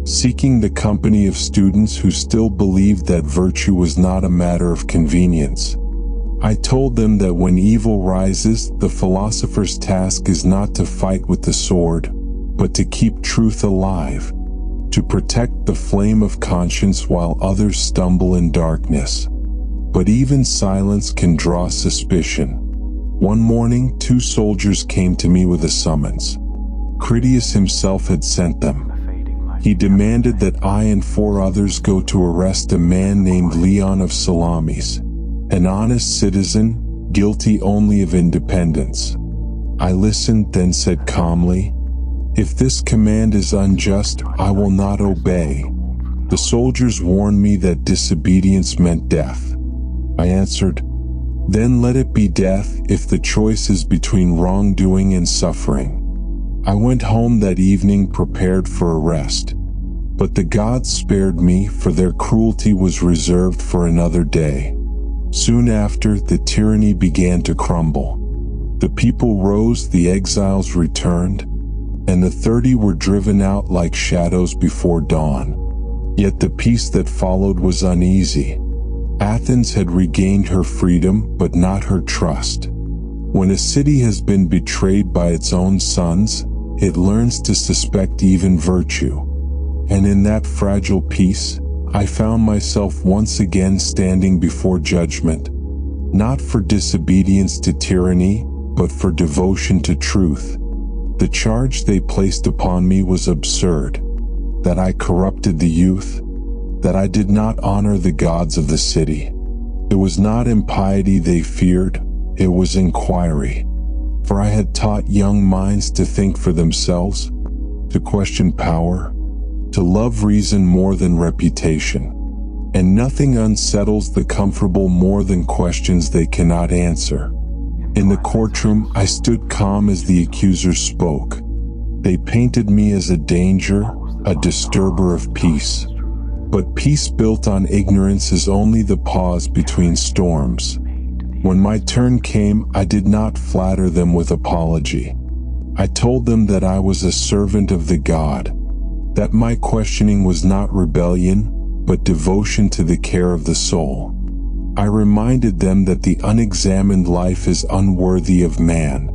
seeking the company of students who still believed that virtue was not a matter of convenience. I told them that when evil rises, the philosopher's task is not to fight with the sword, but to keep truth alive, to protect the flame of conscience while others stumble in darkness. But even silence can draw suspicion. One morning, 2 soldiers came to me with a summons. Critias himself had sent them. He demanded that I and 4 others go to arrest a man named Leon of Salamis, an honest citizen, guilty only of independence. I listened, then said calmly, "If this command is unjust, I will not obey." The soldiers warned me that disobedience meant death. I answered, "Then let it be death if the choice is between wrongdoing and suffering." I went home that evening prepared for arrest. But the gods spared me, for their cruelty was reserved for another day. Soon after, the tyranny began to crumble. The people rose, the exiles returned, and the 30 were driven out like shadows before dawn. Yet the peace that followed was uneasy. Athens had regained her freedom, but not her trust. When a city has been betrayed by its own sons, it learns to suspect even virtue. And in that fragile peace, I found myself once again standing before judgment, not for disobedience to tyranny, but for devotion to truth. The charge they placed upon me was absurd, that I corrupted the youth, that I did not honor the gods of the city. It was not impiety they feared, it was inquiry. For I had taught young minds to think for themselves, to question power, to love reason more than reputation. And nothing unsettles the comfortable more than questions they cannot answer. In the courtroom, I stood calm as the accusers spoke. They painted me as a danger, a disturber of peace. But peace built on ignorance is only the pause between storms. When my turn came, I did not flatter them with apology. I told them that I was a servant of the God, that my questioning was not rebellion, but devotion to the care of the soul. I reminded them that the unexamined life is unworthy of man.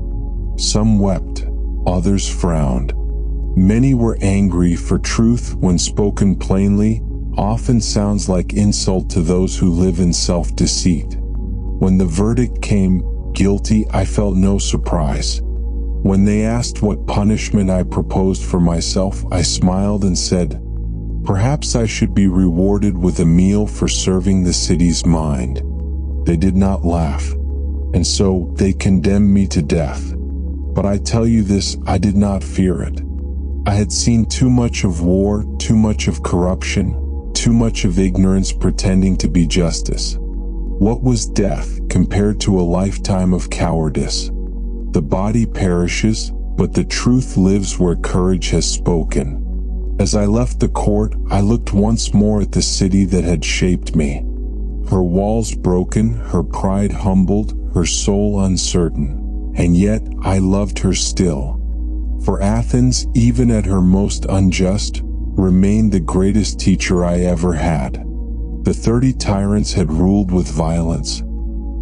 Some wept, others frowned. Many were angry, for truth, when spoken plainly, often sounds like insult to those who live in self-deceit. When the verdict came, guilty, I felt no surprise. When they asked what punishment I proposed for myself, I smiled and said, "Perhaps I should be rewarded with a meal for serving the city's mind." They did not laugh, and so they condemned me to death. But I tell you this, I did not fear it. I had seen too much of war, too much of corruption, too much of ignorance pretending to be justice. What was death compared to a lifetime of cowardice? The body perishes, but the truth lives where courage has spoken. As I left the court, I looked once more at the city that had shaped me. Her walls broken, her pride humbled, her soul uncertain. And yet I loved her still. For Athens, even at her most unjust, remained the greatest teacher I ever had. The 30 tyrants had ruled with violence.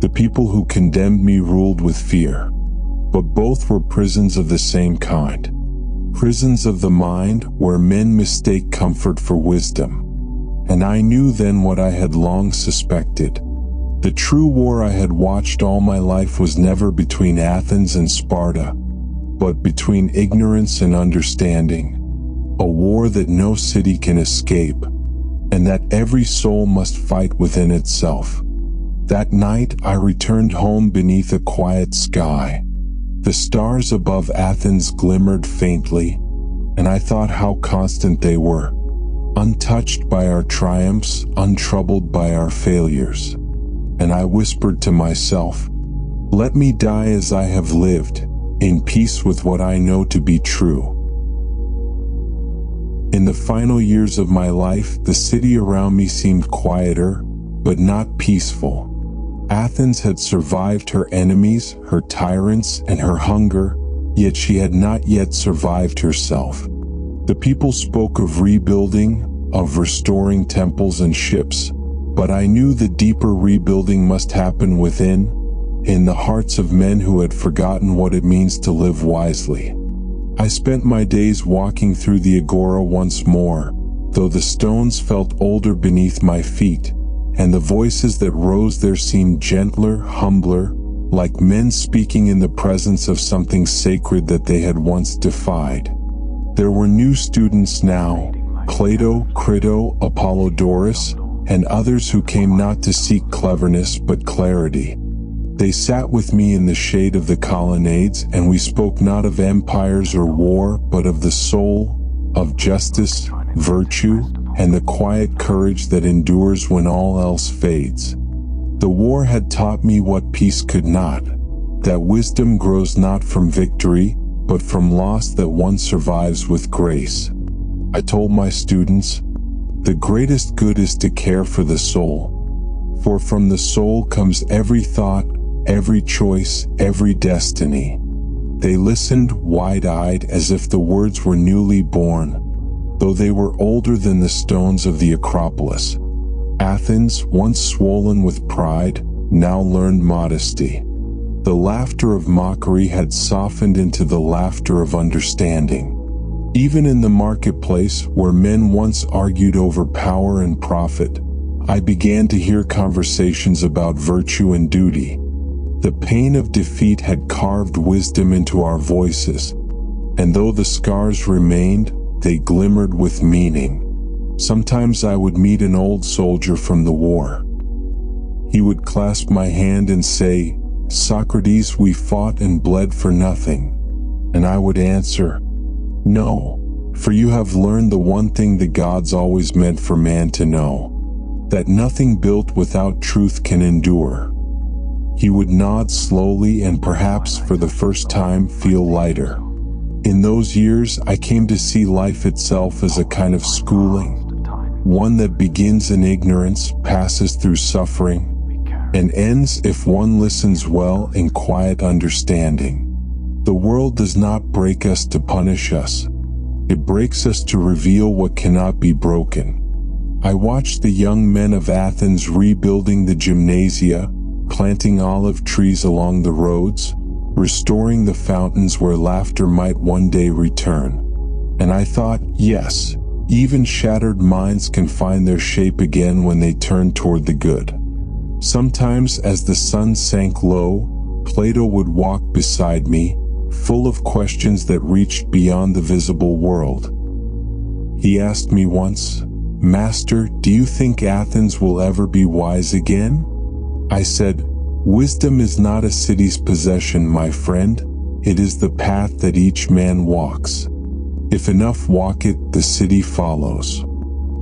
The people who condemned me ruled with fear. But both were prisons of the same kind. prisons of the mind where men mistake comfort for wisdom. And I knew then what I had long suspected. The true war I had watched all my life was never between Athens and Sparta, but between ignorance and understanding, a war that no city can escape, and that every soul must fight within itself. That night I returned home beneath a quiet sky. The stars above Athens glimmered faintly, and I thought how constant they were, untouched by our triumphs, untroubled by our failures. And I whispered to myself, "Let me die as I have lived, in peace with what I know to be true." In the final years of my life, the city around me seemed quieter, but not peaceful. Athens had survived her enemies, her tyrants, and her hunger, yet she had not yet survived herself. The people spoke of rebuilding, of restoring temples and ships, but I knew the deeper rebuilding must happen within, in the hearts of men who had forgotten what it means to live wisely. I spent my days walking through the agora once more, though the stones felt older beneath my feet, and the voices that rose there seemed gentler, humbler, like men speaking in the presence of something sacred that they had once defied. There were new students now, Plato, Crito, Apollodorus, and others who came not to seek cleverness but clarity. They sat with me in the shade of the colonnades, and we spoke not of empires or war, but of the soul, of justice, virtue, and the quiet courage that endures when all else fades. The war had taught me what peace could not, that wisdom grows not from victory, but from loss that one survives with grace. I told my students, the greatest good is to care for the soul, for from the soul comes every thought, every choice, every destiny. They listened wide-eyed as if the words were newly born, though they were older than the stones of the Acropolis. Athens, once swollen with pride, now learned modesty. The laughter of mockery had softened into the laughter of understanding. Even in the marketplace, where men once argued over power and profit, I began to hear conversations about virtue and duty. The pain of defeat had carved wisdom into our voices, and though the scars remained, they glimmered with meaning. Sometimes I would meet an old soldier from the war. He would clasp my hand and say, "Socrates, we fought and bled for nothing." And I would answer, "No, for you have learned the one thing the gods always meant for man to know, that nothing built without truth can endure." He would nod slowly and perhaps for the first time feel lighter. In those years, I came to see life itself as a kind of schooling, one that begins in ignorance, passes through suffering, and ends, if one listens well, in quiet understanding. The world does not break us to punish us. It breaks us to reveal what cannot be broken. I watched the young men of Athens rebuilding the gymnasia, planting olive trees along the roads, restoring the fountains where laughter might one day return. And I thought, yes, even shattered minds can find their shape again when they turn toward the good. Sometimes, as the sun sank low, Plato would walk beside me, full of questions that reached beyond the visible world. He asked me once, "Master, do you think Athens will ever be wise again?" I said, "Wisdom is not a city's possession, my friend. It is the path that each man walks. If enough walk it, the city follows."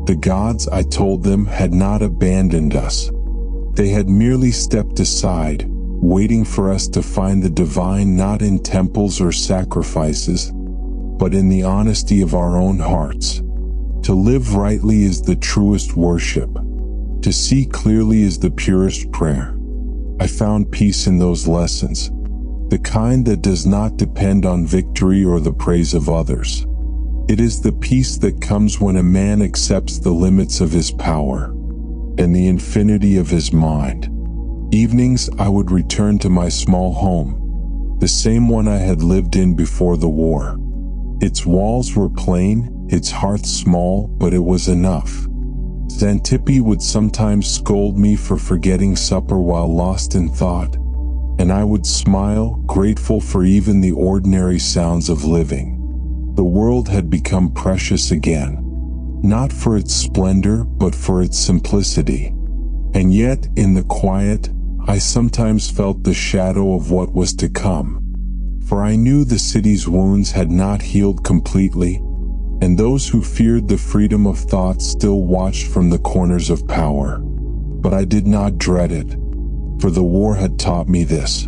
The gods, I told them, had not abandoned us. They had merely stepped aside, waiting for us to find the divine not in temples or sacrifices, but in the honesty of our own hearts. To live rightly is the truest worship. To see clearly is the purest prayer. I found peace in those lessons, the kind that does not depend on victory or the praise of others. It is the peace that comes when a man accepts the limits of his power and the infinity of his mind. Evenings, I would return to my small home, the same one I had lived in before the war. Its walls were plain, its hearth small, but it was enough. Xantippe would sometimes scold me for forgetting supper while lost in thought, and I would smile, grateful for even the ordinary sounds of living. The world had become precious again, not for its splendor, but for its simplicity. And yet, in the quiet, I sometimes felt the shadow of what was to come. For I knew the city's wounds had not healed completely, and those who feared the freedom of thought still watched from the corners of power. But I did not dread it, for the war had taught me this: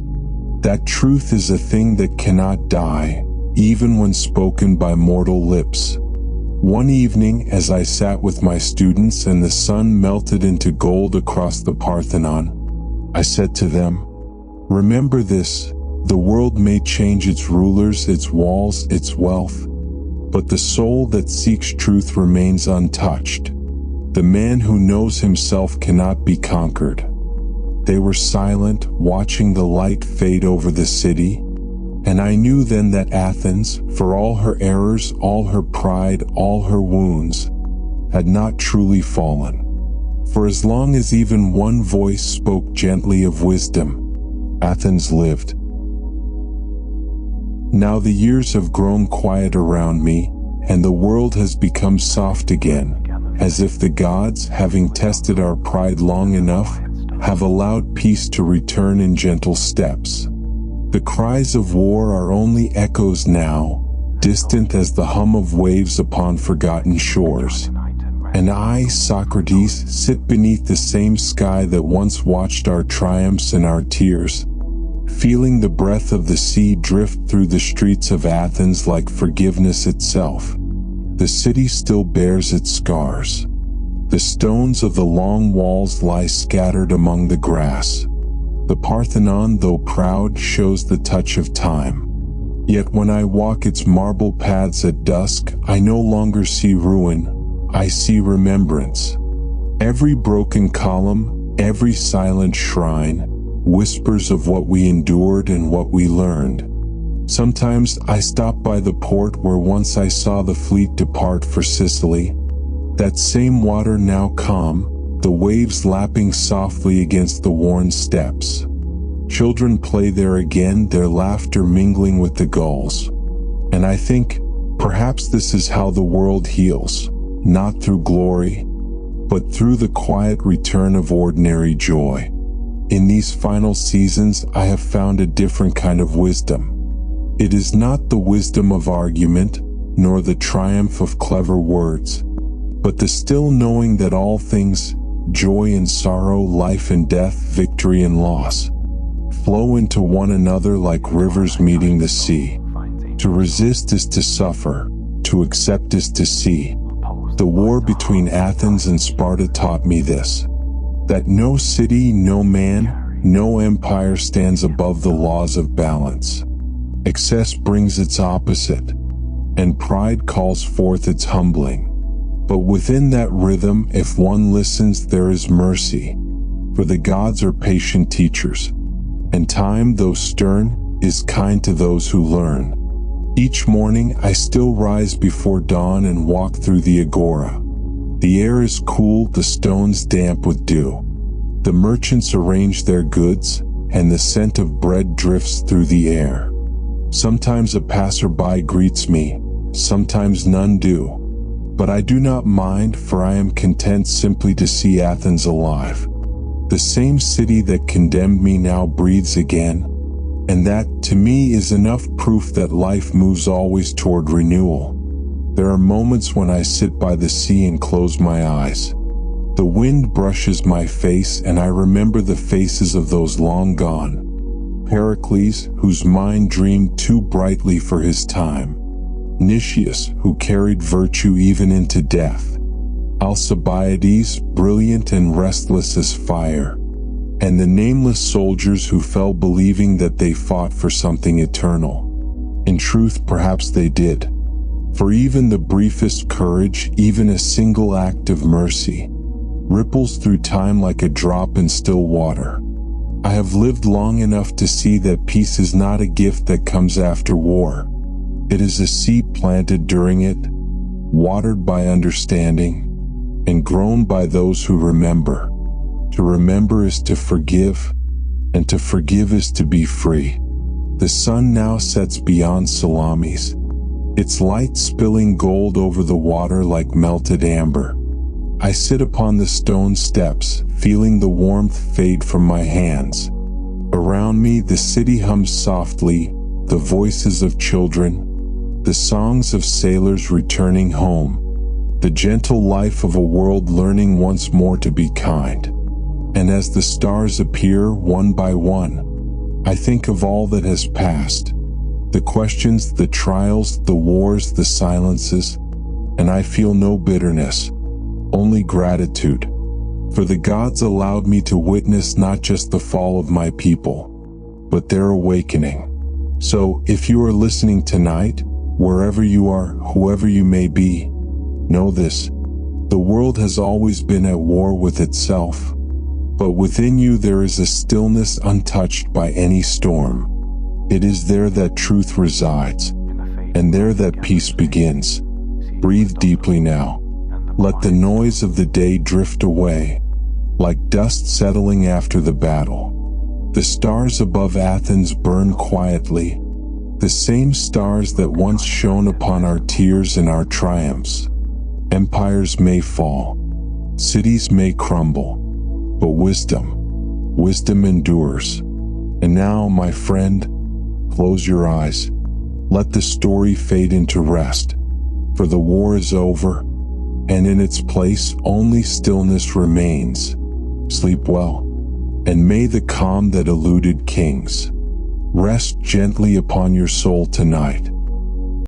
that truth is a thing that cannot die, even when spoken by mortal lips. One evening, as I sat with my students and the sun melted into gold across the Parthenon, I said to them, "Remember this: the world may change its rulers, its walls, its wealth, but the soul that seeks truth remains untouched. The man who knows himself cannot be conquered." They were silent, watching the light fade over the city, and I knew then that Athens, for all her errors, all her pride, all her wounds, had not truly fallen. For as long as even one voice spoke gently of wisdom, Athens lived. Now the years have grown quiet around me, and the world has become soft again, as if the gods, having tested our pride long enough, have allowed peace to return in gentle steps. The cries of war are only echoes now, distant as the hum of waves upon forgotten shores. And I, Socrates, sit beneath the same sky that once watched our triumphs and our tears, feeling the breath of the sea drift through the streets of Athens like forgiveness itself. The city still bears its scars. The stones of the long walls lie scattered among the grass. The Parthenon, though proud, shows the touch of time. Yet when I walk its marble paths at dusk, I no longer see ruin, I see remembrance. Every broken column, every silent shrine, whispers of what we endured and what we learned. Sometimes I stop by the port where once I saw the fleet depart for Sicily. That same water now calm, the waves lapping softly against the worn steps. Children play there again, their laughter mingling with the gulls. And I think, perhaps this is how the world heals, not through glory, but through the quiet return of ordinary joy. In these final seasons, I have found a different kind of wisdom. It is not the wisdom of argument, nor the triumph of clever words, but the still knowing that all things, joy and sorrow, life and death, victory and loss, flow into one another like rivers meeting the sea. To resist is to suffer, to accept is to see. The war between Athens and Sparta taught me this: that no city, no man, no empire stands above the laws of balance. Excess brings its opposite, and pride calls forth its humbling. But within that rhythm, if one listens, there is mercy, for the gods are patient teachers, and time, though stern, is kind to those who learn. Each morning I still rise before dawn and walk through the agora. The air is cool, the stones damp with dew. The merchants arrange their goods, and the scent of bread drifts through the air. Sometimes a passerby greets me, sometimes none do. But I do not mind, for I am content simply to see Athens alive. The same city that condemned me now breathes again, and that, to me, is enough proof that life moves always toward renewal. There are moments when I sit by the sea and close my eyes. The wind brushes my face, and I remember the faces of those long gone. Pericles, whose mind dreamed too brightly for his time. Nicias, who carried virtue even into death. Alcibiades, brilliant and restless as fire. And the nameless soldiers who fell believing that they fought for something eternal. In truth, perhaps they did. For even the briefest courage, even a single act of mercy, ripples through time like a drop in still water. I have lived long enough to see that peace is not a gift that comes after war, It is a seed planted during it, watered by understanding, and grown by those who remember. To remember is to forgive, and to forgive is to be free. The sun now sets beyond Salamis, its light spilling gold over the water like melted amber. I sit upon the stone steps, feeling the warmth fade from my hands. Around me the city hums softly, the voices of children, the songs of sailors returning home, the gentle life of a world learning once more to be kind. And as the stars appear one by one, I think of all that has passed, the questions, the trials, the wars, the silences, and I feel no bitterness, only gratitude. For the gods allowed me to witness not just the fall of my people, but their awakening. So, if you are listening tonight, wherever you are, whoever you may be, know this: the world has always been at war with itself, but within you there is a stillness untouched by any storm. It is there that truth resides, and there that peace begins. Breathe deeply now. Let the noise of the day drift away, like dust settling after the battle. The stars above Athens burn quietly, the same stars that once shone upon our tears and our triumphs. Empires may fall, cities may crumble, but wisdom endures. And now, my friend, close your eyes. Let the story fade into rest, for the war is over, and in its place only stillness remains. Sleep well, and may the calm that eluded kings rest gently upon your soul tonight.